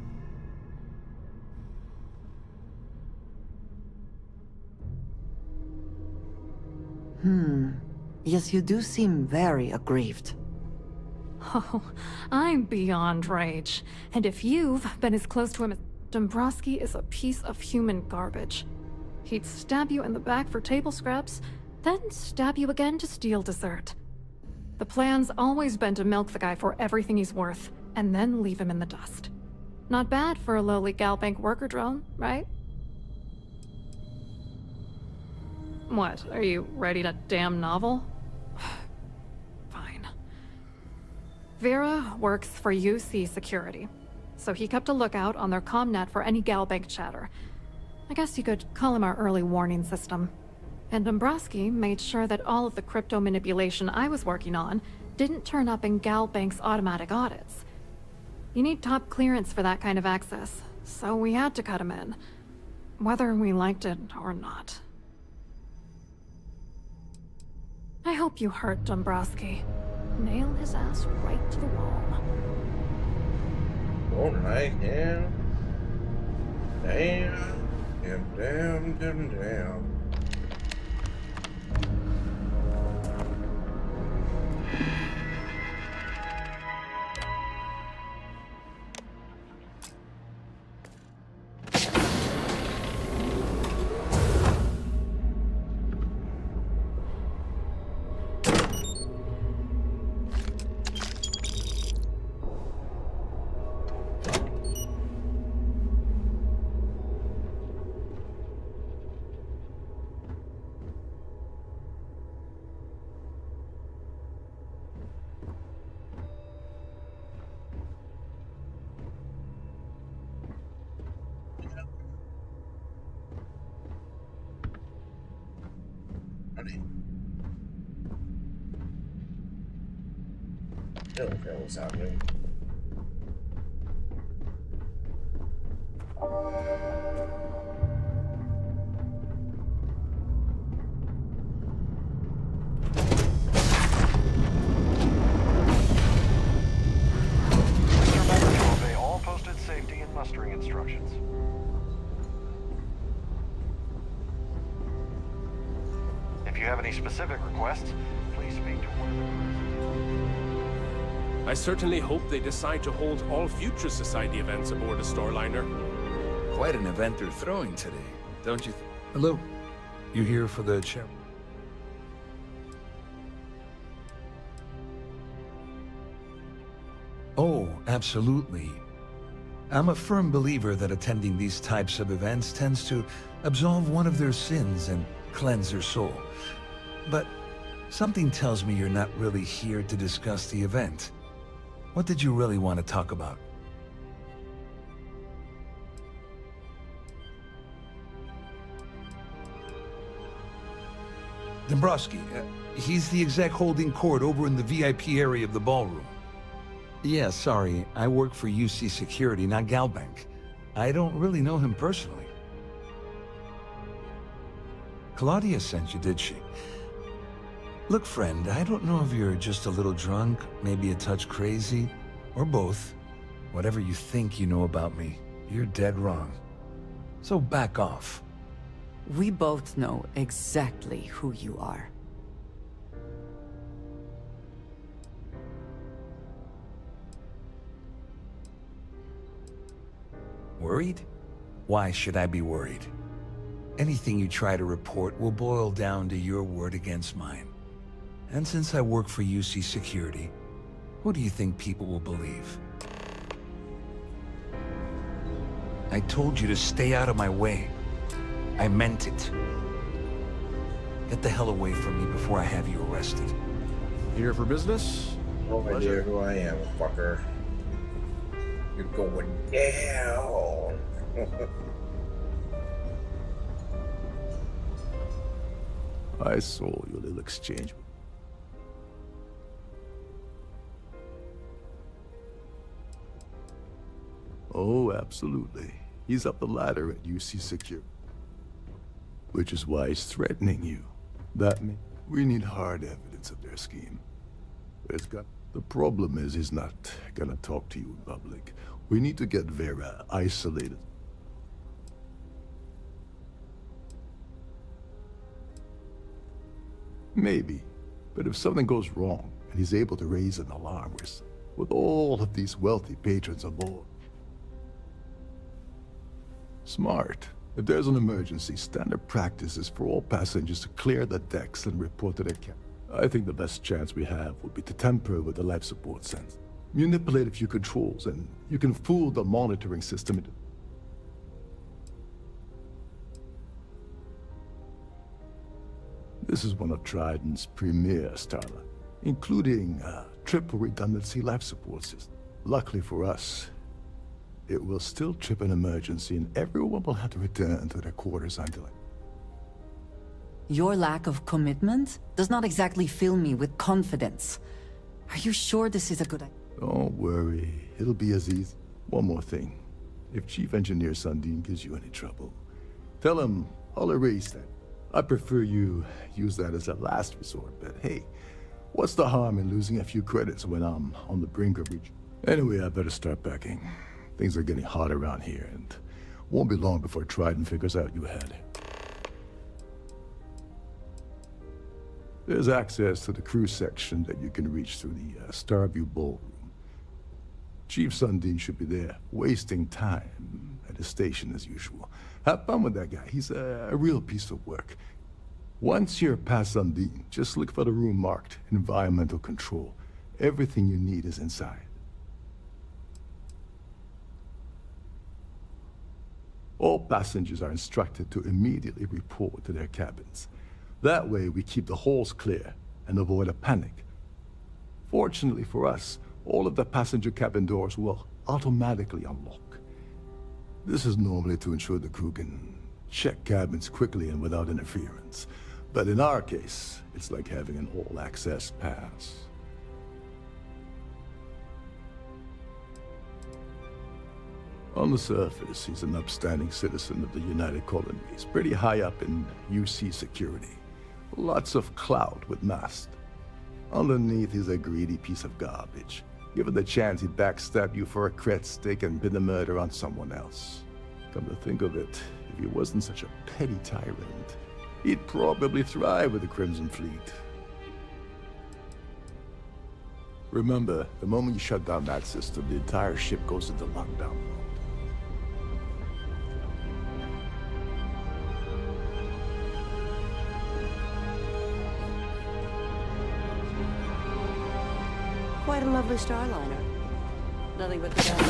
Yes, you do seem very aggrieved. Oh, I'm beyond rage. And if you've been as close to him as Dombrowski is a piece of human garbage. He'd stab you in the back for table scraps, then stab you again to steal dessert. The plan's always been to milk the guy for everything he's worth, and then leave him in the dust. Not bad for a lowly Galbank worker drone, right? What, are you writing a damn novel? Fine. Vera works for UC Security, so he kept a lookout on their commnet for any Galbank chatter. I guess you could call him our early warning system. And Dombrowski made sure that all of the crypto manipulation I was working on didn't turn up in Galbank's automatic audits. You need top clearance for that kind of access, so we had to cut him in, whether we liked it or not. I hope you hurt Dombrowski. Nail his ass right to the wall. Alright, yeah. Damn. I don't care what's happening. Obey all posted safety and mustering instructions. If you have any specific requests, please speak to one of the I certainly hope they decide to hold all future Society events aboard a Starliner. Quite an event they're throwing today, don't you think? Hello. You here for the chat? Oh, absolutely. I'm a firm believer that attending these types of events tends to absolve one of their sins and cleanse their soul. But something tells me you're not really here to discuss the event. What did you really want to talk about? Dombrowski, he's the exec holding court over in the VIP area of the ballroom. Yeah, sorry, I work for UC Security, not Galbank. I don't really know him personally. Claudia sent you, did she? Look, friend, I don't know if you're just a little drunk, maybe a touch crazy, or both. Whatever you think you know about me, you're dead wrong. So back off. We both know exactly who you are. Worried? Why should I be worried? Anything you try to report will boil down to your word against mine. And since I work for UC Security, who do you think people will believe? I told you to stay out of my way. I meant it. Get the hell away from me before I have you arrested. Here for business? No idea who I am, fucker. You're going down. I saw your little exchange. Oh, absolutely. He's up the ladder at UC Secure. Which is why he's threatening you. That means we need hard evidence of their scheme. The problem is he's not gonna talk to you in public. We need to get Vera isolated. Maybe. But if something goes wrong, and he's able to raise an alarm, with all of these wealthy patrons aboard. Smart. If there's an emergency, standard practice is for all passengers to clear the decks and report to their captain. I think the best chance we have would be to tamper with the life support sensor. Manipulate a few controls, and you can fool the monitoring system into... This is one of Trident's premier Starlight, including a triple redundancy life support system. Luckily for us, it will still trip an emergency and everyone will have to return to their quarters until it. Your lack of commitment does not exactly fill me with confidence. Are you sure this is a good idea? Don't worry, it'll be as easy. One more thing. If Chief Engineer Sundin gives you any trouble, tell him I'll erase that. I prefer you use that as a last resort, but hey, what's the harm in losing a few credits when I'm on the brink of reach? Anyway, I better start packing. Things are getting hot around here, and won't be long before Trident figures out you had it. There's access to the crew section that you can reach through the Starview Ballroom. Chief Sundin should be there, wasting time at his station as usual. Have fun with that guy. He's a real piece of work. Once you're past Sundin, just look for the room marked Environmental Control. Everything you need is inside. All passengers are instructed to immediately report to their cabins. That way we keep the halls clear and avoid a panic. Fortunately for us, all of the passenger cabin doors will automatically unlock. This is normally to ensure the crew can check cabins quickly and without interference. But in our case, it's like having an all-access pass. On the surface, he's an upstanding citizen of the United Colonies, pretty high up in UC security. Lots of clout with mast. Underneath, he's a greedy piece of garbage. Given the chance, he'd backstab you for a cret stick and pin the murder on someone else. Come to think of it, if he wasn't such a petty tyrant, he'd probably thrive with the Crimson Fleet. Remember, the moment you shut down that system, the entire ship goes into lockdown mode. Quite a lovely starliner. Nothing but the damage.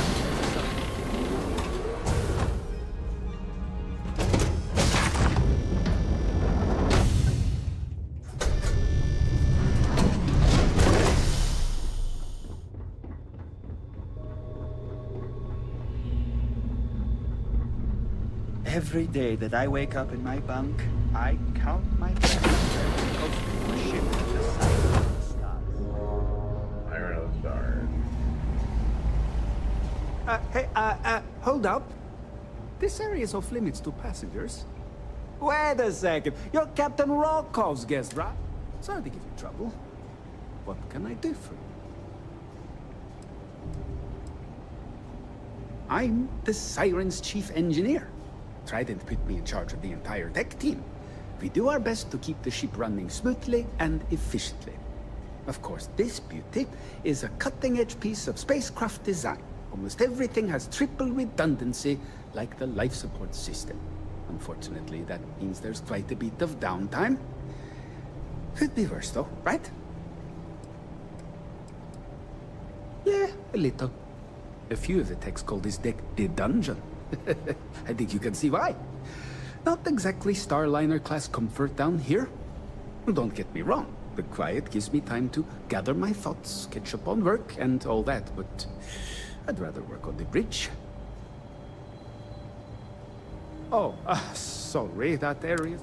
Every day that I wake up in my bunk, I count my blessings because the ship is the size of the stars. Iron of the stars. Hey, hold up. This area is off limits to passengers. Wait a second. You're Captain Rocko's guest, right? Sorry to give you trouble. What can I do for you? I'm the Siren's chief engineer. Trident put me in charge of the entire tech team. We do our best to keep the ship running smoothly and efficiently. Of course, this beauty is a cutting-edge piece of spacecraft design. Almost everything has triple redundancy, like the life support system. Unfortunately, that means there's quite a bit of downtime. Could be worse, though, right? Yeah, a little. A few of the techs call this deck the dungeon. I think you can see why. Not exactly Starliner-class comfort down here. Don't get me wrong. The quiet gives me time to gather my thoughts, catch up on work, and all that, but I'd rather work on the bridge. Oh, sorry, that area...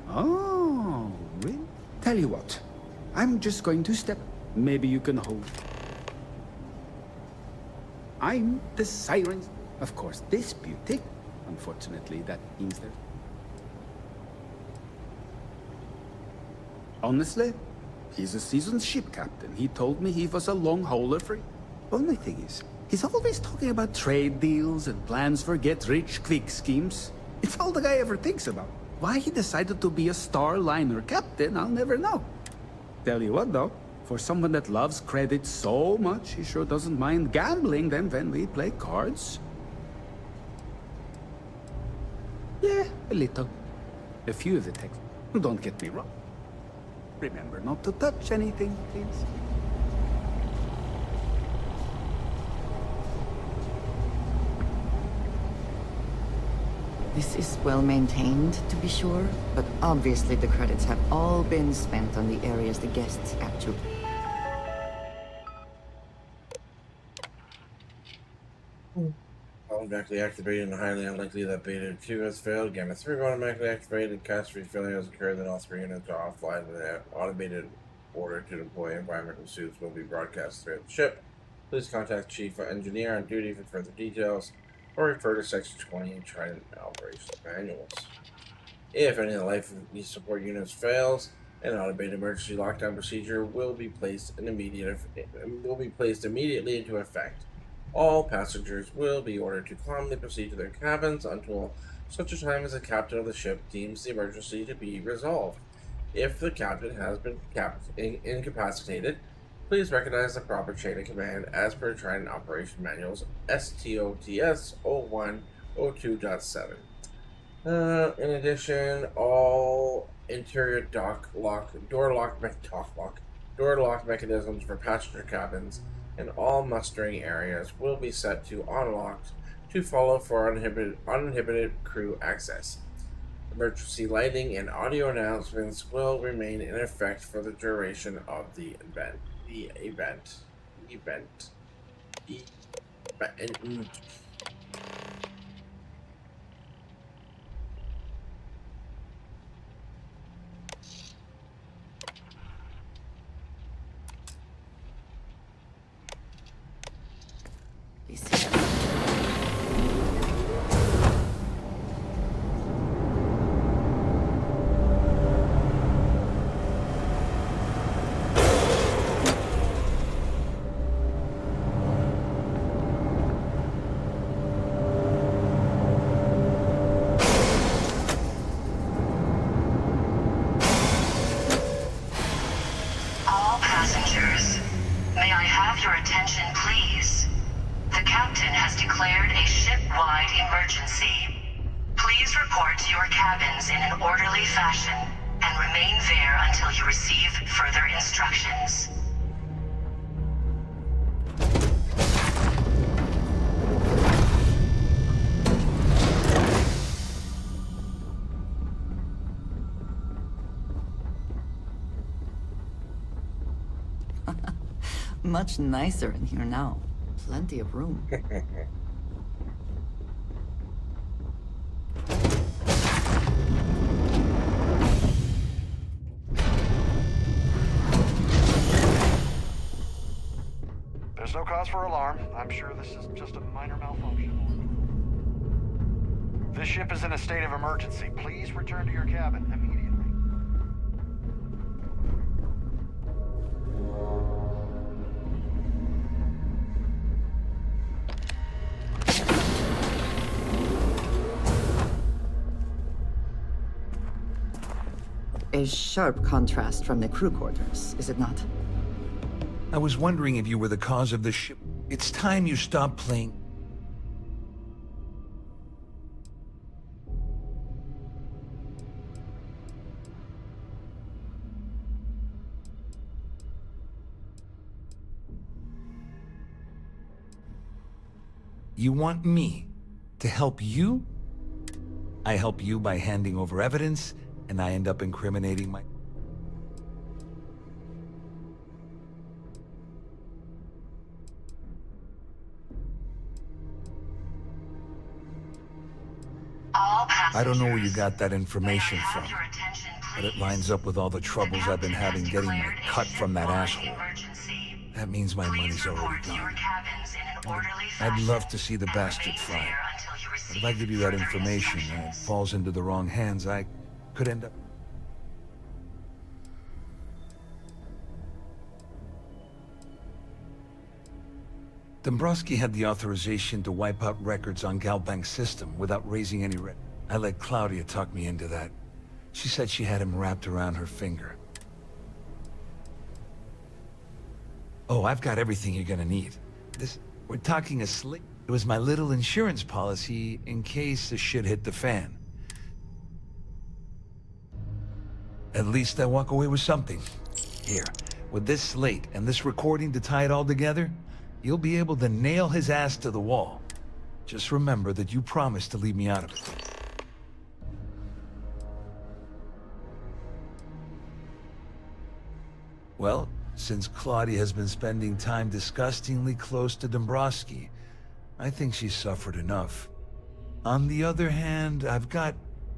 Oh, really? Tell you what, I'm just going to step. Maybe you can hold. I'm the Siren. Of course, this beauty. Unfortunately, that means that... Honestly, he's a seasoned ship captain. He told me he was a long hauler for... Only thing is, he's always talking about trade deals and plans for get-rich-quick schemes. It's all the guy ever thinks about. Why he decided to be a Starliner captain, I'll never know. Tell you what, though, for someone that loves credit so much, he sure doesn't mind gambling them when we play cards. Yeah, a little. A few of the texts. Don't get me wrong. Remember not to touch anything, please. This is well maintained, to be sure, but obviously the credits have all been spent on the areas the guests captured. Automatically activated and highly unlikely that Beta 2 has failed. Gamma 3 automatically activated. Cast 3 failure has occurred, then all 3 units are offline. The automated order to deploy environmental suits will be broadcast throughout the ship. Please contact Chief Engineer on duty for further details, or refer to Section 20 in Trident Operations Manuals. If any of the life support units fails, an automated emergency lockdown procedure will be placed immediately into effect. All passengers will be ordered to calmly proceed to their cabins until such a time as the captain of the ship deems the emergency to be resolved. If the captain has been incapacitated, please recognize the proper chain of command as per Trident Operation Manuals STOTS 0102.7. In addition, all interior door lock mechanisms for passenger cabins and all mustering areas will be set to unlocked to follow for uninhibited crew access. Emergency lighting and audio announcements will remain in effect for the duration of the event. Much nicer in here now. Plenty of room. There's no cause for alarm. I'm sure this is just a minor malfunction. This ship is in a state of emergency. Please return to your cabin immediately. A sharp contrast from the crew quarters, is it not? I was wondering if you were the cause of the ship. It's time you stop playing. You want me to help you? I help you by handing over evidence, and I end up incriminating my... I don't know where you got that information from, but it lines up with all the troubles I've been having getting my cut from that asshole. That means my money's already gone. I'd love to see the bastard fly, but if I give you that information and it falls into the wrong hands, I could end up... Dombrowski had the authorization to wipe out records on Galbank's system without raising any red. I let Claudia talk me into that. She said she had him wrapped around her finger. Oh, I've got everything you're gonna need. We're talking a slick. It was my little insurance policy in case the shit hit the fan. At least I walk away with something. Here, with this slate and this recording to tie it all together, you'll be able to nail his ass to the wall. Just remember that you promised to leave me out of it. Well, since Claudia has been spending time disgustingly close to Dombrowski, I think she's suffered enough. On the other hand, I've got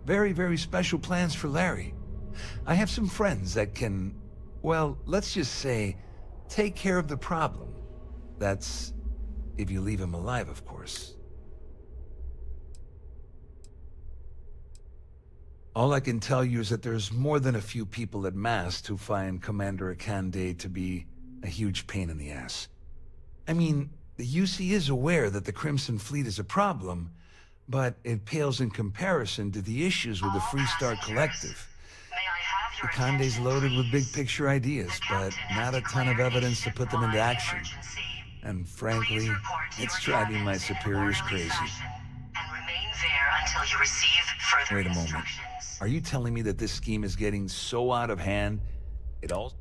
very, very special plans for Larry. I have some friends that can, well, let's just say, take care of the problem. That's if you leave him alive, of course. All I can tell you is that there's more than a few people at Mast who find Commander Akande to be a huge pain in the ass. I mean, the UC is aware that the Crimson Fleet is a problem, but it pales in comparison to the issues with the Freestar Collective. Akande's loaded with big-picture ideas, but not a ton of evidence to put them into action. And frankly, it's driving my superiors crazy. Wait a moment. Are you telling me that this scheme is getting so out of hand, it all...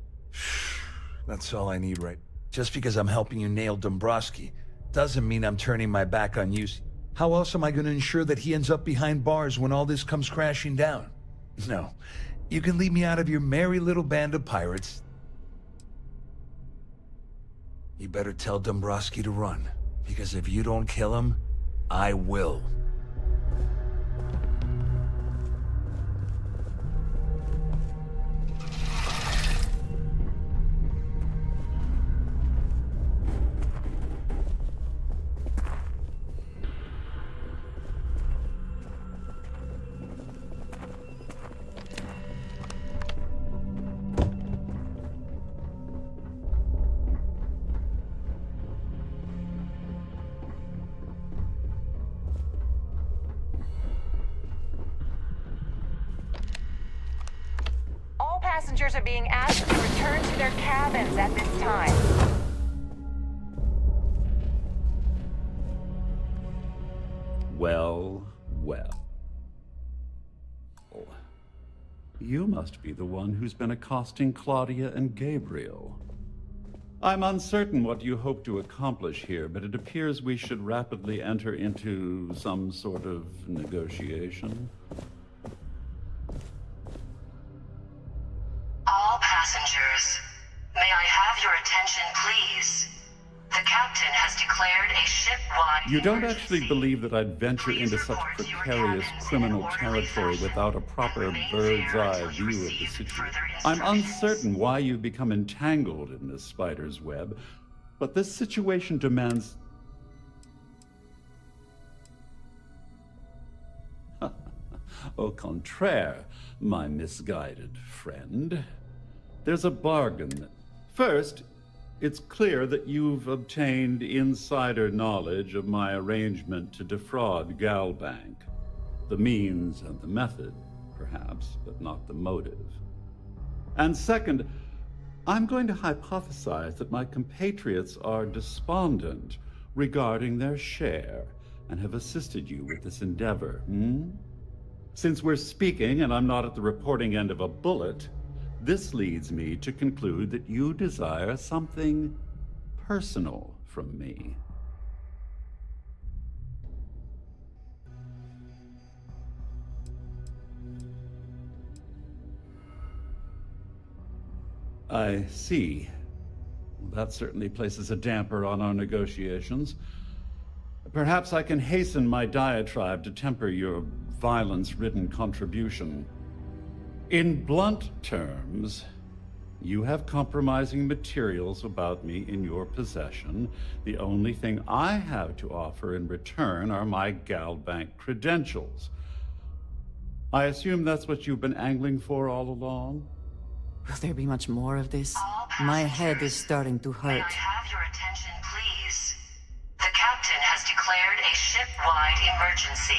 That's all I need, right? Just because I'm helping you nail Dombrowski doesn't mean I'm turning my back on you. How else am I going to ensure that he ends up behind bars when all this comes crashing down? No. You can leave me out of your merry little band of pirates. You better tell Dombrowski to run, because if you don't kill him, I will. Passengers are being asked to return to their cabins at this time. Well. You must be the one who's been accosting Claudia and Gabriel. I'm uncertain what you hope to accomplish here, but it appears we should rapidly enter into some sort of negotiation. All passengers, may I have your attention, please? The captain has declared a ship-wide... You don't actually believe that I'd venture into such precarious criminal territory without a proper bird's-eye view of the situation. I'm uncertain why you've become entangled in this spider's web, but this situation demands... Au contraire, my misguided friend. There's a bargain. First, it's clear that you've obtained insider knowledge of my arrangement to defraud Galbank. The means and the method, perhaps, but not the motive. And second, I'm going to hypothesize that my compatriots are despondent regarding their share and have assisted you with this endeavor, Since we're speaking and I'm not at the reporting end of a bullet, this leads me to conclude that you desire something personal from me. I see. That certainly places a damper on our negotiations. Perhaps I can hasten my diatribe to temper your violence-ridden contribution. In blunt terms, you have compromising materials about me in your possession. The only thing I have to offer in return are my Galbank credentials. I assume that's what you've been angling for all along? Will there be much more of this? My head is starting to hurt. May I have your attention, please? The captain has declared a ship-wide emergency.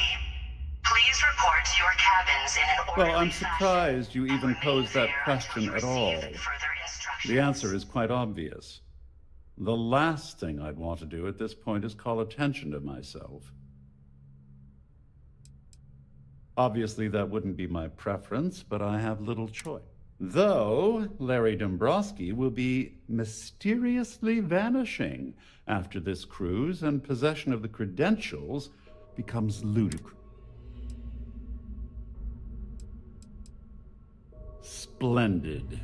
Please report to your cabins in an orderly Well, I'm fashion. surprised you even posed that question at all. Further instructions. The answer is quite obvious. The last thing I'd want to do at this point is call attention to myself. Obviously, that wouldn't be my preference, but I have little choice. Though Larry Dombrowski will be mysteriously vanishing after this cruise, and possession of the credentials becomes ludicrous. Splendid.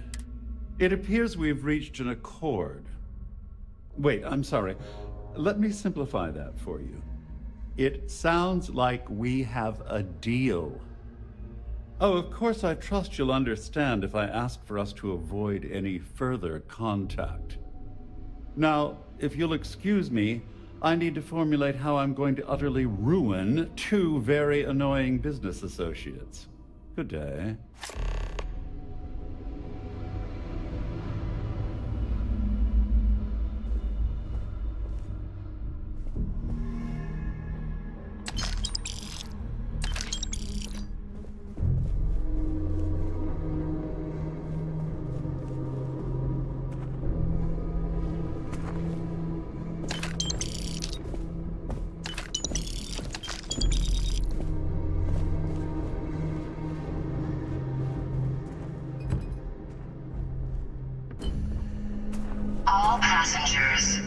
It appears we've reached an accord. Wait, I'm sorry. Let me simplify that for you. It sounds like we have a deal. Oh, of course, I trust you'll understand if I ask for us to avoid any further contact. Now, if you'll excuse me, I need to formulate how I'm going to utterly ruin two very annoying business associates. Good day. All passengers,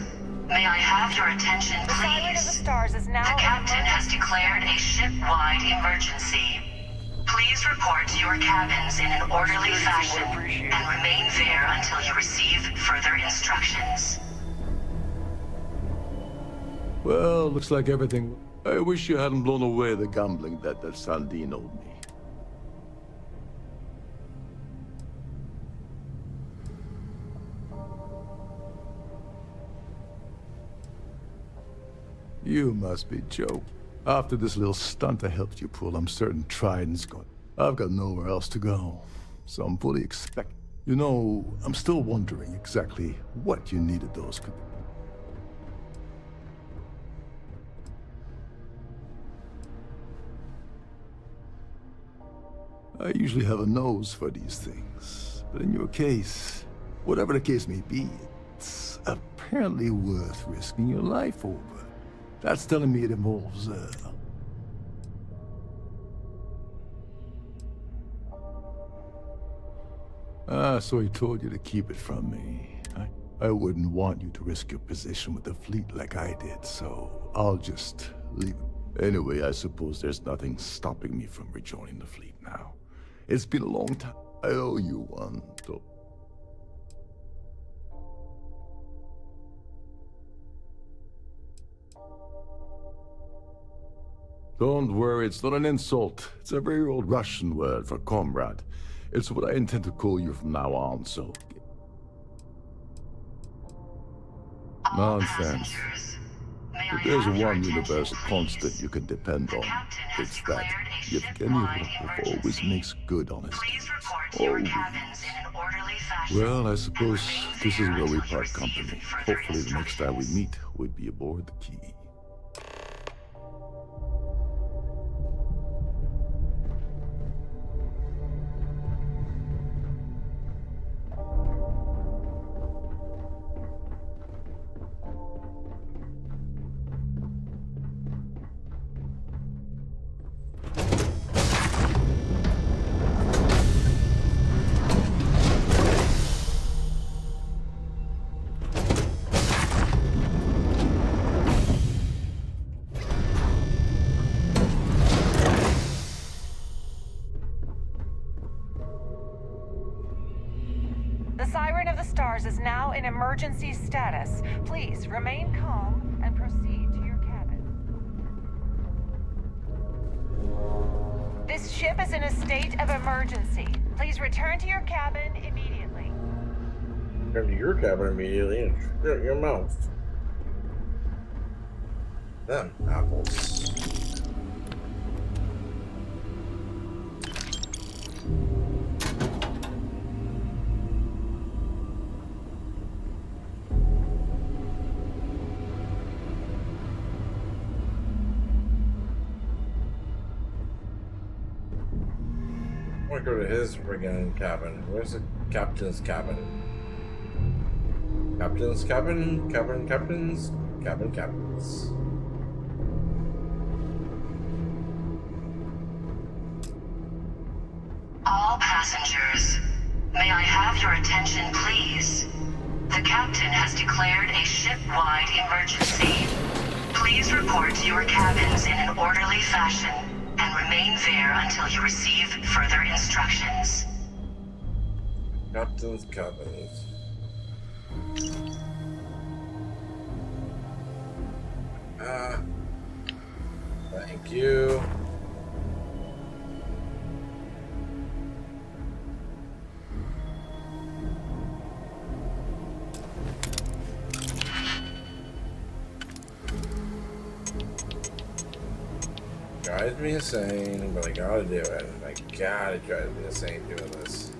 may I have your attention, please? The Siren of the Stars is now. The captain has declared a ship-wide emergency. Please report to your cabins in an orderly fashion and remain there until you receive further instructions. Well, looks like everything... I wish you hadn't blown away the gambling debt that Sandine owed me. You must be joking. After this little stunt I helped you pull, I'm certain Trident's gone. I've got nowhere else to go, so I'm fully expect. You know, I'm still wondering exactly what you needed those. I usually have a nose for these things, but in your case, whatever the case may be, it's apparently worth risking your life over. That's telling me it involves, so he told you to keep it from me. I wouldn't want you to risk your position with the fleet like I did, so I'll just leave it. Anyway, I suppose there's nothing stopping me from rejoining the fleet now. It's been a long time. I owe you one, though. Don't worry, it's not an insult. It's a very old Russian word for comrade. It's what I intend to call you from now on, so... Nonsense. If there's one universal constant you can depend on, it's that Yevgeny Rokov always makes good on his terms. Always. Well, I suppose this is where we part company. Hopefully the next time we meet, we'll be aboard the Key. Is now in emergency status. Please remain calm and proceed to your cabin. This ship is in a state of emergency. Please return to your cabin immediately. Return to your cabin immediately and shut your mouth. Them apples. go to his friggin' cabin. Where's the captain's cabin? Captain's cabin? Captains? Cabins. All passengers, may I have your attention, please? The captain has declared a ship-wide emergency. Please report to your cabins in an orderly fashion and remain there until you receive further instructions. Captain's cabins. Thank you. Drives me insane, but I gotta do it. I gotta drive me insane doing this.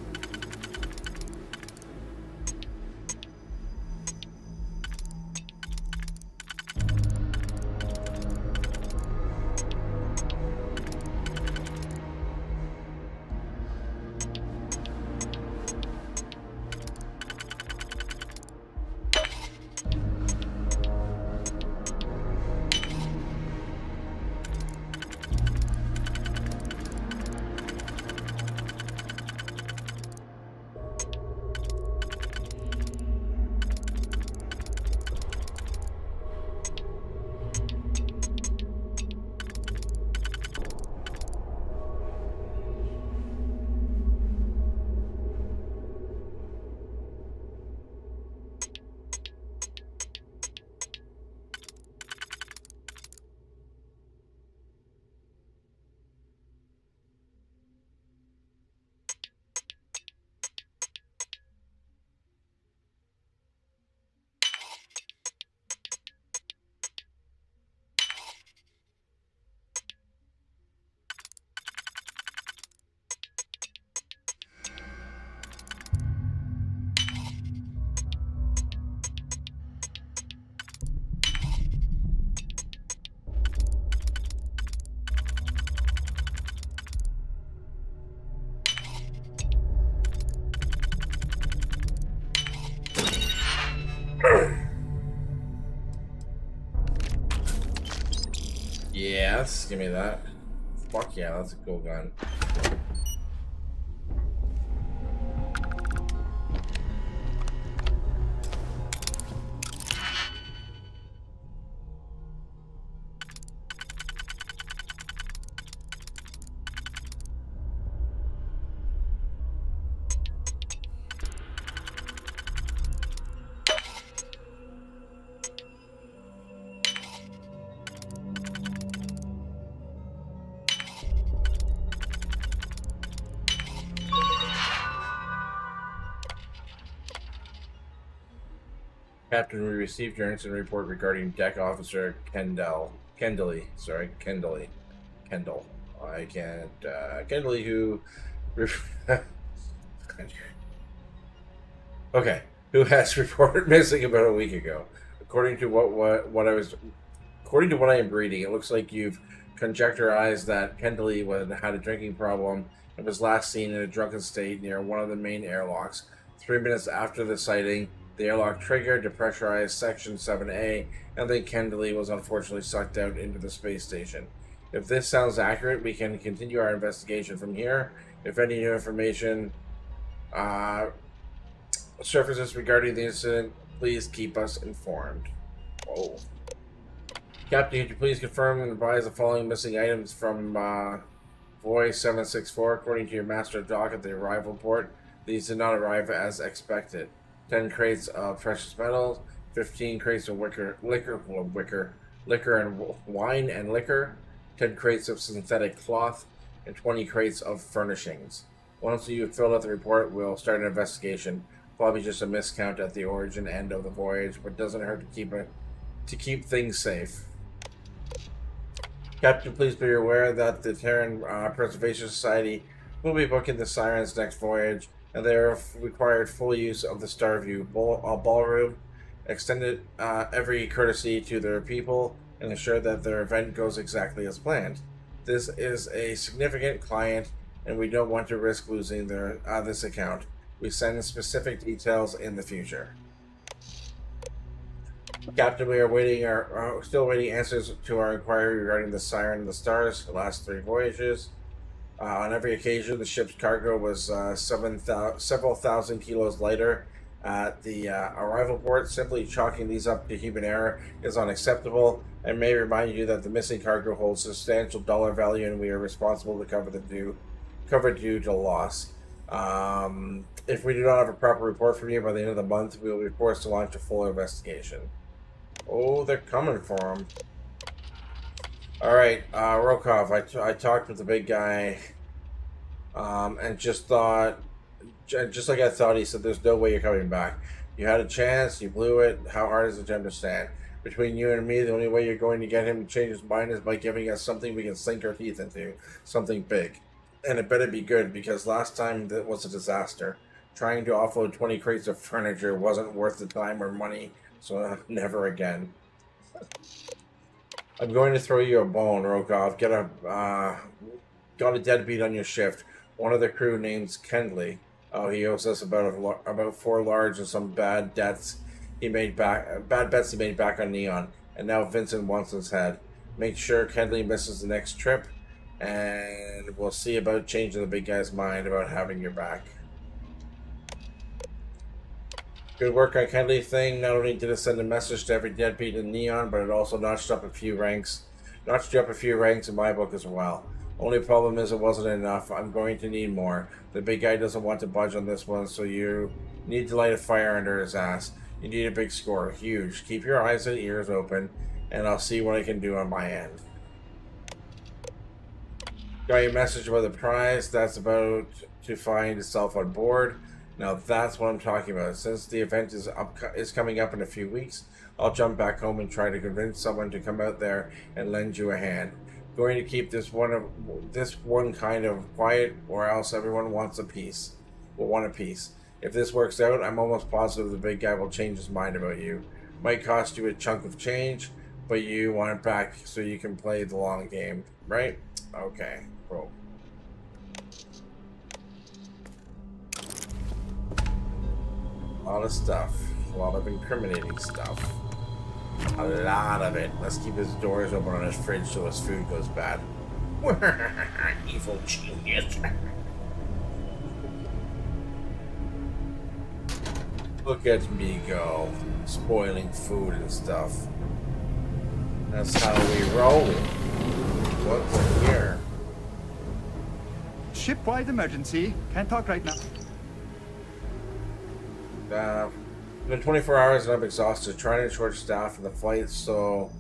Yes, give me that. Fuck yeah, that's a cool gun. Captain, we received your incident report regarding Deck Officer Kendall. Kendall. I can't. Kendall, who. Okay. Who has reported missing about a week ago. According to what I am reading, it looks like you've conjecturized that Kendall had a drinking problem and was last seen in a drunken state near one of the main airlocks. 3 minutes after the sighting, the airlock triggered, depressurized Section 7A, and then Kendall was unfortunately sucked out into the space station. If this sounds accurate, we can continue our investigation from here. If any new information surfaces regarding the incident, please keep us informed. Oh. Captain, could you please confirm and advise the following missing items from Voice 764? According to your master dock at the arrival port, these did not arrive as expected. 10 crates of precious metals, 15 crates of liquor and wine and liquor, 10 crates of synthetic cloth, and 20 crates of furnishings. Once you've filled out the report, we'll start an investigation. Probably just a miscount at the origin end of the voyage, but doesn't hurt to keep things safe. Captain, please be aware that the Terran Preservation Society will be booking the Sirens next voyage, and they are required full use of the Starview ballroom. Extended every courtesy to their people and ensure that their event goes exactly as planned. This is a significant client and we don't want to risk losing this account. We send specific details in the future. Captain, we are still awaiting answers to our inquiry regarding the Siren and the Stars, the last 3 voyages. On every occasion, the ship's cargo was several thousand kilos lighter at the arrival port. Simply chalking these up to human error is unacceptable, and may remind you that the missing cargo holds substantial dollar value, and we are responsible to cover due to loss. If we do not have a proper report from you by the end of the month, we will be forced to launch a full investigation. Oh, they're coming for him. Alright, Rokov, I talked with the big guy, and just like I thought, he said there's no way you're coming back. You had a chance, you blew it. How hard is it to understand? Between you and me, the only way you're going to get him to change his mind is by giving us something we can sink our teeth into. Something big. And it better be good, because last time that was a disaster. Trying to offload 20 crates of furniture wasn't worth the time or money, so never again. I'm going to throw you a bone, Rokov. Got a deadbeat on your shift. One of the crew named Kendley. Oh, he owes us about 4 large and some bad bets he made back on Neon. And now Vincent wants his head. Make sure Kendley misses the next trip, and we'll see about changing the big guy's mind about having your back. Good work on Kendley's thing. Not only did it send a message to every deadbeat in Neon, but it also notched you up a few ranks in my book as well. Only problem is it wasn't enough. I'm going to need more. The big guy doesn't want to budge on this one, so you need to light a fire under his ass. You need a big score. Huge. Keep your eyes and ears open, and I'll see what I can do on my end. Got your message about the prize. That's about to find itself on board. Now that's what I'm talking about. Since the event is coming up in a few weeks, I'll jump back home and try to convince someone to come out there and lend you a hand. Going to keep this one kind of quiet, or else everyone wants a piece. Will want a piece. If this works out, I'm almost positive the big guy will change his mind about you. Might cost you a chunk of change, but you want it back so you can play the long game, right? Okay, cool. A lot of stuff. A lot of incriminating stuff. A lot of it. Let's keep his doors open on his fridge so his food goes bad. Evil genius. Look at me go. Spoiling food and stuff. That's how we roll. What's in here? Ship-wide emergency. Can't talk right now. It's been 24 hours and I'm exhausted. Trying to short staff in the flight, so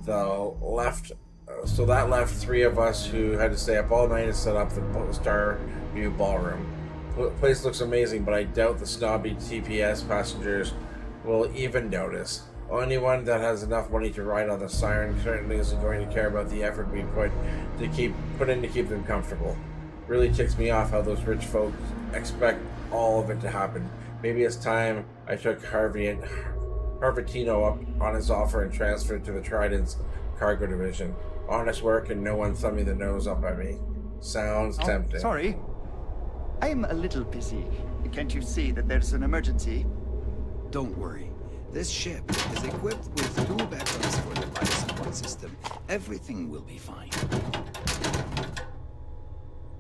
that left 3 of us who had to stay up all night to set up the Starview ballroom. The place looks amazing, but I doubt the snobby TPS passengers will even notice. Anyone that has enough money to ride on the Siren certainly isn't going to care about the effort we put in to keep them comfortable. Really ticks me off how those rich folks expect all of it to happen. Maybe it's time I took Harvitino up on his offer and transferred to the Trident's cargo division. Honest work and no one thumbing the nose up at me. Sounds tempting. Sorry. I'm a little busy. Can't you see that there's an emergency? Don't worry. This ship is equipped with 2 batteries for the life support system. Everything will be fine.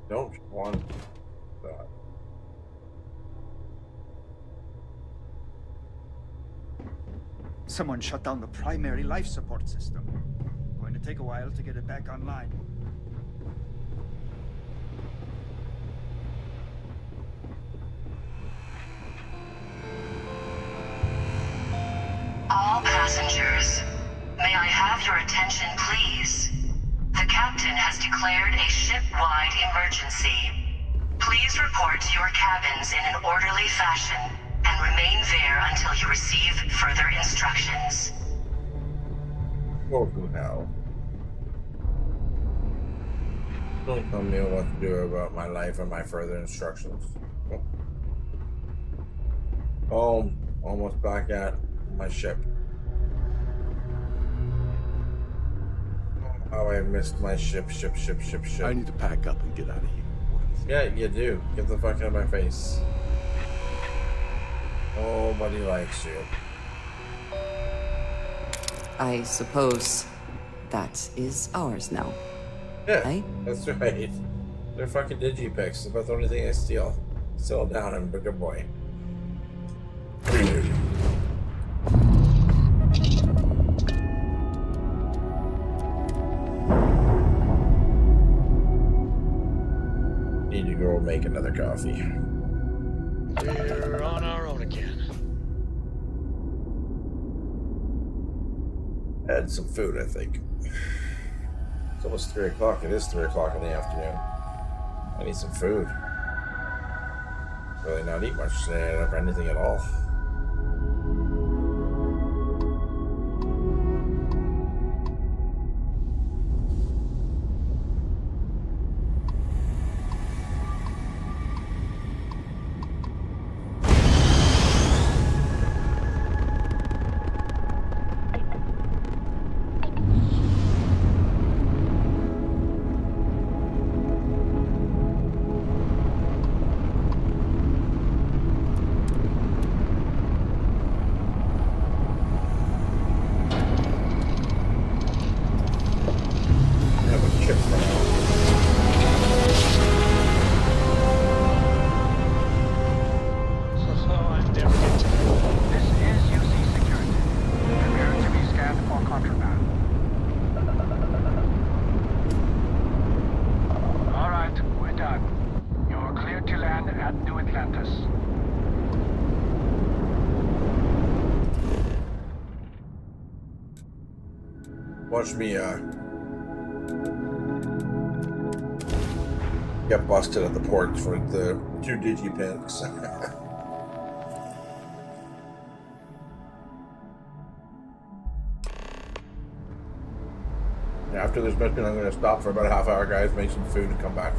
Don't want that. Someone shut down the primary life support system. Going to take a while to get it back online. All passengers, may I have your attention, please? The captain has declared a ship-wide emergency. Please report to your cabins in an orderly fashion and remain there until you receive further instructions. Go to hell. Don't tell me what to do about my life and my further instructions. Oh, almost back at my ship. Oh, I missed my ship. I need to pack up and get out of here. Yeah, you do. Get the fuck out of my face. Nobody likes you. I suppose that is ours now. Yeah, Right? that's right. They're fucking digipics. It's about the only thing I steal. Settle down, I'm a good boy. Need to go make another coffee. We're on our own again. Had some food, I think. It's almost 3 o'clock. It is 3 o'clock in the afternoon. I need some food. Really not eat much today, or anything at all. Watch me get busted at the port for the 2 digipens. After this mission, I'm going to stop for about a half hour, guys, make some food, and come back.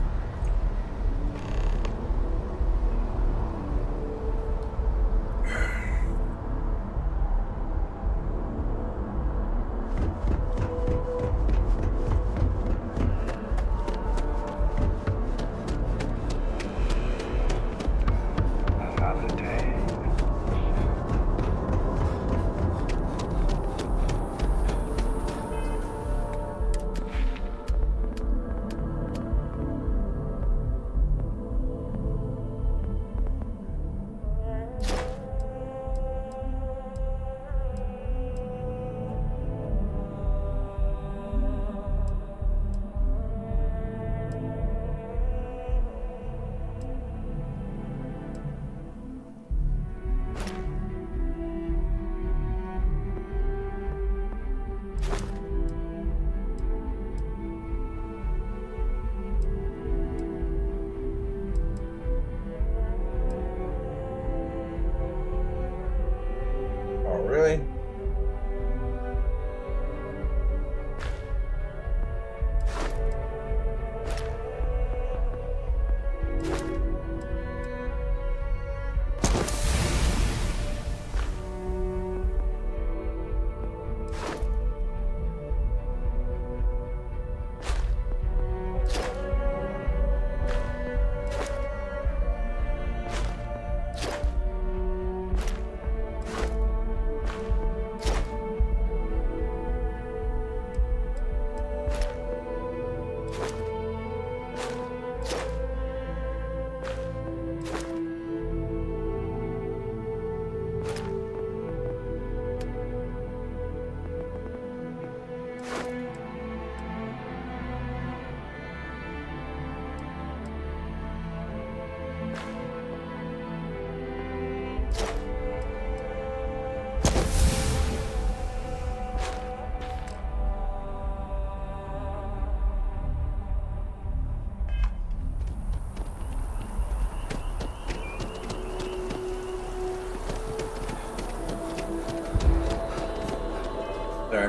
Really?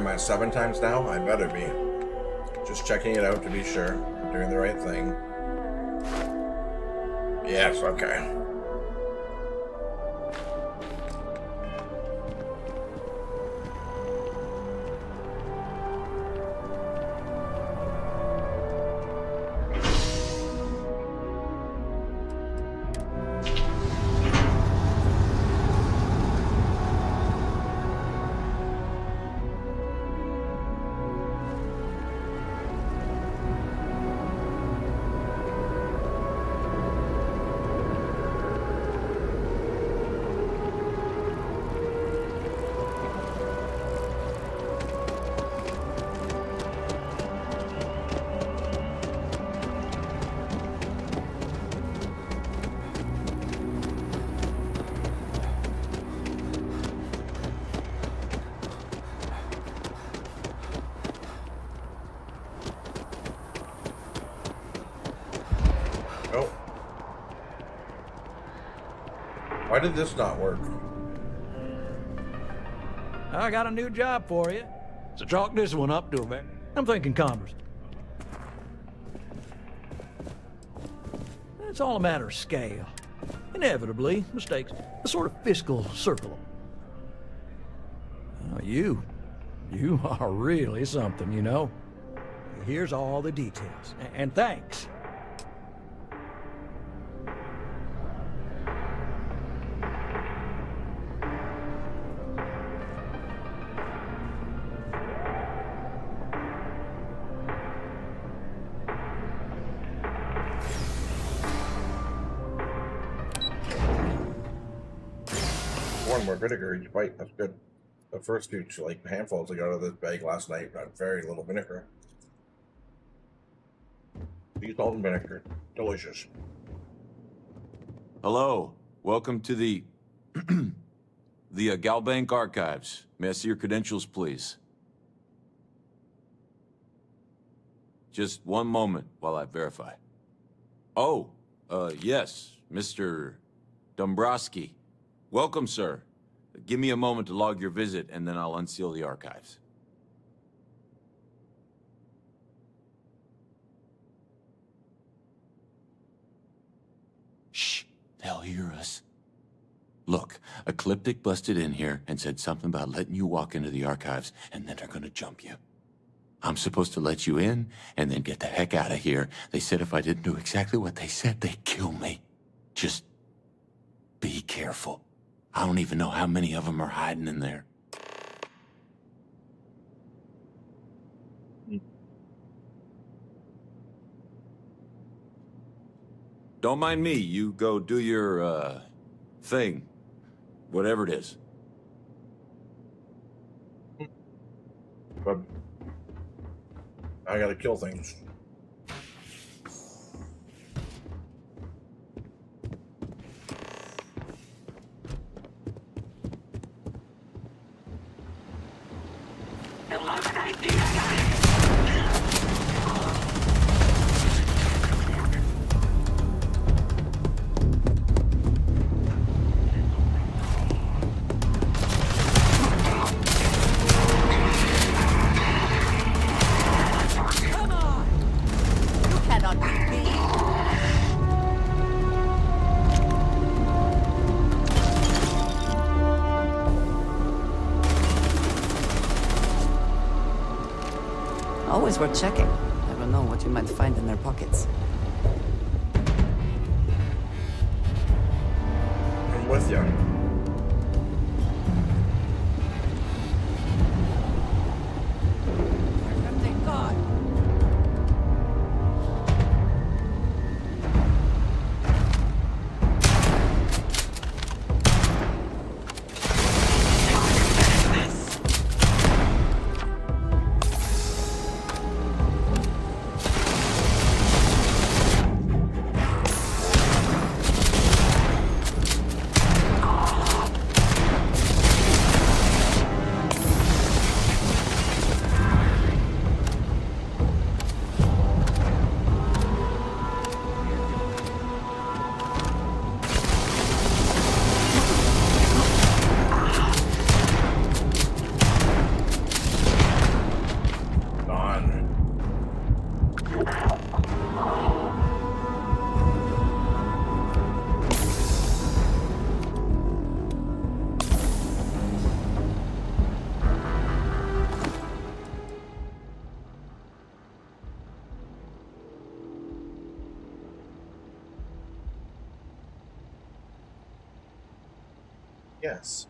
Am I 7 times now? I better be. Just checking it out to be sure. I'm doing the right thing. Yes, okay. Why did this not work? I got a new job for you. So chalk this one up to a man. I'm thinking Congress. It's all a matter of scale. Inevitably, mistakes, a sort of fiscal circle. You are really something, you know. Here's all the details, and thanks. One more vinegar each bite. That's good. The first few like handfuls I got out of this bag last night got very little vinegar. Sea salt and vinegar, delicious. Hello, welcome to the the Galbank archives. May I see your credentials, please? Just one moment while I verify. Oh, yes, Mr. Dombrowski. Welcome, sir. Give me a moment to log your visit, and then I'll unseal the archives. Shh, they'll hear us. Look, Ecliptic busted in here and said something about letting you walk into the archives, and then they're gonna jump you. I'm supposed to let you in, and then get the heck out of here. They said if I didn't do exactly what they said, they'd kill me. Just be careful. I don't even know how many of them are hiding in there. Don't mind me. You go do your, thing. Whatever it is. But I gotta kill things. Always worth checking. Never know what you might find in their pockets. I'm with you. Thank God. Yes.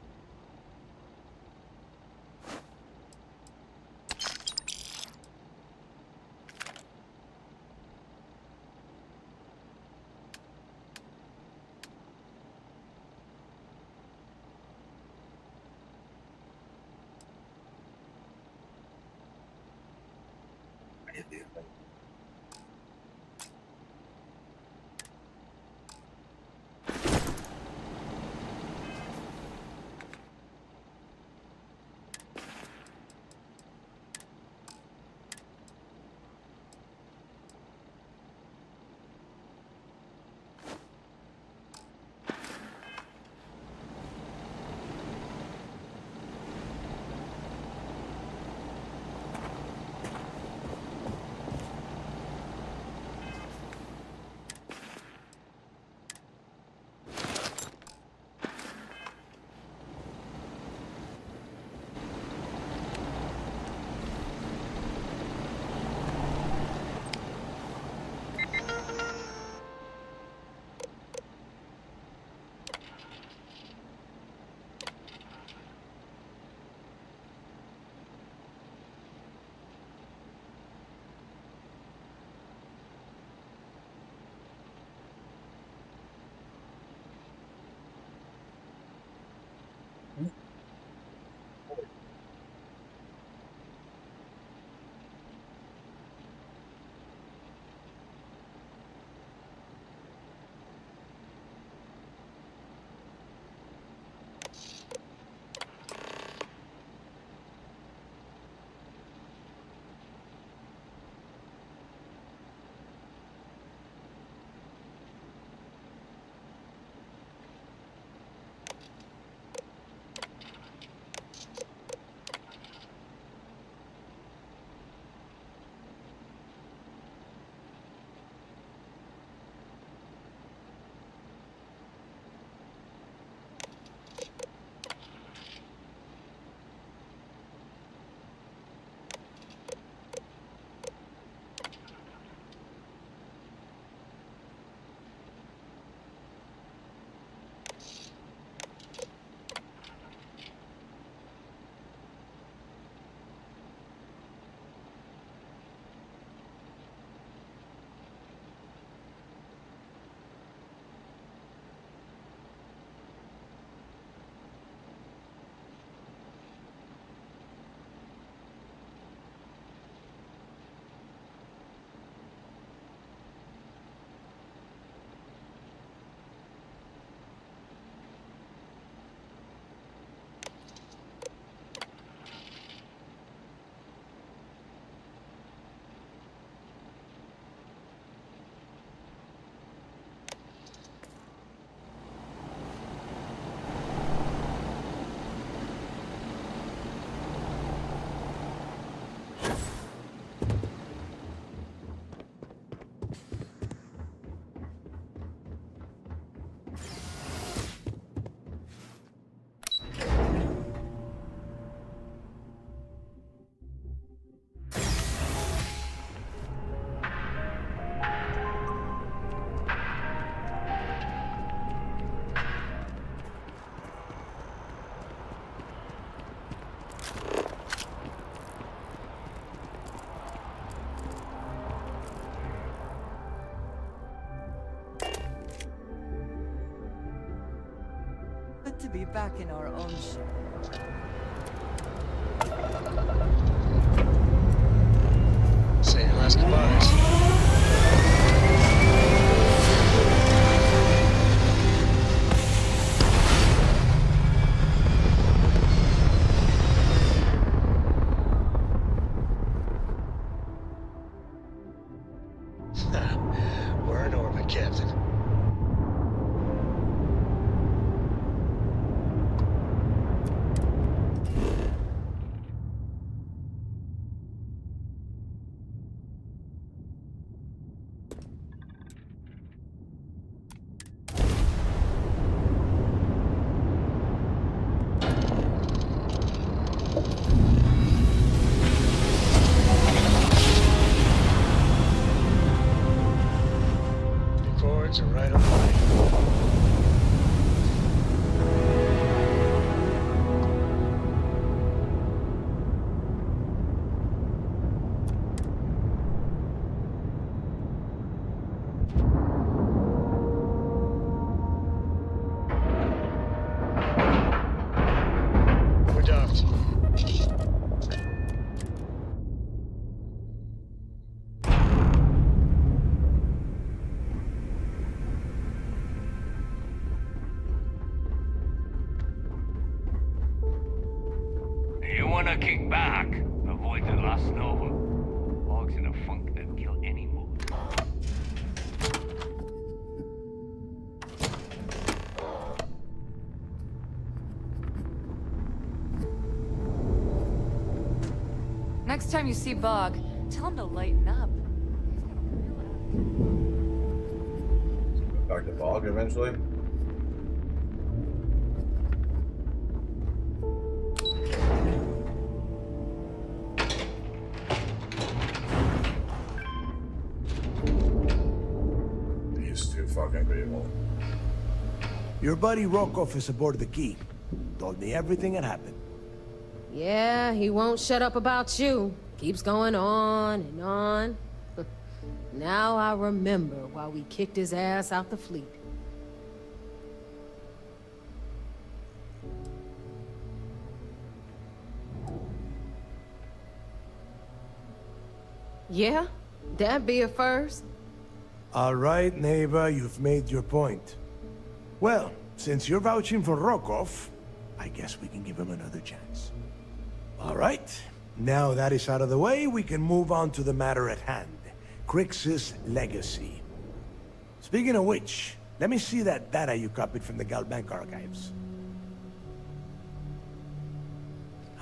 Good to be back in our own ship. Say your last goodbyes. We're in orbit, Captain. Are right on line. We're docked. Kick back. Avoid the last Nova. Logs in a funk that kill any mood. Next time you see Bog, tell him to lighten up. Back to Bog eventually. Fucking people. Your buddy Rokov is aboard the Key. Told me everything that happened. Yeah, he won't shut up about you. Keeps going on and on. Now I remember why we kicked his ass out the fleet. Yeah, that'd be a first. All right, neighbor, you've made your point. Well, since you're vouching for Rokov, I guess we can give him another chance. All right, now that is out of the way, we can move on to the matter at hand. Crix's legacy. Speaking of which, let me see that data you copied from the Galbank archives.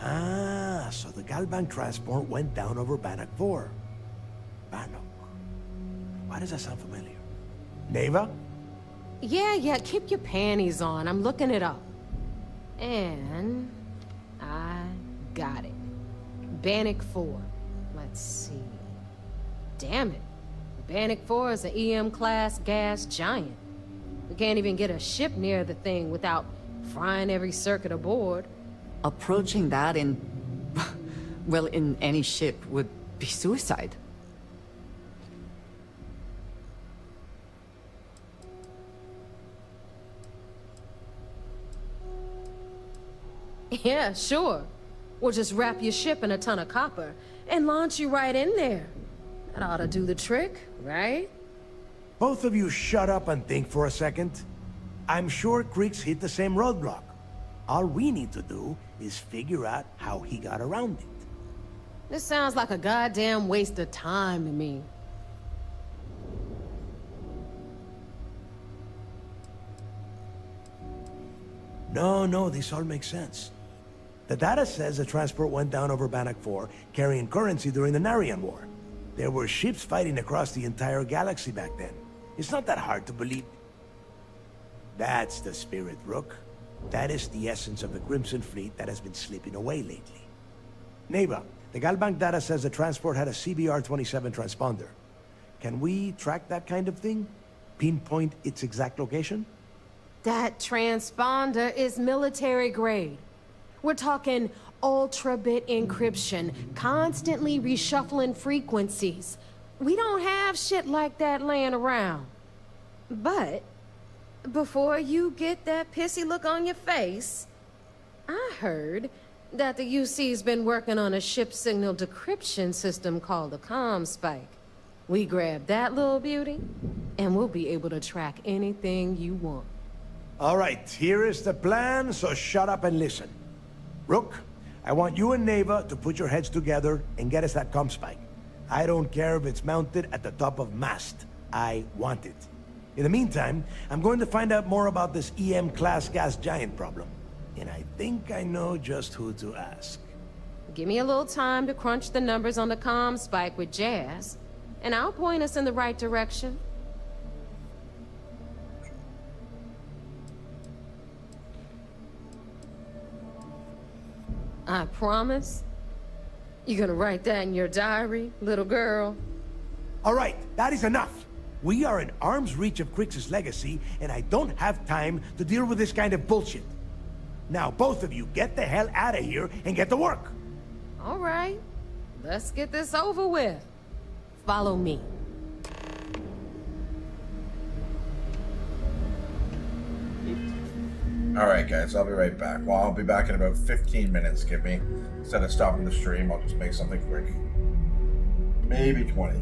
Ah, so the Galbank transport went down over Bannock 4. Bannock. Why does that sound familiar? Neva? Yeah, keep your panties on. I'm looking it up. And I got it. Bannock 4. Let's see. Damn it. Bannock 4 is an EM-class gas giant. We can't even get a ship near the thing without frying every circuit aboard. Approaching that in... well, in any ship would be suicide. Yeah, sure. We'll just wrap your ship in a ton of copper and launch you right in there. That ought to do the trick, right? Both of you shut up and think for a second. I'm sure Crix hit the same roadblock. All we need to do is figure out how he got around it. This sounds like a goddamn waste of time to me. No, this all makes sense. The data says the transport went down over Bannock 4, carrying currency during the Narian War. There were ships fighting across the entire galaxy back then. It's not that hard to believe. That's the spirit, Rook. That is the essence of the Crimson Fleet that has been slipping away lately. Neva, the Galbank data says the transport had a CBR-27 transponder. Can we track that kind of thing? Pinpoint its exact location? That transponder is military grade. We're talking ultra-bit encryption, constantly reshuffling frequencies. We don't have shit like that laying around. But before you get that pissy look on your face, I heard that the UC's been working on a ship signal decryption system called the CommSpike. We grab that little beauty, and we'll be able to track anything you want. All right, here is the plan, so shut up and listen. Rook, I want you and Neva to put your heads together and get us that CommSpike. I don't care if it's mounted at the top of mast. I want it. In the meantime, I'm going to find out more about this EM-class gas giant problem. And I think I know just who to ask. Give me a little time to crunch the numbers on the CommSpike with Jazz, and I'll point us in the right direction. I promise. You gonna write that in your diary, little girl? All right, that is enough. We are in arm's reach of Crix's legacy, and I don't have time to deal with this kind of bullshit. Now, both of you, get the hell out of here and get to work. All right, let's get this over with. Follow me. Alright guys, I'll be right back. Well, I'll be back in about 15 minutes, give me. Instead of stopping the stream, I'll just make something quick. Maybe 20.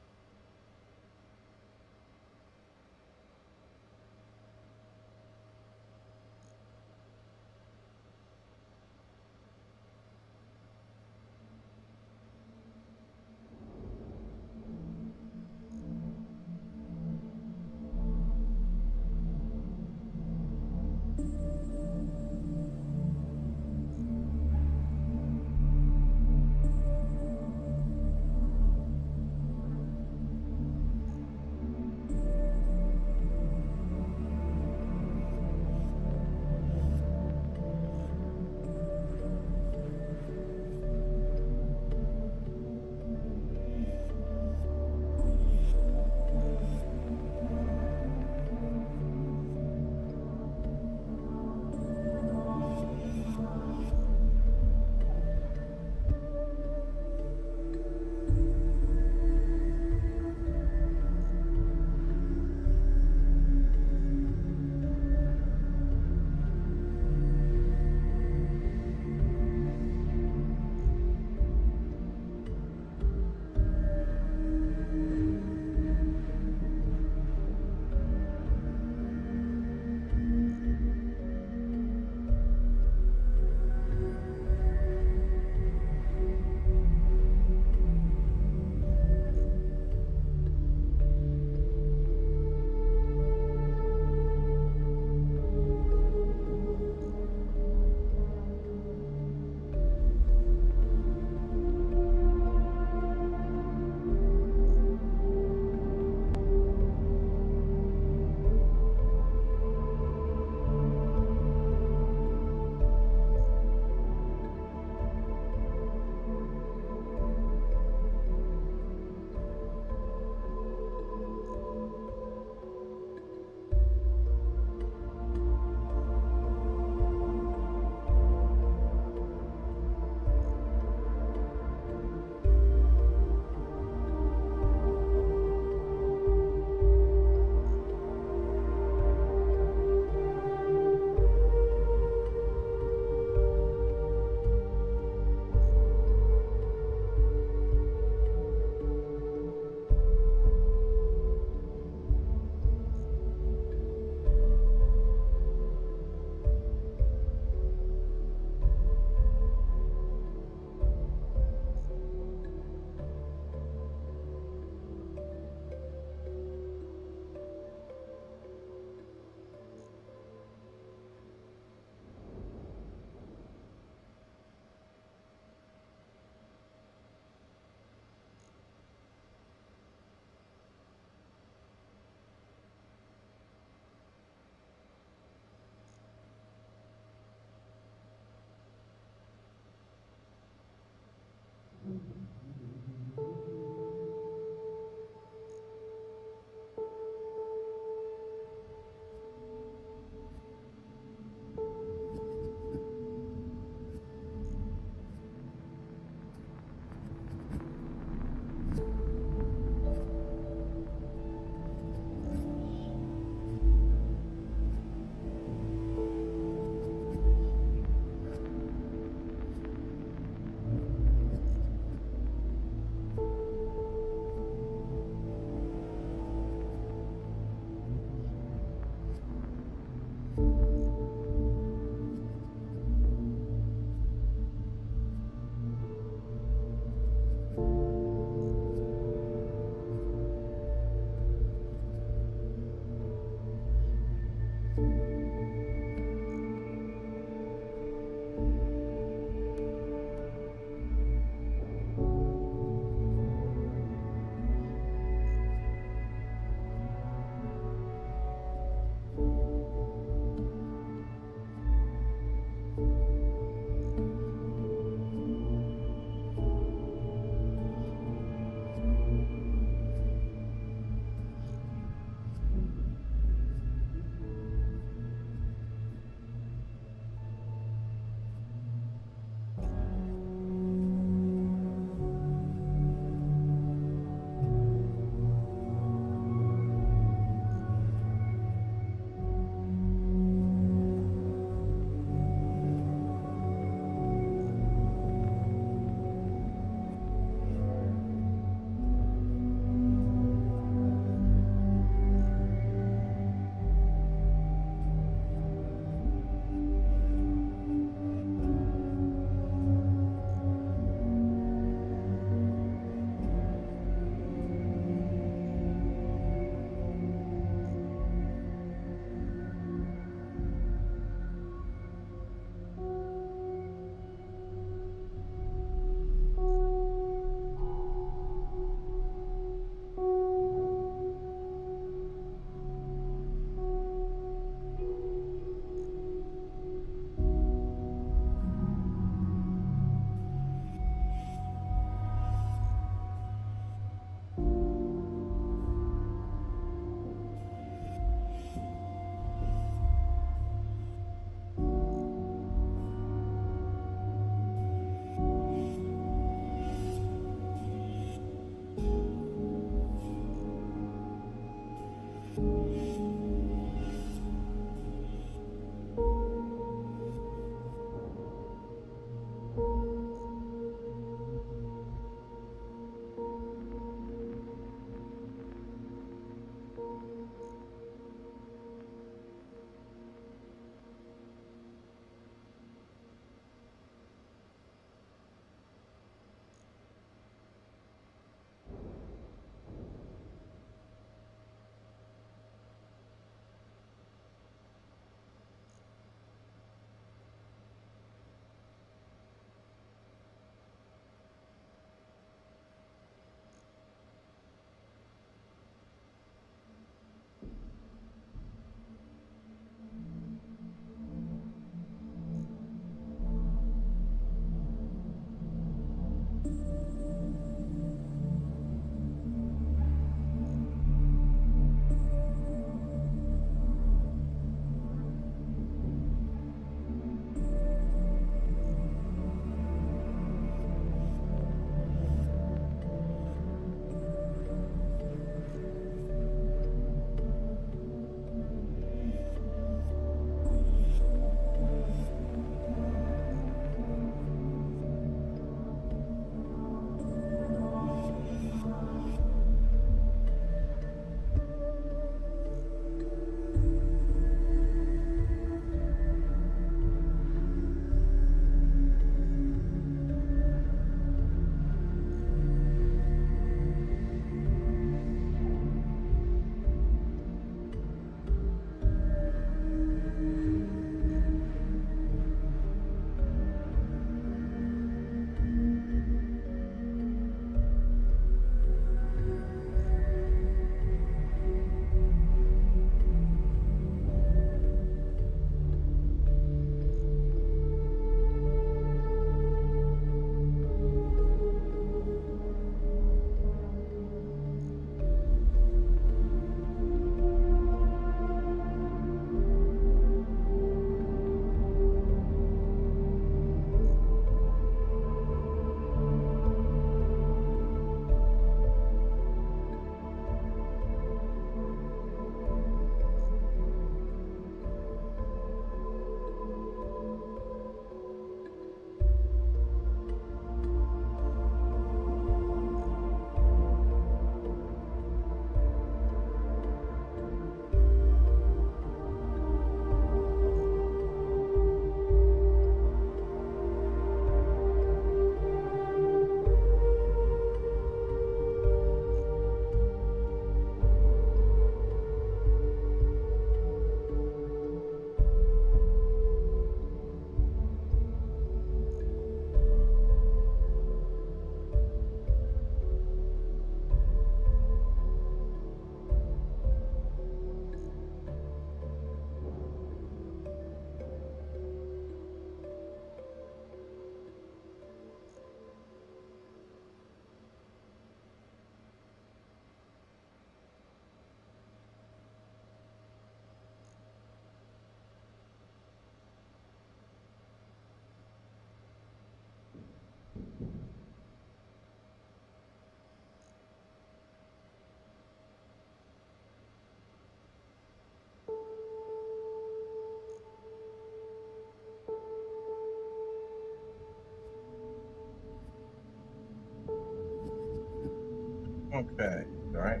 Okay, alright.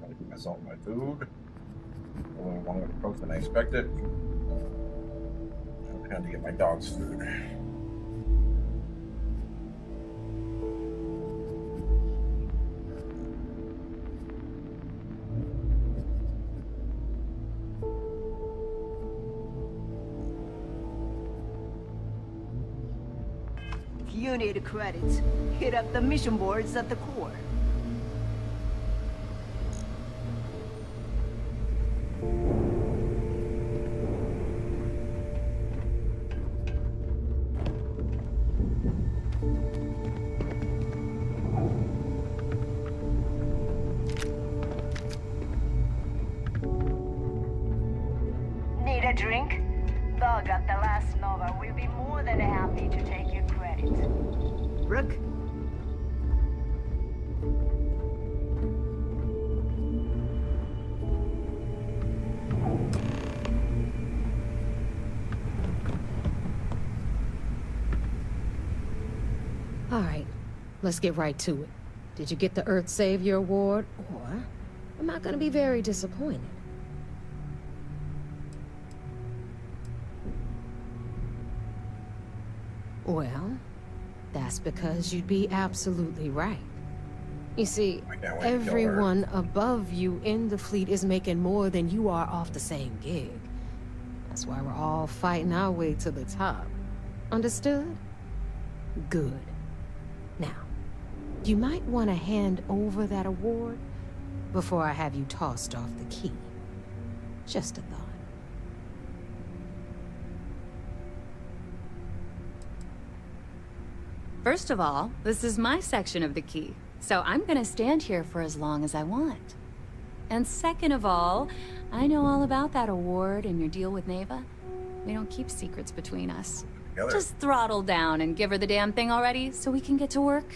Gotta give myself my food. A little longer to cook than I expected. I'm trying to get my dog's food. If you need credits, hit up the mission boards at the core. Need a drink? Dog at the last Nova will be more than happy to take your credit. Brooke? All right, let's get right to it. Did you get the Earth Savior Award, or am I gonna be very disappointed? Well, that's because you'd be absolutely right. You see, everyone above you in the fleet is making more than you are off the same gig. That's why we're all fighting our way to the top. Understood? Good. Now, you might want to hand over that award before I have you tossed off the key. Just a thought. First of all, this is my section of the key, so I'm gonna stand here for as long as I want. And second of all, I know all about that award and your deal with Neva. We don't keep secrets between us. Just throttle down and give her the damn thing already so we can get to work.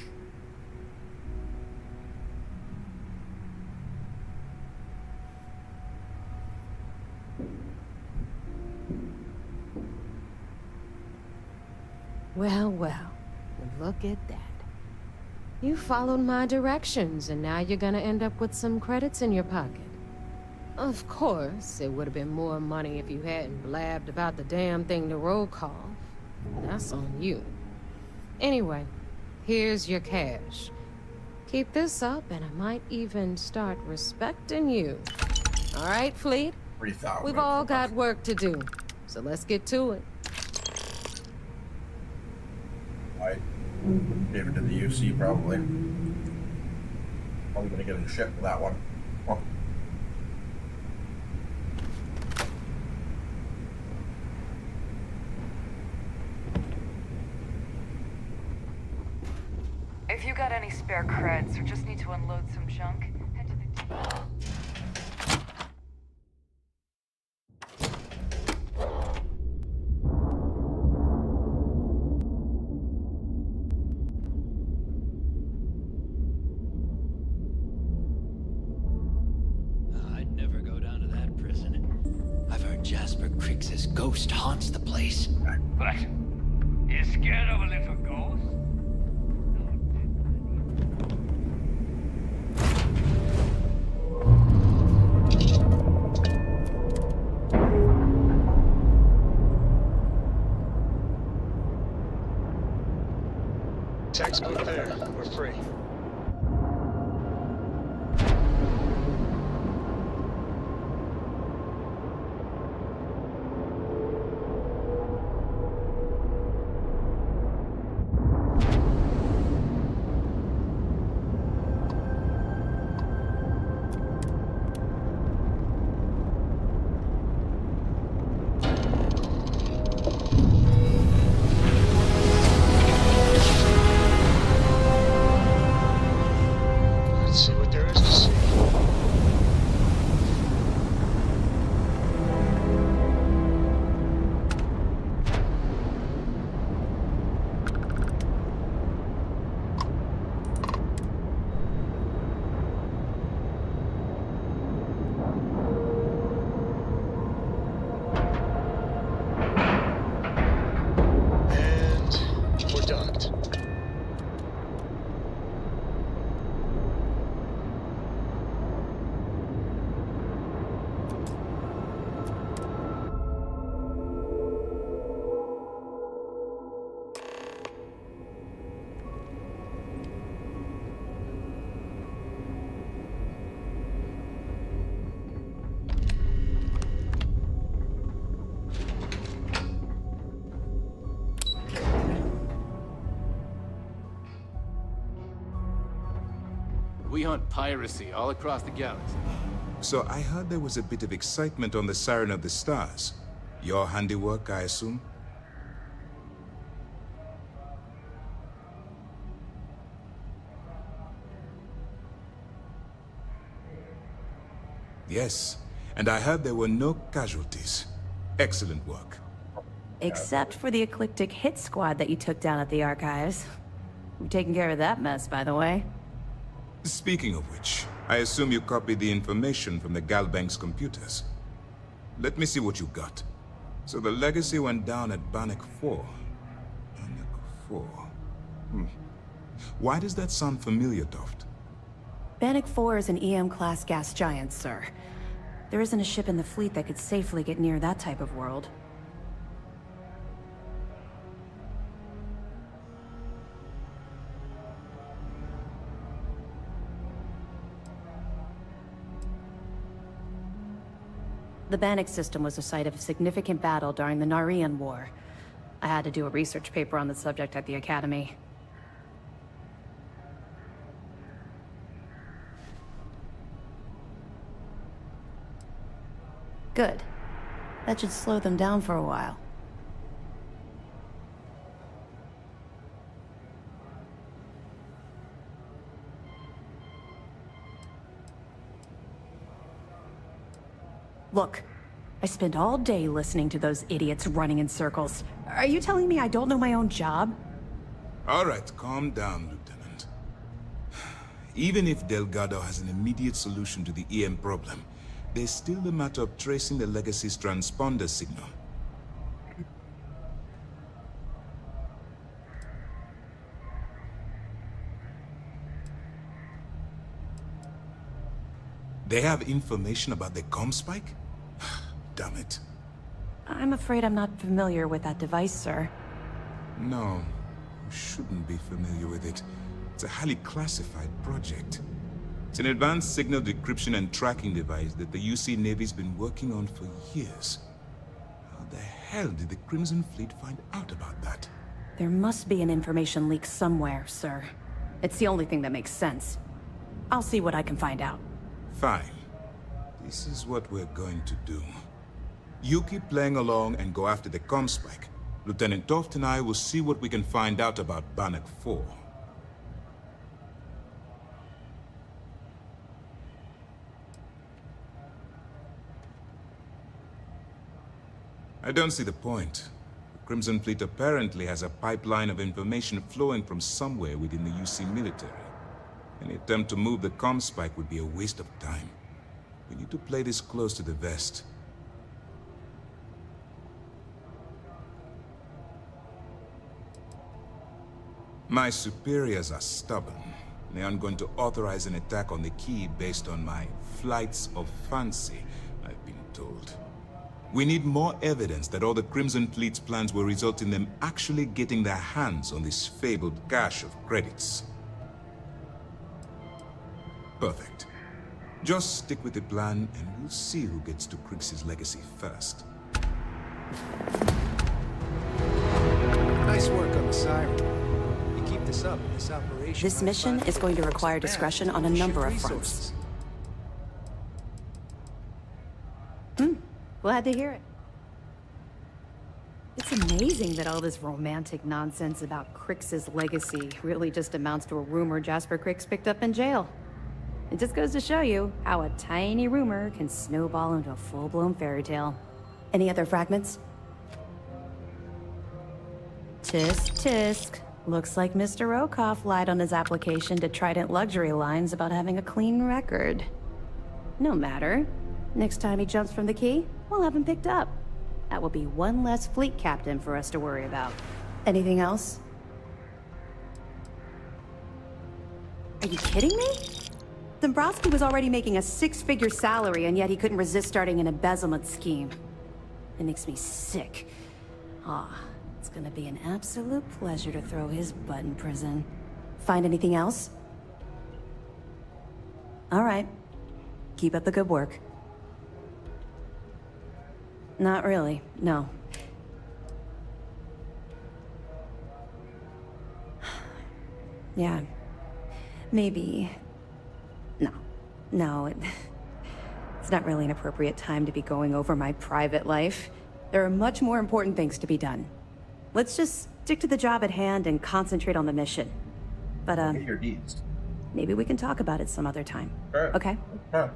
Well, well. Look at that. You followed my directions, and now you're gonna end up with some credits in your pocket. Of course, it would have been more money if you hadn't blabbed about the damn thing to roll call. That's on you. Anyway, here's your cash. Keep this up, and I might even start respecting you. All right, Fleet? We've all got work to do, so let's get to it. Gave it to the UC probably. Probably gonna get in shit for that one. Oh. If you got any spare creds or just need to unload some junk, head to the... Ghost haunts the place. What? You scared of a little ghost? Textbook there. We're free. hunt piracy all across the galaxy. So I heard there was a bit of excitement on the Siren of the Stars. Your handiwork, I assume? Yes, and I heard there were no casualties. Excellent work. Except for the eclectic hit squad that you took down at the archives. We've taken care of that mess, by the way. Speaking of which, I assume you copied the information from the Galbank's computers. Let me see what you got. So the legacy went down at Bannock 4. Bannock 4. Why does that sound familiar, Toft? Bannock 4 is an EM-class gas giant, sir. There isn't a ship in the fleet that could safely get near that type of world. The Bannock system was the site of a significant battle during the Narian War. I had to do a research paper on the subject at the Academy. Good. That should slow them down for a while. Look, I spent all day listening to those idiots running in circles. Are you telling me I don't know my own job? All right, calm down, Lieutenant. Even if Delgado has an immediate solution to the EM problem, there's still the matter of tracing the Legacy's transponder signal. They have information about the comm spike? Damn it. I'm afraid I'm not familiar with that device, sir. No, you shouldn't be familiar with it. It's a highly classified project. It's an advanced signal decryption and tracking device that the UC Navy's been working on for years. How the hell did the Crimson Fleet find out about that? There must be an information leak somewhere, sir. It's the only thing that makes sense. I'll see what I can find out. Fine. This is what we're going to do. You keep playing along and go after the comm spike. Lieutenant Toft and I will see what we can find out about Bannock 4. I don't see the point. The Crimson Fleet apparently has a pipeline of information flowing from somewhere within the UC military. Any attempt to move the comm spike would be a waste of time. We need to play this close to the vest. My superiors are stubborn. They aren't going to authorize an attack on the key based on my flights of fancy, I've been told. We need more evidence that all the Crimson Fleet's plans will result in them actually getting their hands on this fabled cache of credits. Perfect. Just stick with the plan, and we'll see who gets to Krix's legacy first. Nice work on the Siren. You keep this up, this operation... This mission is going to require discretion on a number of fronts. Glad to hear it. It's amazing that all this romantic nonsense about Krix's legacy really just amounts to a rumor Jasper Krix picked up in jail. It just goes to show you how a tiny rumor can snowball into a full-blown fairy tale. Any other fragments? Tisk, tisk. Looks like Mr. Rokoff lied on his application to Trident Luxury Lines about having a clean record. No matter. Next time he jumps from the key, we'll have him picked up. That will be one less fleet captain for us to worry about. Anything else? Are you kidding me? Dombrowski was already making a 6-figure salary, and yet he couldn't resist starting an embezzlement scheme. It makes me sick. It's gonna be an absolute pleasure to throw his butt in prison. Find anything else? All right. Keep up the good work. Not really, no. Yeah. Maybe No, it's not really an appropriate time to be going over my private life. There are much more important things to be done. Let's just stick to the job at hand and concentrate on the mission. But, your deeds. maybe we can talk about it some other time. Sure. Okay? Sure.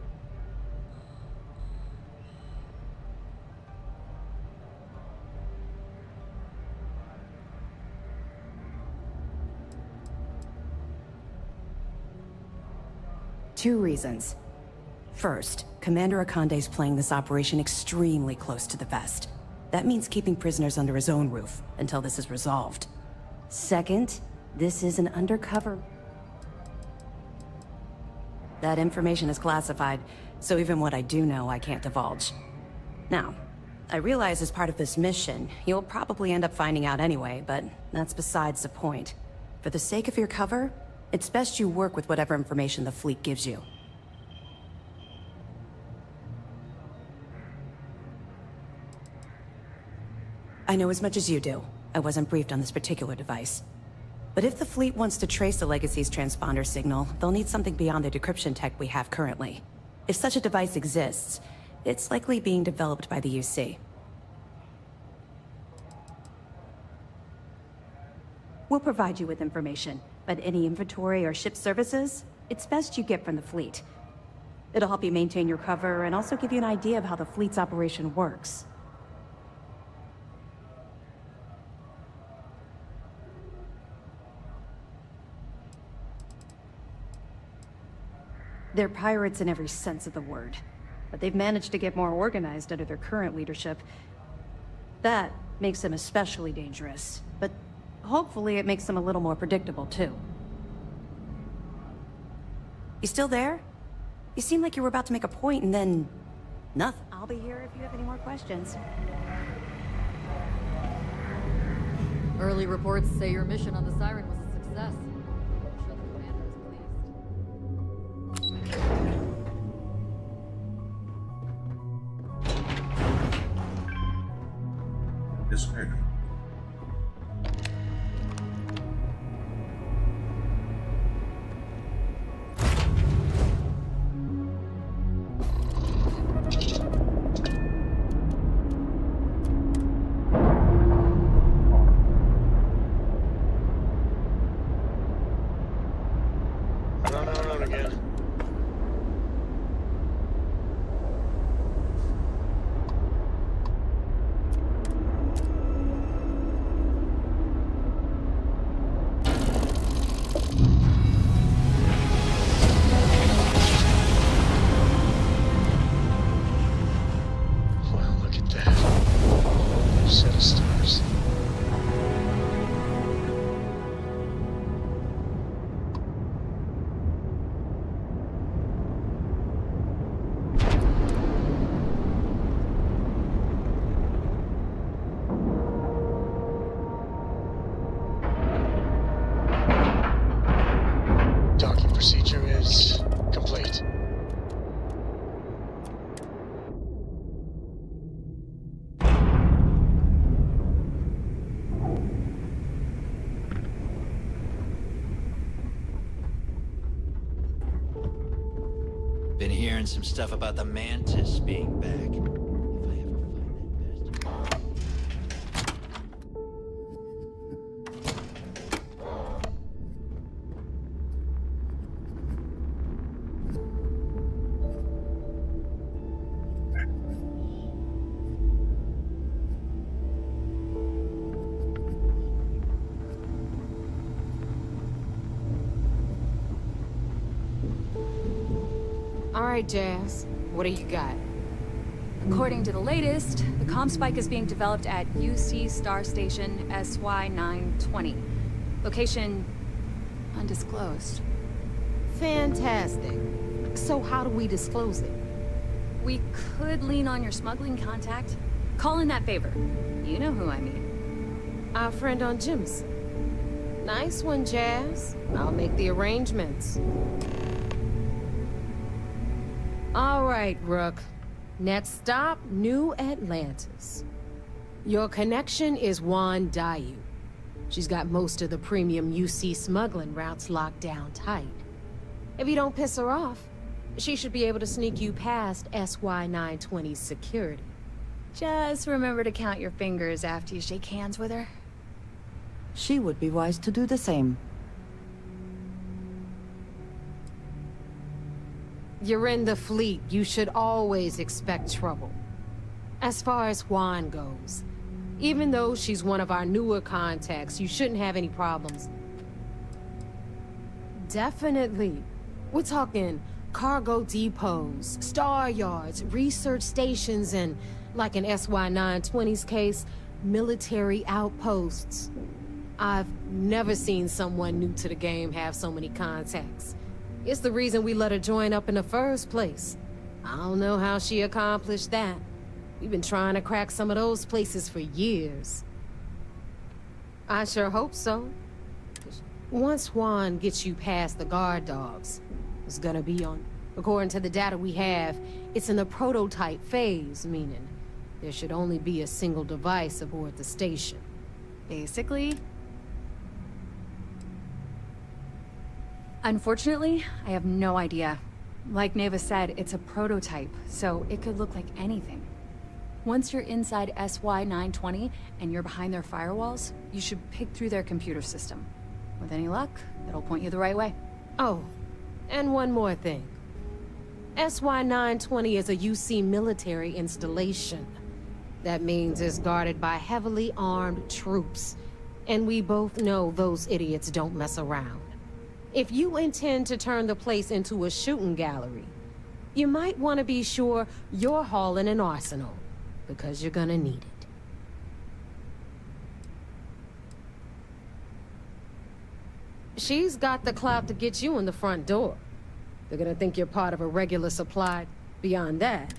Two reasons. First, Commander Akande's playing this operation extremely close to the vest. That means keeping prisoners under his own roof until this is resolved. Second, this is an undercover. That information is classified, so even what I do know, I can't divulge. Now, I realize as part of this mission, you'll probably end up finding out anyway, but that's besides the point. For the sake of your cover, it's best you work with whatever information the fleet gives you. I know as much as you do. I wasn't briefed on this particular device. But if the fleet wants to trace the Legacy's transponder signal, they'll need something beyond the decryption tech we have currently. If such a device exists, it's likely being developed by the UC. We'll provide you with information, but any inventory or ship services, it's best you get from the fleet. It'll help you maintain your cover and also give you an idea of how the fleet's operation works. They're pirates in every sense of the word, but they've managed to get more organized under their current leadership. That makes them especially dangerous, but hopefully it makes them a little more predictable too. You still there? You seemed like you were about to make a point and then... nothing. I'll be here if you have any more questions. Early reports say your mission on the Siren was a success. I'm sure the commander is pleased. Disappeared. Procedure is complete. Been hearing some stuff about the Mantis being back. If I ever find that bastard. All right, Jazz. What do you got? According to the latest, the comm spike is being developed at UC Star Station SY920. Location undisclosed. Fantastic. So how do we disclose it? We could lean on your smuggling contact. Call in that favor. You know who I mean. Our friend on Jimson. Nice one, Jazz. I'll make the arrangements. All right, Rook. Next stop, New Atlantis. Your connection is Juan Dayu. She's got most of the premium UC smuggling routes locked down tight. If you don't piss her off, She should be able to sneak you past SY920's security. Just remember to count your fingers after you shake hands with her. She would be wise to do the same. You're in the fleet. You should always expect trouble. As far as Juan goes, even though she's one of our newer contacts, you shouldn't have any problems. Definitely. We're talking cargo depots, star yards, research stations, and, like in SY920's case, military outposts. I've never seen someone new to the game have so many contacts. It's the reason we let her join up in the first place. I don't know how she accomplished that. We've been trying to crack some of those places for years. I sure hope so. Once Juan gets you past the guard dogs, it's gonna be on... According to the data we have, it's in the prototype phase, meaning there should only be a single device aboard the station. Basically. Unfortunately, I have no idea. Like Neva said, it's a prototype, so it could look like anything. Once you're inside SY920 and you're behind their firewalls, you should pick through their computer system. With any luck, it'll point you the right way. Oh, and one more thing. SY920 is a UC military installation. That means it's guarded by heavily armed troops. And we both know those idiots don't mess around. If you intend to turn the place into a shooting gallery, you might want to be sure you're hauling an arsenal, because you're gonna need it. She's got the clout to get you in the front door. They're gonna think you're part of a regular supply beyond that.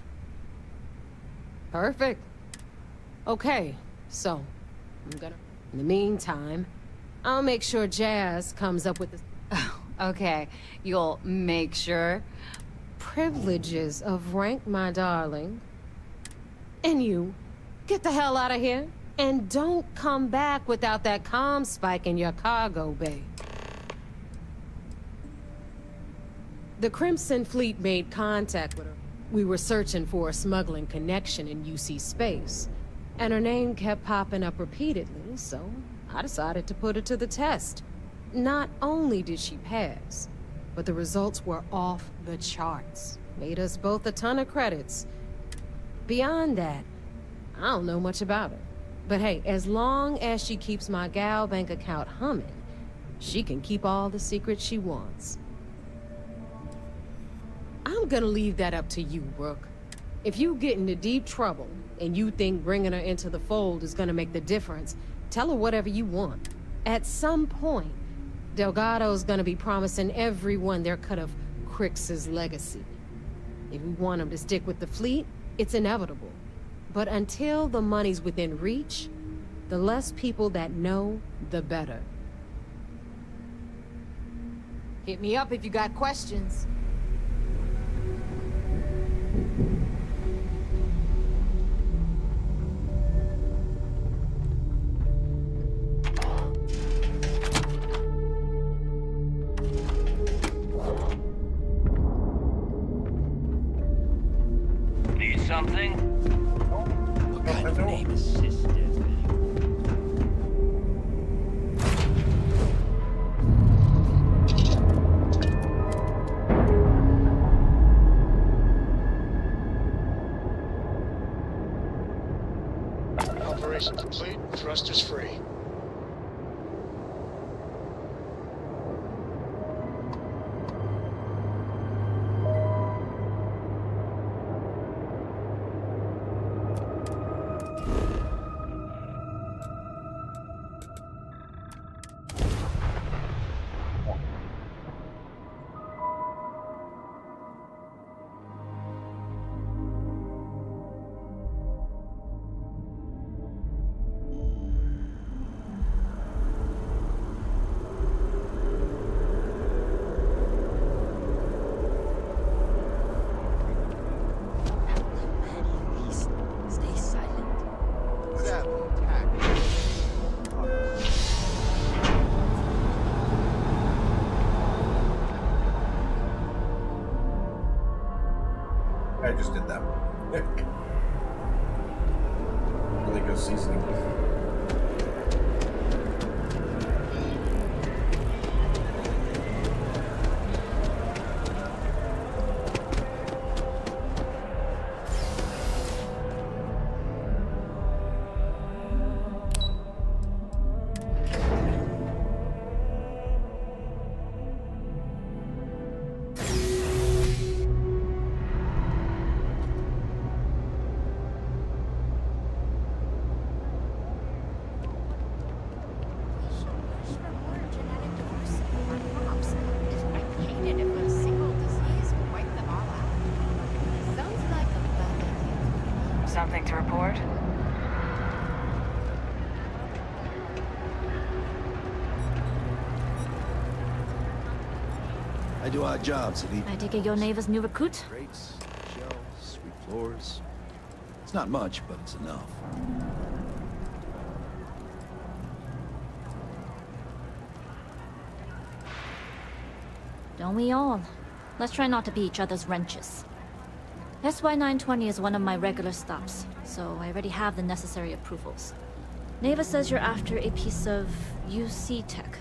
Perfect. Okay, so, in the meantime, I'll make sure Jazz comes up with the... Oh, okay. You'll make sure? Privileges of rank, my darling. And you, get the hell out of here. And don't come back without that comm spike in your cargo bay. The Crimson Fleet made contact with her. We were searching for a smuggling connection in UC space. And her name kept popping up repeatedly, so I decided to put her to the test. Not only did she pass, but the results were off the charts. Made us both a ton of credits. Beyond that, I don't know much about her. But hey, as long as she keeps my gal bank account humming, she can keep all the secrets she wants. I'm gonna leave that up to you, Rook. If you get into deep trouble, and you think bringing her into the fold is gonna make the difference, tell her whatever you want. At some point, Delgado's gonna be promising everyone their cut of Crix's legacy. If we want him to stick with the fleet, it's inevitable. But until the money's within reach, the less people that know, the better. Hit me up if you got questions. Need something? What kind of name is Sister? Operation complete. Thrusters free. I just did that. Really good seasoning. Something to report? I do odd jobs, Elite. I take it your neighbor's new recruit? Crates, shelves, sweep floors. It's not much, but it's enough. Don't we all? Let's try not to be each other's wrenches. SY920 is one of my regular stops, so I already have the necessary approvals. Neva says you're after a piece of UC tech.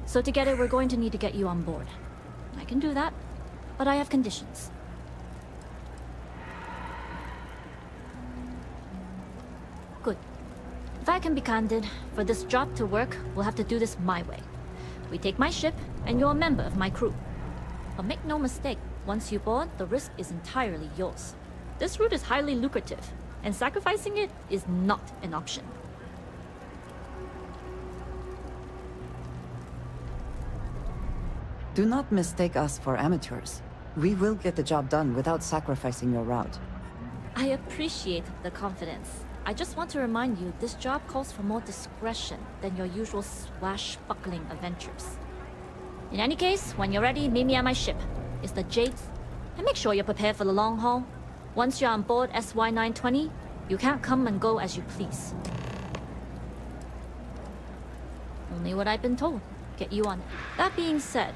So to get it, we're going to need to get you on board. I can do that, but I have conditions. Good. If I can be candid, for this job to work, we'll have to do this my way. We take my ship, and you're a member of my crew. But make no mistake, once you board, the risk is entirely yours. This route is highly lucrative, and sacrificing it is not an option. Do not mistake us for amateurs. We will get the job done without sacrificing your route. I appreciate the confidence. I just want to remind you, this job calls for more discretion than your usual swashbuckling adventures. In any case, when you're ready, meet me at my ship. It's the Jades. And make sure you're prepared for the long haul. Once you're on board SY920, you can't come and go as you please. Only what I've been told. Get you on it. That being said,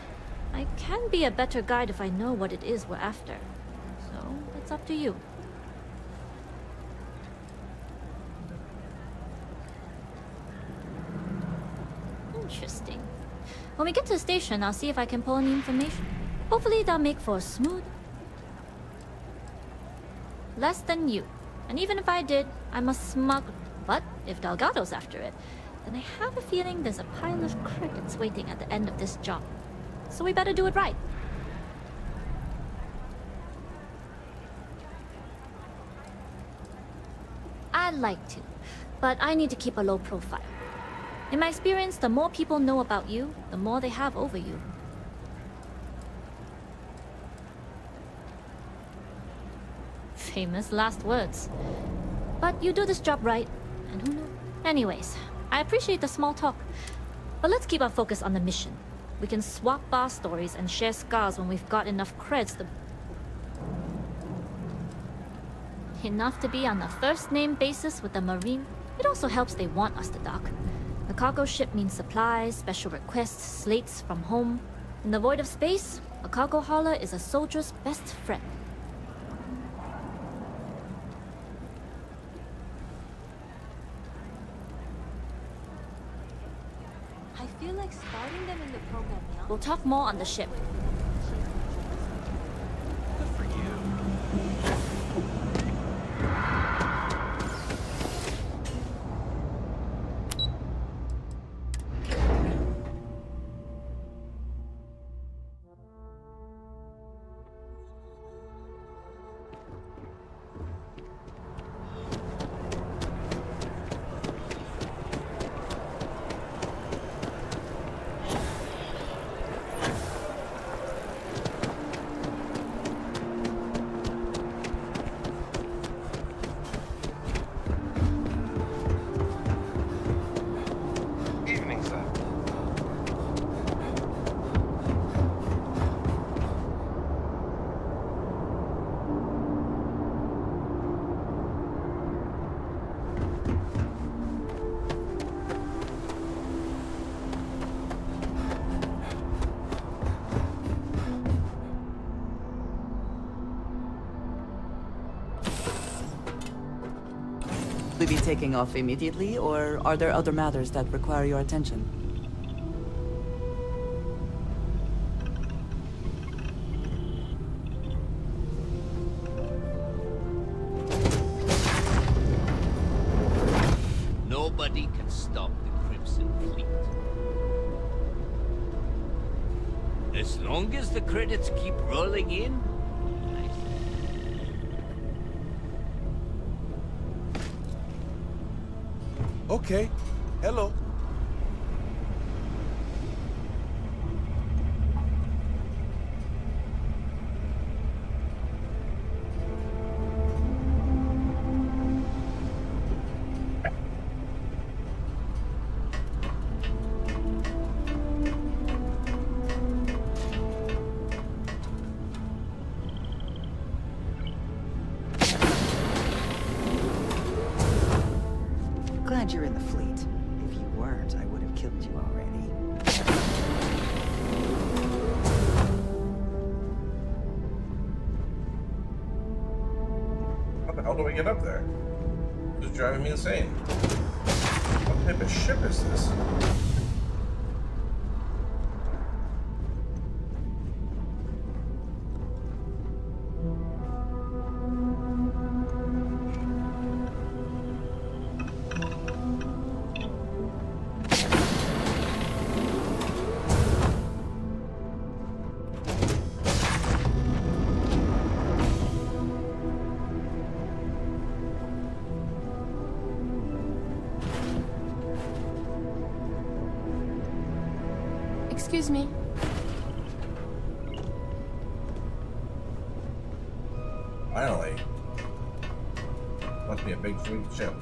I can be a better guide if I know what it is we're after. So, it's up to you. Interesting. When we get to the station, I'll see if I can pull any information. Hopefully that'll make for a smooth... Less than you. And even if I did, I must smuggle... But if Elgato's after it, then I have a feeling there's a pile of credits waiting at the end of this job. So we better do it right. I'd like to, but I need to keep a low profile. In my experience, the more people know about you, the more they have over you. Famous last words. But you do this job right, and who knows? Anyways, I appreciate the small talk, but let's keep our focus on the mission. We can swap bar stories and share scars when we've got enough creds to... Enough to be on a first-name basis with the Marine. It also helps they want us to dock. The cargo ship means supplies, special requests, slates from home. In the void of space, a cargo hauler is a soldier's best friend. I feel like starting them in the program now. We'll talk more on the ship. Good for you. We be taking off immediately, or are there other matters that require your attention? Nobody can stop the Crimson Fleet. As long as the credits keep rolling in, Okay. Hello. Glad you're in the fleet. If you weren't, I would have killed you already. How the hell do we get up there? It's driving me insane. What type of ship is this? Excuse me. Finally. Must be a big fleet ship.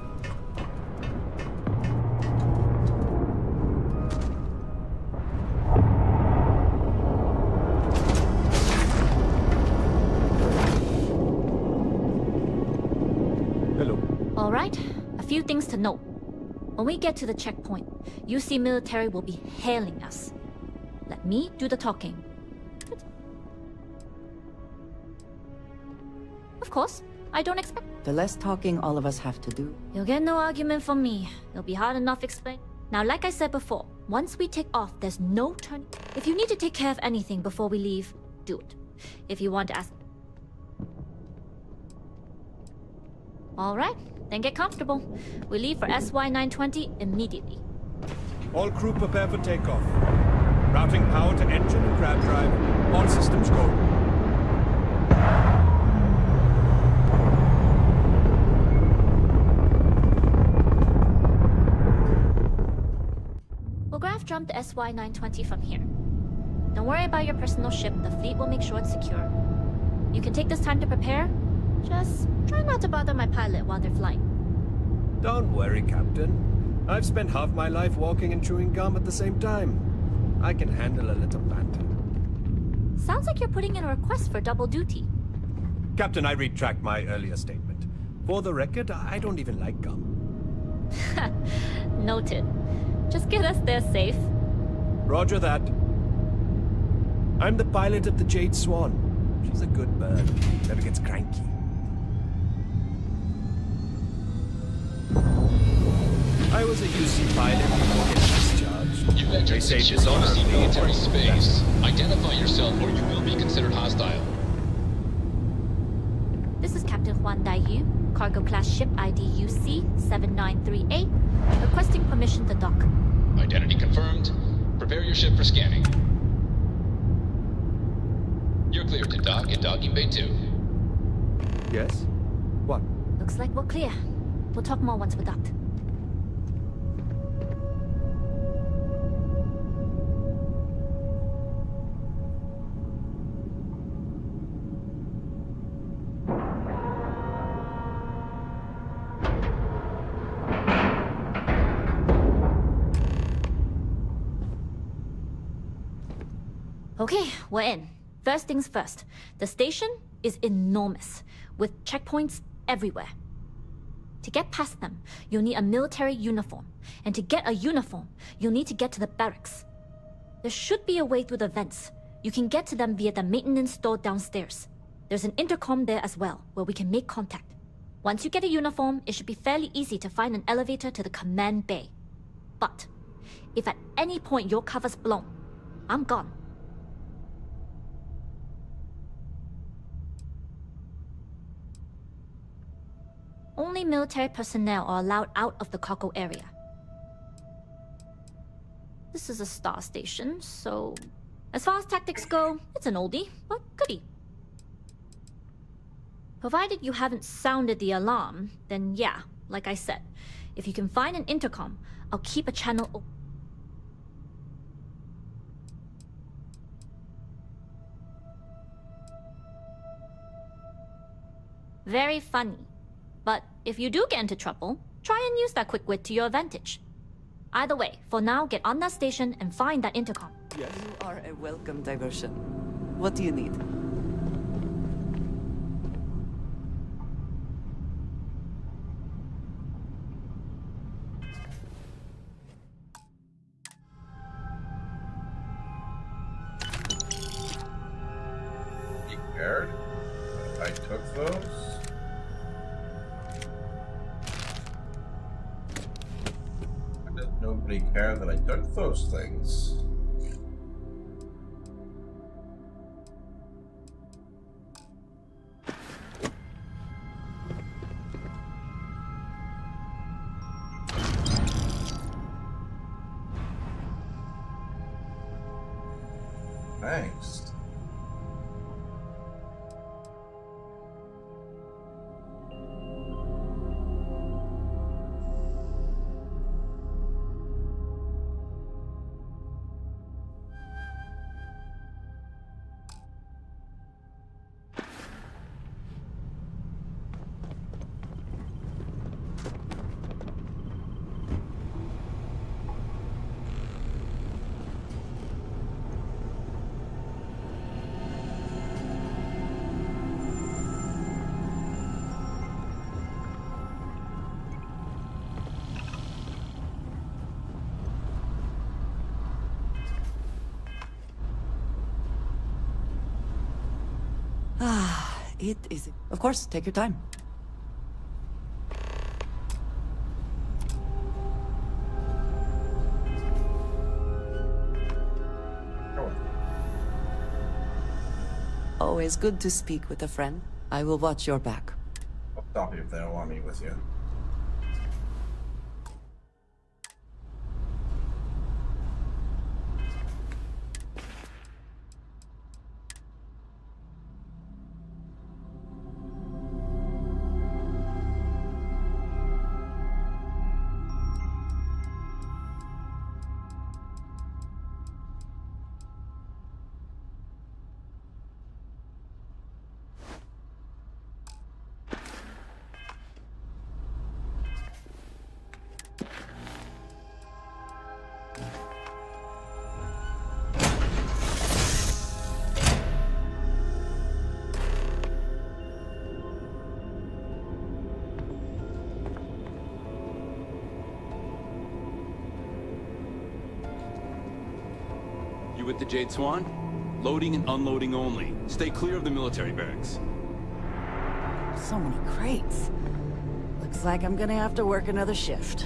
Hello. All right, a few things to note. When we get to the checkpoint, UC military will be hailing us. Let me do the talking. Of course, I don't expect... The less talking all of us have to do. You'll get no argument from me. It'll be hard enough explain. Now, like I said before, once we take off, there's no turn. If you need to take care of anything before we leave, do it. If you want to ask... All right, then get comfortable. We leave for SY-920 immediately. All crew prepare for takeoff. Routing power to engine and crab drive. All systems go. We'll graph jump the SY-920 from here. Don't worry about your personal ship. The fleet will make sure it's secure. You can take this time to prepare. Just try not to bother my pilot while they're flying. Don't worry, Captain. I've spent half my life walking and chewing gum at the same time. I can handle a little banter. Sounds like you're putting in a request for double duty. Captain, I retract my earlier statement. For the record, I don't even like gum. Noted. Just get us there safe. Roger that. I'm the pilot of the Jade Swan. She's a good bird. Never gets cranky. I was a UC pilot before getting discharged. You've entered secure UC military space. Identify yourself or you will be considered hostile. This is Captain Huan Daiyu, cargo class ship ID UC-793A, requesting permission to dock. Identity confirmed. Prepare your ship for scanning. You're cleared to dock in docking bay 2. Yes? What? Looks like we're clear. We'll talk more once we're docked. Okay, we're in. First things first. The station is enormous, with checkpoints everywhere. To get past them, you'll need a military uniform. And to get a uniform, you'll need to get to the barracks. There should be a way through the vents. You can get to them via the maintenance store downstairs. There's an intercom there as well, where we can make contact. Once you get a uniform, it should be fairly easy to find an elevator to the command bay. But if at any point your cover's blown, I'm gone. Only military personnel are allowed out of the cargo area. This is a star station, so as far as tactics go, it's an oldie, but goodie. Provided you haven't sounded the alarm, then yeah, like I said, if you can find an intercom, I'll keep a channel open. Very funny. But if you do get into trouble, try and use that quick wit to your advantage. Either way, for now, get on that station and find that intercom. Yes. You are a welcome diversion. What do you need? You cared? I took those? Nobody cared that I took those things. Thanks. It is. Of course, take your time. Always good to speak with a friend. I will watch your back. I'll stop you if they don't want me with you. You with the Jade Swan? Loading and unloading only. Stay clear of the military barracks. So many crates. Looks like I'm gonna have to work another shift.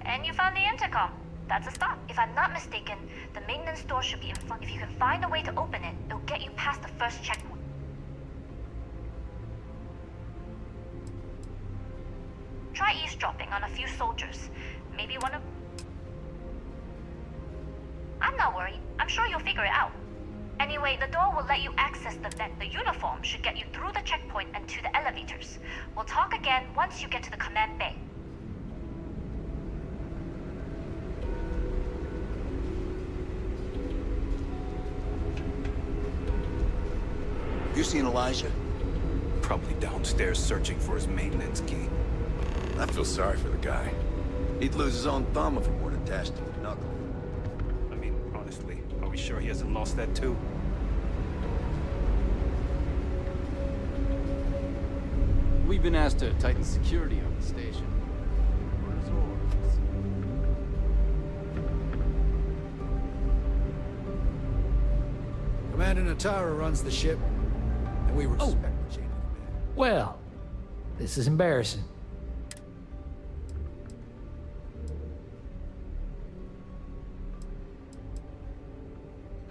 And you found the intercom. That's a start. If I'm not mistaken, the maintenance door should be in front. If you can find a way to open it, it'll get you past the first checkpoint. Try eavesdropping on a few soldiers. Maybe one of... I'm not worried. I'm sure you'll figure it out. Anyway, the door will let you access the vent. The uniform should get you through the checkpoint and to the elevators. We'll talk again once you get to the command bay. You seen Elijah? Probably downstairs searching for his maintenance key. I feel sorry for the guy. He'd lose his own thumb if it weren't attached to the knuckle. I mean, honestly, are we sure he hasn't lost that too? We've been asked to tighten security on the station. Orders, orders. Commander Natara runs the ship, and we respect the chain of command. Well, this is embarrassing.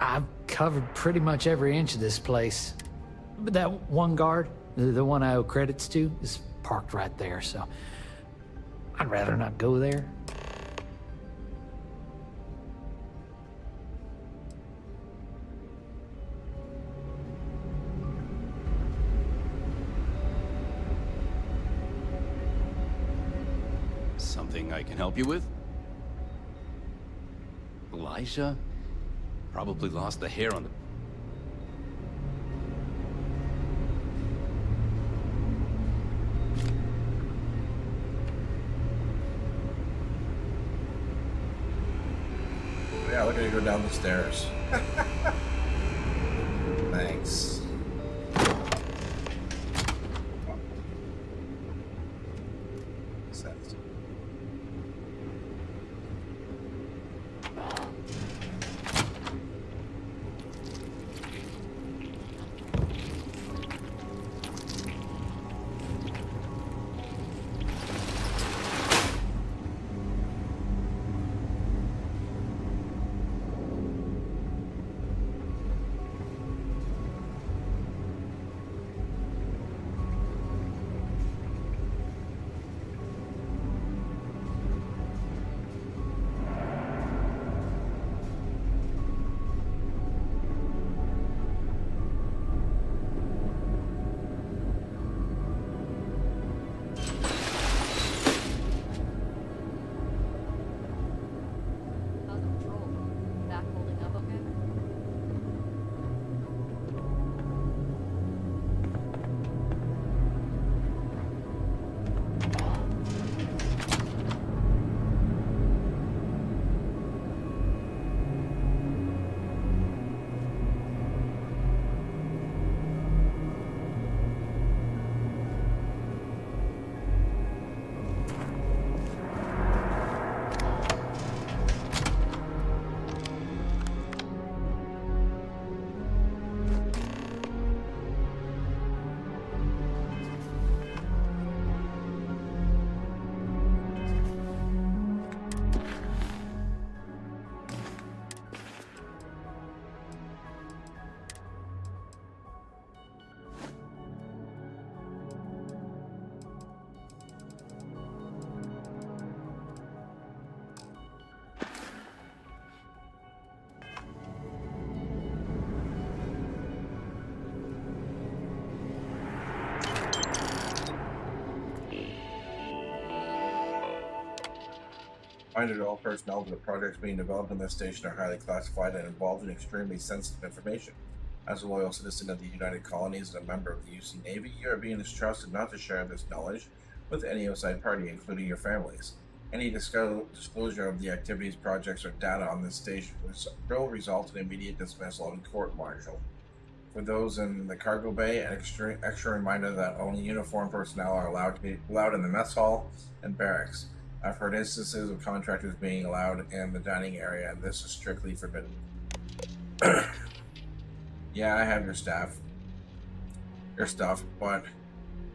I've covered pretty much every inch of this place. But that one guard, the one I owe credits to, is parked right there, so I'd rather not go there. Something I can help you with? Elijah? Probably lost the hair on the... Yeah, we're gonna go down the stairs. Thanks. Reminder to all personnel that the projects being developed in this station are highly classified and involved in extremely sensitive information. As a loyal citizen of the United Colonies and a member of the UC Navy, you are being instructed not to share this knowledge with any outside party, including your families. Any disclosure of the activities, projects, or data on this station will result in immediate dismissal and court-martial. For those in the cargo bay, an extra reminder that only uniformed personnel are allowed in the mess hall and barracks. I've heard instances of contractors being allowed in the dining area, and this is strictly forbidden. Yeah, I have your stuff, but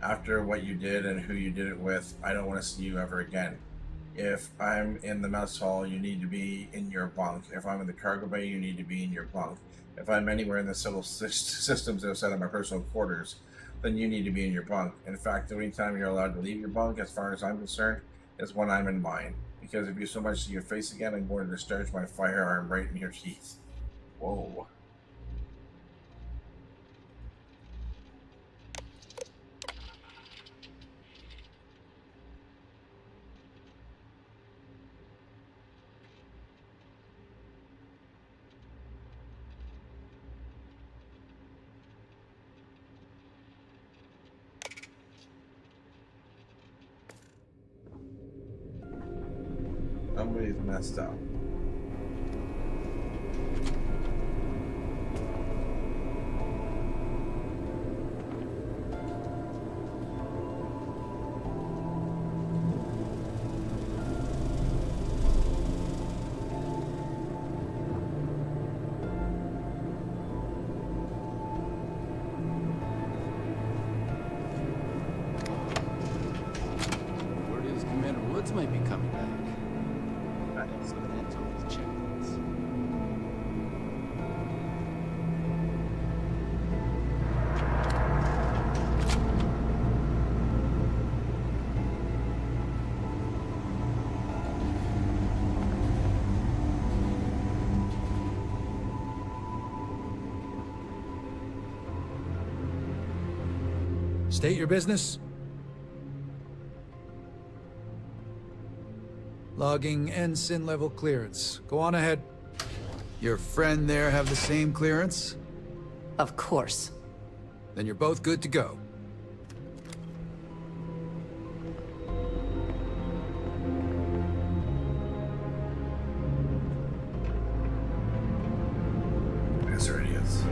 after what you did and who you did it with, I don't want to see you ever again. If I'm in the mess hall, you need to be in your bunk. If I'm in the cargo bay, you need to be in your bunk. If I'm anywhere in the civil systems outside of my personal quarters, then you need to be in your bunk. In fact, the only time you're allowed to leave your bunk, as far as I'm concerned, is when I'm in mine. Because if you so much see your face again, I'm going to discharge my firearm right in your teeth. Whoa. Somebody's messed up. Word is Commander Woods might be coming back. I have some heads on these checkpoints. State your business. Logging ensign level clearance. Go on ahead. Your friend there have the same clearance? Of course. Then you're both good to go. Yes, there it is.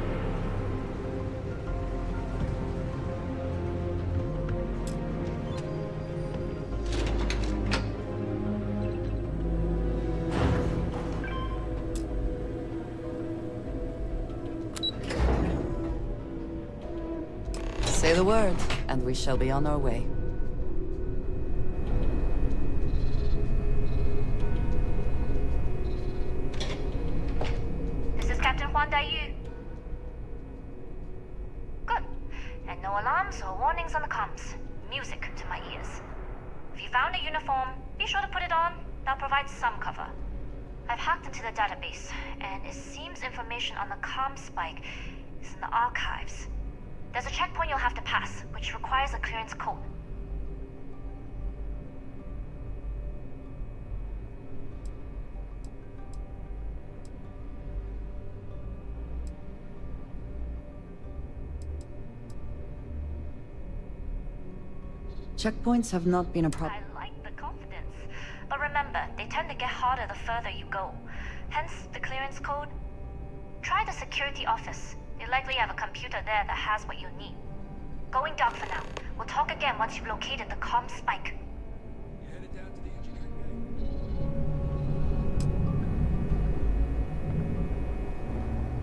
Say the word, and we shall be on our way. This is Captain Huan Daiyu. Good. And no alarms or warnings on the comms. Music to my ears. If you found a uniform, be sure to put it on. That'll provide some cover. I've hacked into the database, and it seems information on the comm spike is in the archives. There's a checkpoint you'll have to pass, which requires a clearance code. Checkpoints have not been a problem. I like the confidence. But remember, they tend to get harder the further you go. Hence the clearance code. Try the security office. They likely have a computer there that has what you need. Going dark for now. We'll talk again once you've located the comm spike.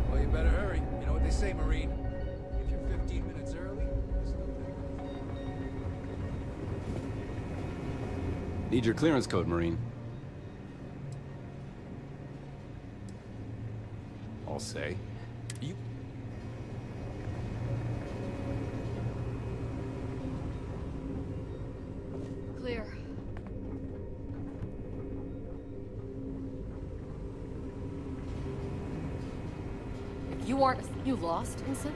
Well, you better hurry. You know what they say, Marine. If you're 15 minutes early, Need your clearance code, Marine. I'll say. You... Clear. If you aren't... You lost, Ensign?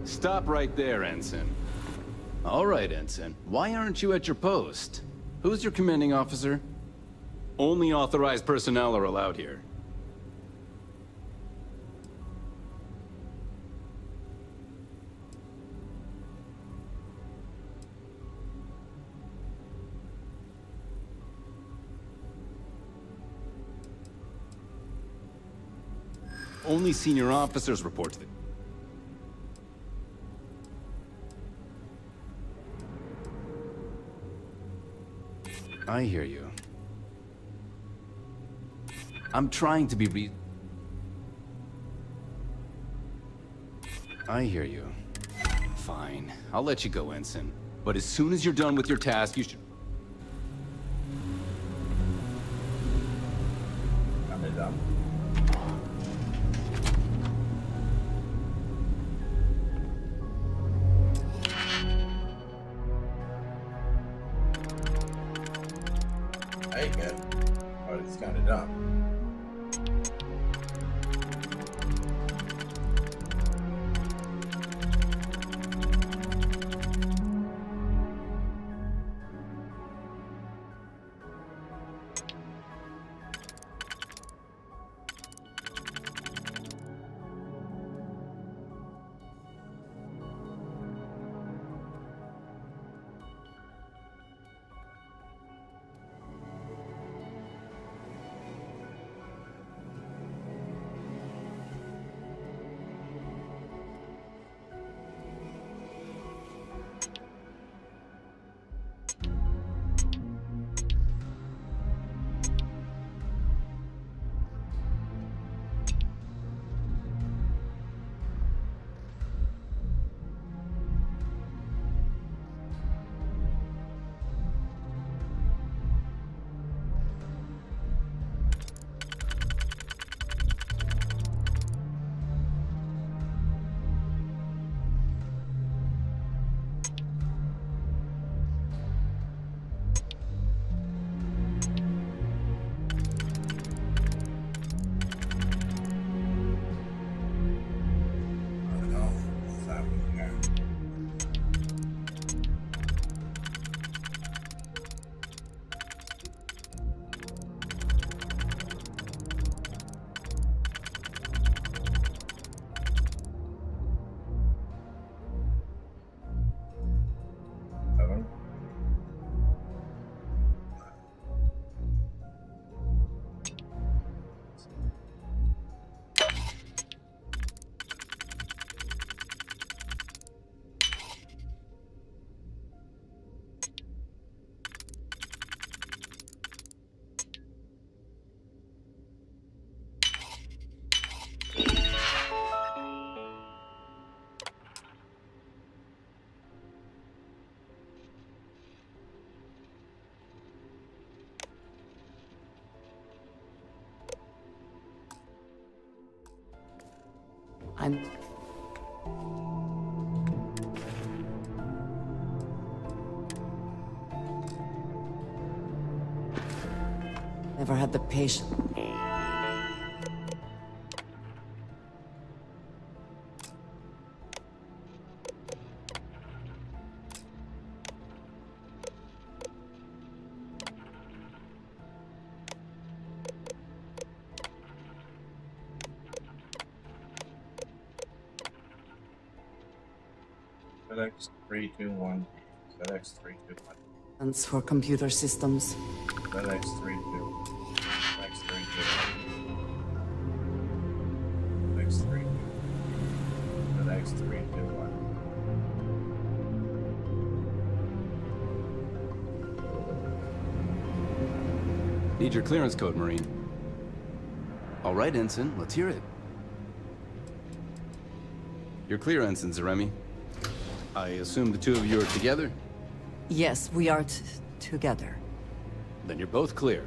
Stop right there, Ensign. All right, Ensign. Why aren't you at your post? Who's your commanding officer? Only authorized personnel are allowed here. Only senior officers report to the... I hear you. I'm trying to be I hear you. Fine. I'll let you go, Ensign. But as soon as you're done with your task, you should... I'm done. Hey, good. Oh, it's kind of dumb. and never had the patience. FedEx 321. FedEx 321. And for computer systems. FedEx 32. FedEx 32. FedEx 32. FedEx 321. Need your clearance code, Marine. All right, Ensign, let's hear it. You're clear, Ensign Zaremi. I assume the two of you are together? Yes, we are together. Then you're both clear.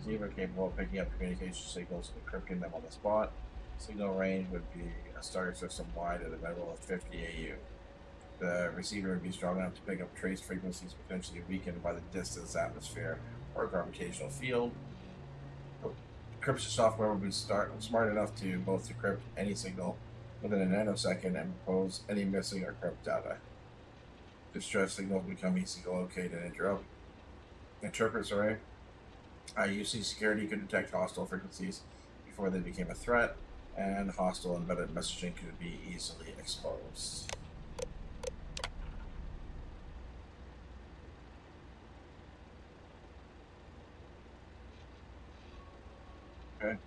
Receiver capable of picking up communication signals and encrypting them on the spot. Signal range would be a starter system wide at a level of 50 AU. The receiver would be strong enough to pick up trace frequencies potentially weakened by the distance, atmosphere, or gravitational field. Encryption software would be smart enough to both decrypt any signal within a nanosecond and propose any missing or corrupt data. Distress signals become easy to locate and interpret. UC security could detect hostile frequencies before they became a threat, and hostile embedded messaging could be easily exposed. Okay.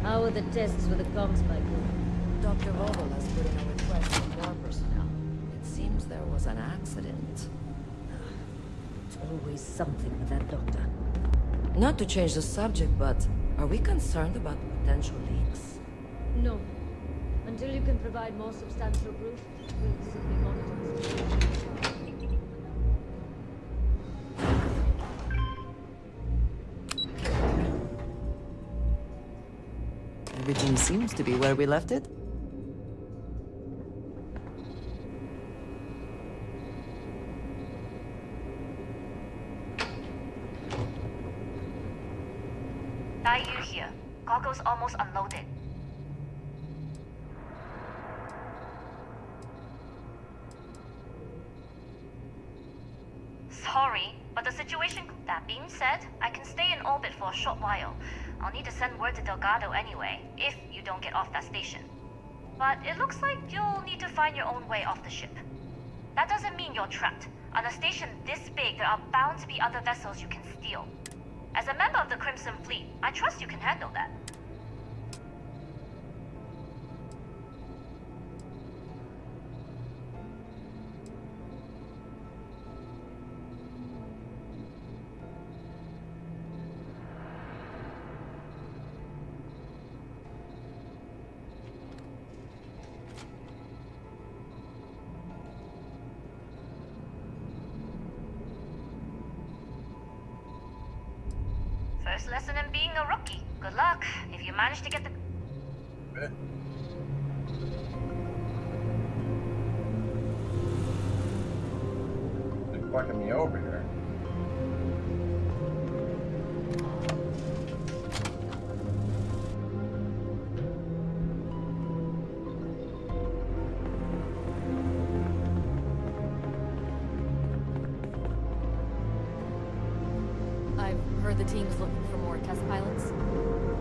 How are the tests for the comms spike? Dr. Vogel has put in a request for more personnel. It seems there was an accident. It's always something with that doctor. Not to change the subject, but are we concerned about potential leaks? No. Until you can provide more substantial proof, we'll simply monitor the situation. Everything seems to be where we left it. Dayu here. Goggles almost unloaded. Sorry, but the situation... That being said, I can stay in orbit for a short while. I'll need to send word to Elgato anyway, if you don't get off that station. But it looks like you'll need to find your own way off the ship. That doesn't mean you're trapped. On a station this big, there are bound to be other vessels you can steal. As a member of the Crimson Fleet, I trust you can handle that. First lesson in being a rookie. Good luck, if you manage to get the... They're fucking me over here. The team's looking for more test pilots?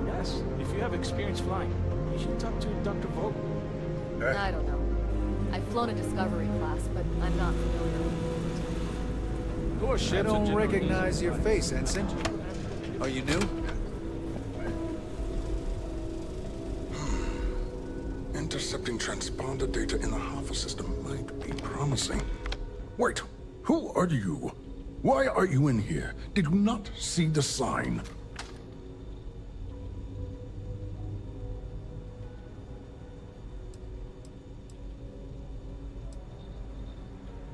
Yes, if you have experience flying, you should talk to Dr. Vogel. I don't know. I've flown a Discovery class, but I'm not familiar with I don't recognize your face, Ensign. Are you new? Intercepting transponder data in the Alpha system might be promising. Wait, who are you? Why are you in here? Did you not see the sign?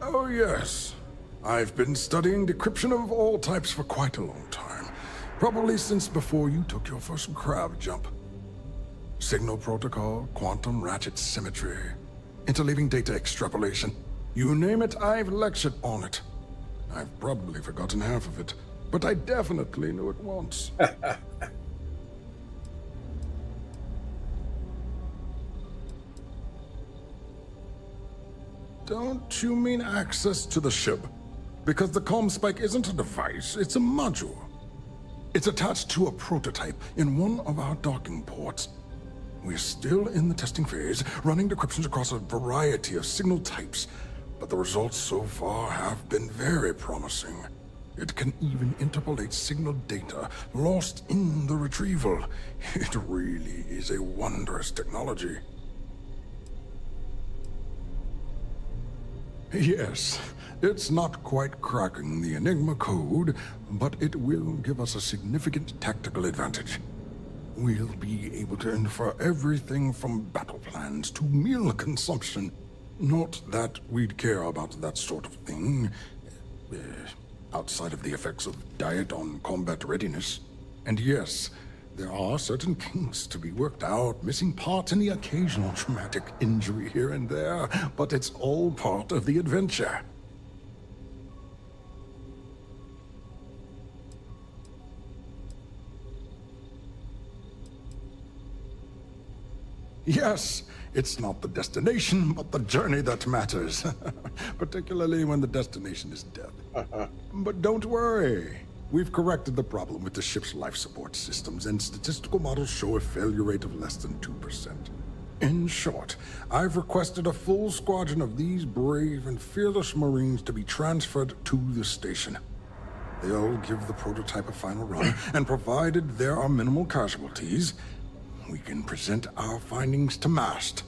Oh, yes. I've been studying decryption of all types for quite a long time. Probably since before you took your first crab jump. Signal protocol, quantum ratchet symmetry, interleaving data extrapolation. You name it, I've lectured on it. I've probably forgotten half of it, but I definitely knew it once. Don't you mean access to the ship? Because the comm spike isn't a device, it's a module. It's attached to a prototype in one of our docking ports. We're still in the testing phase, running decryptions across a variety of signal types. But the results so far have been very promising. It can even interpolate signal data lost in the retrieval. It really is a wondrous technology. Yes, it's not quite cracking the Enigma code, but it will give us a significant tactical advantage. We'll be able to infer everything from battle plans to meal consumption. Not that we'd care about that sort of thing, outside of the effects of diet on combat readiness. And yes, there are certain kinks to be worked out, missing parts and the occasional traumatic injury here and there, but it's all part of the adventure. Yes, it's not the destination, but the journey that matters. Particularly when the destination is death. But don't worry. We've corrected the problem with the ship's life support systems, and statistical models show a failure rate of less than 2%. In short, I've requested a full squadron of these brave and fearless Marines to be transferred to the station. They'll give the prototype a final run, and provided there are minimal casualties, we can present our findings to MAST.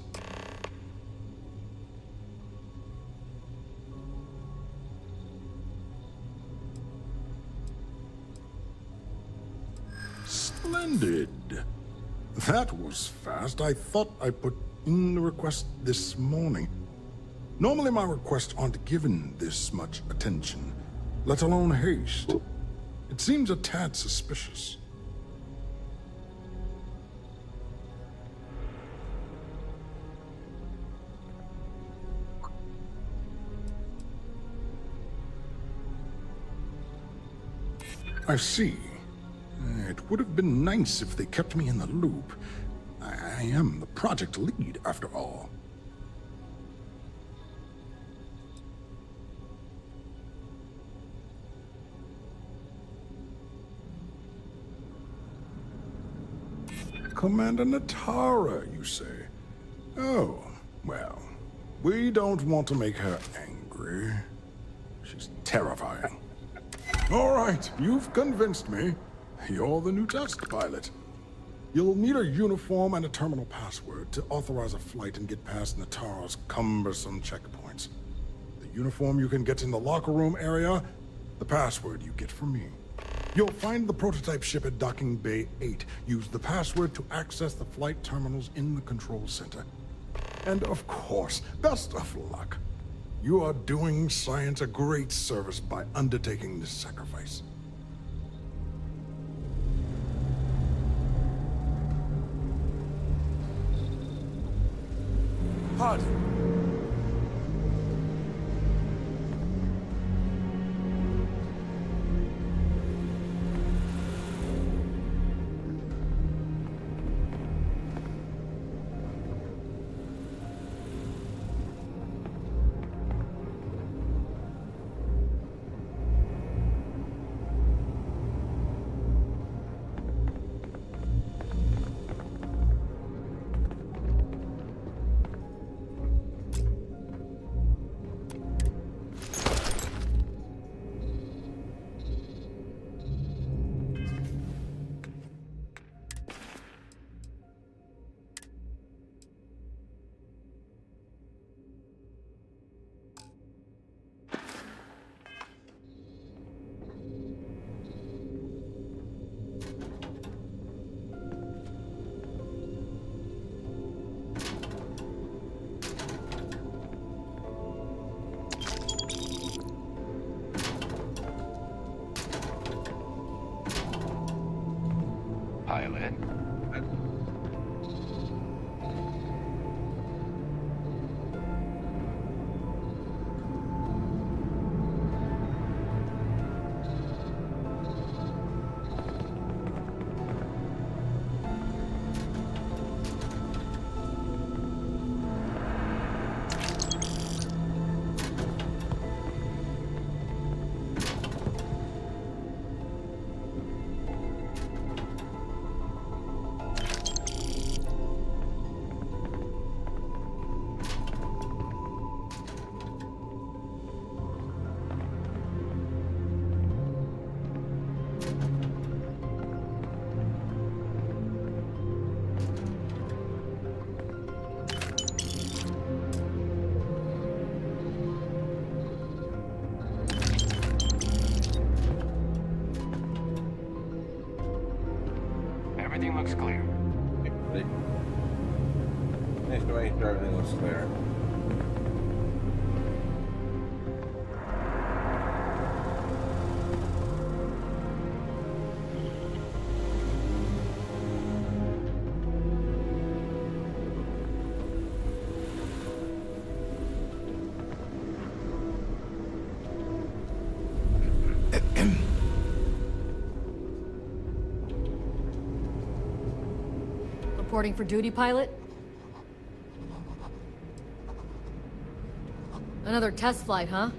Splendid. That was fast. I thought I put in the request this morning. Normally my requests aren't given this much attention, let alone haste. It seems a tad suspicious. I see. It would have been nice if they kept me in the loop. I am the project lead, after all. Commander Natara, you say? Oh, well, we don't want to make her angry. She's terrifying. All right, you've convinced me. You're the new test pilot. You'll need a uniform and a terminal password to authorize a flight and get past Natara's cumbersome checkpoints. The uniform you can get in the locker room area, the password you get from me. You'll find the prototype ship at Docking Bay 8. Use the password to access the flight terminals in the control center. And of course, best of luck. You are doing science a great service by undertaking this sacrifice. Pod. Pilot. Everything looks clear. Nice to make sure everything looks clear. Reporting for duty, pilot? Another test flight, huh?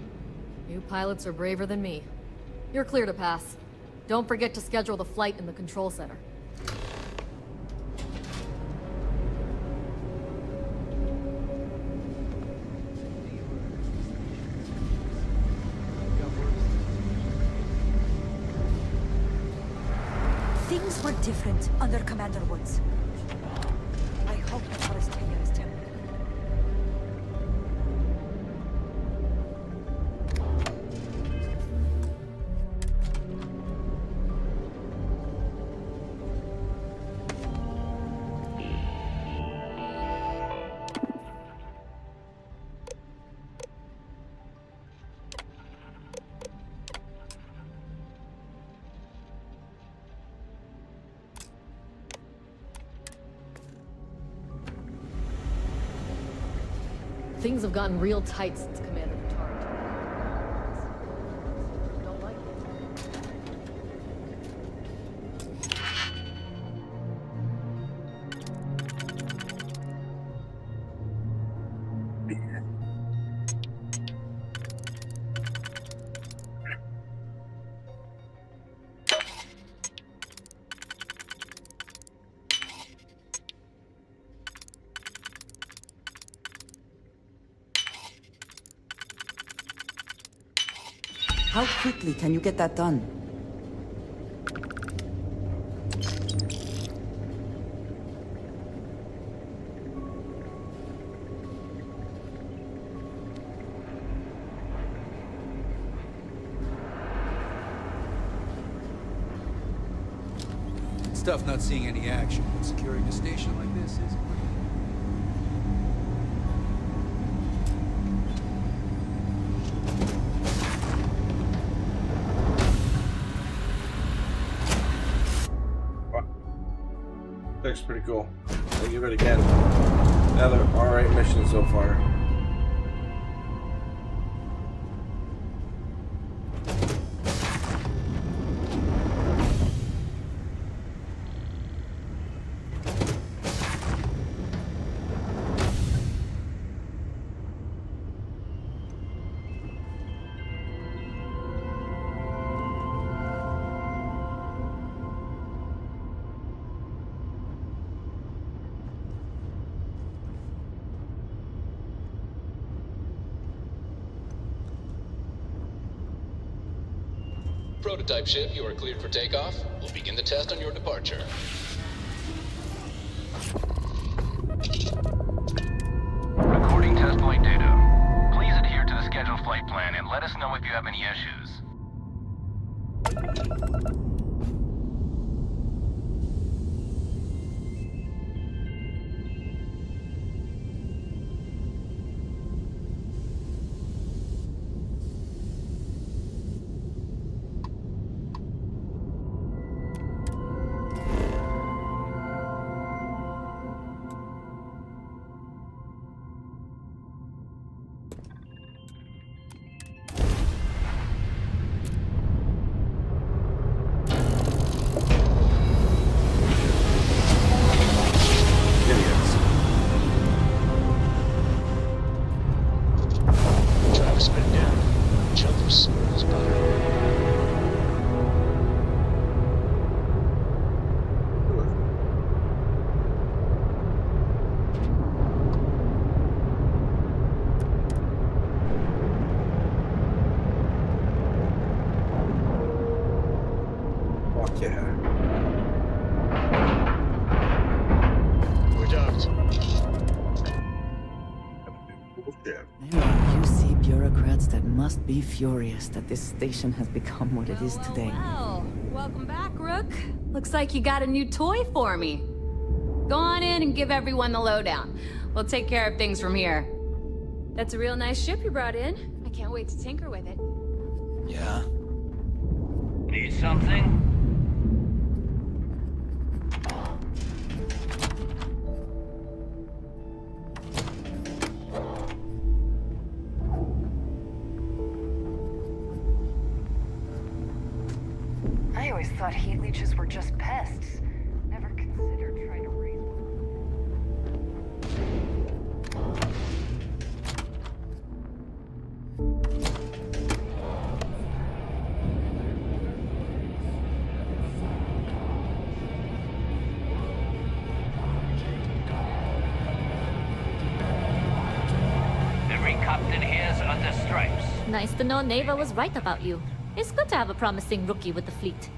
You pilots are braver than me. You're clear to pass. Don't forget to schedule the flight in the control center. Things were different under Commander Woods. Things have gotten real tight since Commander Vitari don't like How quickly can you get that done? It's tough not seeing any action. Securing a station like this is... Looks pretty cool. I'll give it again. Another alright mission so far. Prototype ship, you are cleared for takeoff. We'll begin the test on your departure. Recording test flight data. Please adhere to the scheduled flight plan and let us know if you have any issues. Must be furious that this station has become what it is today. Well, welcome back, Rook. Looks like you got a new toy for me. Go on in and give everyone the lowdown. We'll take care of things from here. That's a real nice ship you brought in. I can't wait to tinker with it. Yeah. Need something? I always thought heat leeches were just pests. Never considered trying to raise Every captain here's under stripes. Nice to know Neva was right about you. It's good to have a promising rookie with the fleet.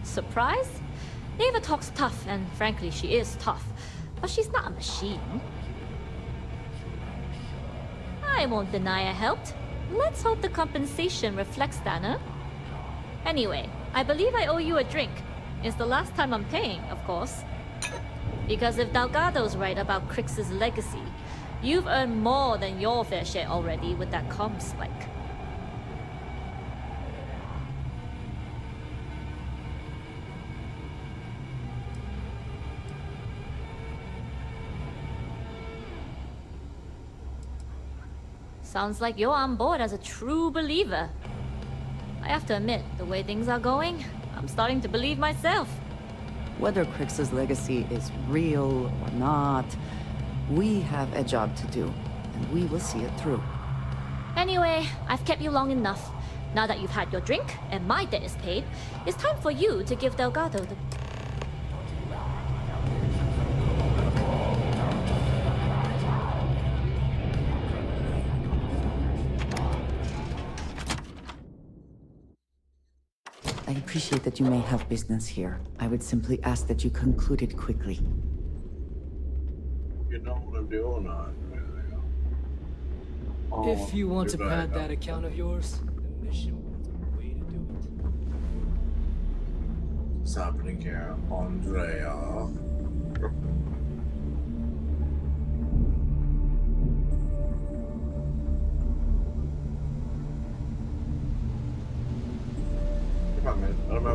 Surprise? Neva talks tough, and frankly, she is tough. But she's not a machine. I won't deny I helped. Let's hope the compensation reflects that, huh? Anyway, I believe I owe you a drink. It's the last time I'm paying, of course. Because if Delgado's right about Crix's legacy, you've earned more than your fair share already with that comm spike. Sounds like you're on board as a true believer. I have to admit, the way things are going, I'm starting to believe myself. Whether Crix's legacy is real or not, we have a job to do, and we will see it through. Anyway, I've kept you long enough. Now that you've had your drink, and my debt is paid, it's time for you to give Delgado the... I appreciate that you may have business here. I would simply ask that you conclude it quickly. You know what I'm doing on. If you want to pad that account of yours, the mission was a way to do it. What's happening here, Andrea?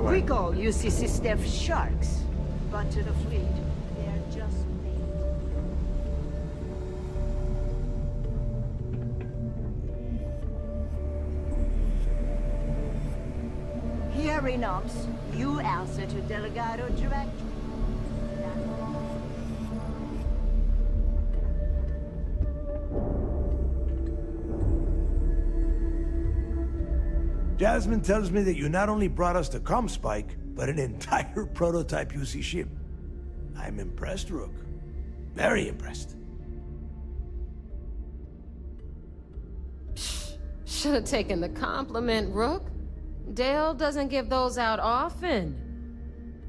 We call UCC staff sharks, but to the fleet, they're just bait. Here in Ops, you answer to Delgado directly. Jasmine tells me that you not only brought us the comm spike, but an entire prototype UC ship. I'm impressed, Rook. Very impressed. Should have taken the compliment, Rook. Dale doesn't give those out often.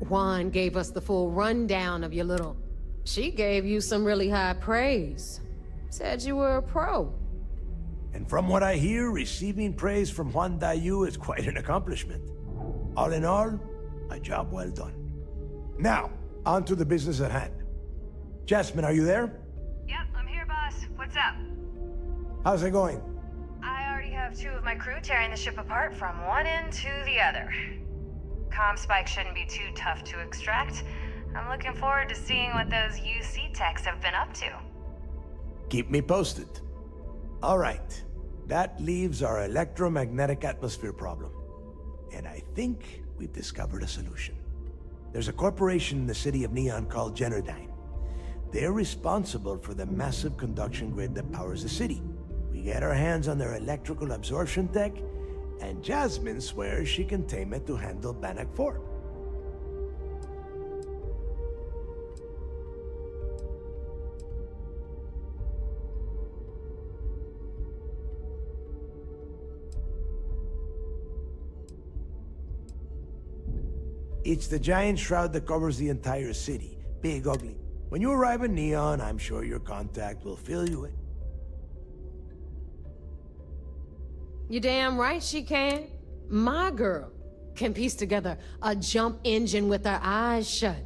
Juan gave us the full rundown of your little... She gave you some really high praise. Said you were a pro. And from what I hear, receiving praise from Juan Dayu is quite an accomplishment. All in all, a job well done. Now, on to the business at hand. Jasmine, are you there? Yep, I'm here, boss. What's up? How's it going? I already have 2 of my crew tearing the ship apart from one end to the other. Comm spike shouldn't be too tough to extract. I'm looking forward to seeing what those UC techs have been up to. Keep me posted. All right. That leaves our electromagnetic atmosphere problem. And I think we've discovered a solution. There's a corporation in the city of Neon called Generdyne. They're responsible for the massive conduction grid that powers the city. We get our hands on their electrical absorption tech, and Jasmine swears she can tame it to handle Bannock 4. It's the giant shroud that covers the entire city. Big, ugly. When you arrive in Neon, I'm sure your contact will fill you in. You damn right she can. My girl can piece together a jump engine with her eyes shut.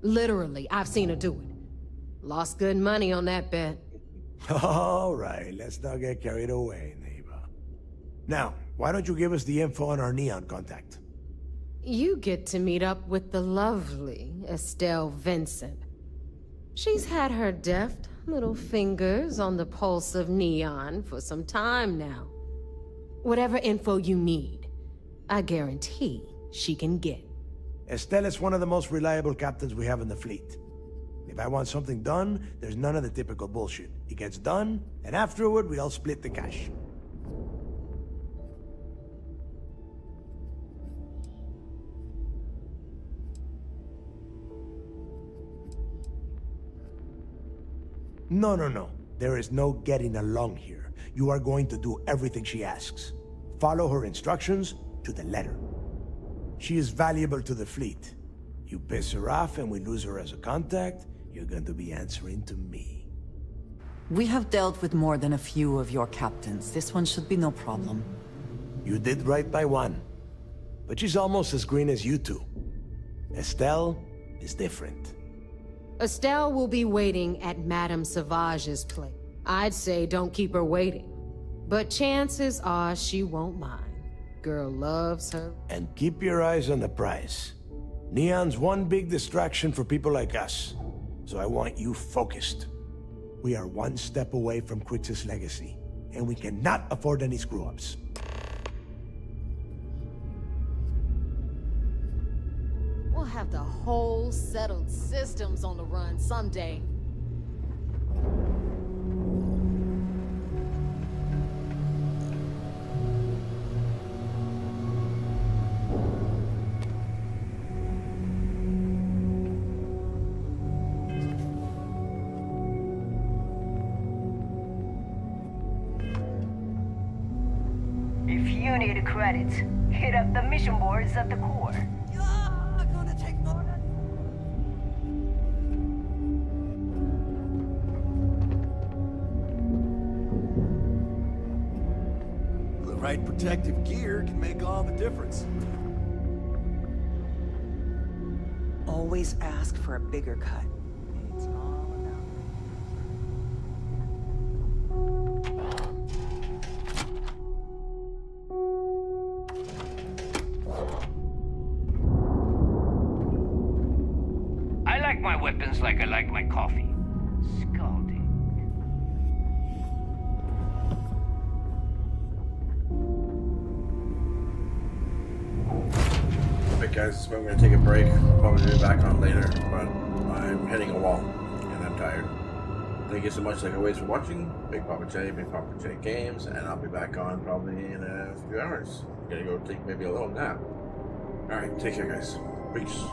Literally, I've seen her do it. Lost good money on that bet. All right, let's not get carried away, neighbor. Now, why don't you give us the info on our Neon contact? You get to meet up with the lovely Estelle Vincent. She's had her deft little fingers on the pulse of Neon for some time now. Whatever info you need, I guarantee she can get. Estelle is one of the most reliable captains we have in the fleet. If I want something done, there's none of the typical bullshit. It gets done, and afterward, we all split the cash. No. There is no getting along here. You are going to do everything she asks. Follow her instructions to the letter. She is valuable to the fleet. You piss her off and we lose her as a contact, you're going to be answering to me. We have dealt with more than a few of your captains. This one should be no problem. You did right by one. But she's almost as green as you two. Estelle is different. Estelle will be waiting at Madame Sauvage's place. I'd say don't keep her waiting. But chances are she won't mind. Girl loves her. And keep your eyes on the prize. Neon's one big distraction for people like us. So I want you focused. We are one step away from Quix's legacy, and we cannot afford any screw-ups. We'll have the whole settled systems on the run someday. If you need credits, hit up the mission boards at the core. The right protective gear can make all the difference. Always ask for a bigger cut. It's all about... I like my weapons like I like my coffee. Scalding. Alright guys, I'm going to take a break. Probably be back on later, but I'm hitting a wall and I'm tired. Thank you so much, like always, for watching. Big Papa J Games, and I'll be back on probably in a few hours. I'm gonna go take maybe a little nap. Alright, take care guys. Peace.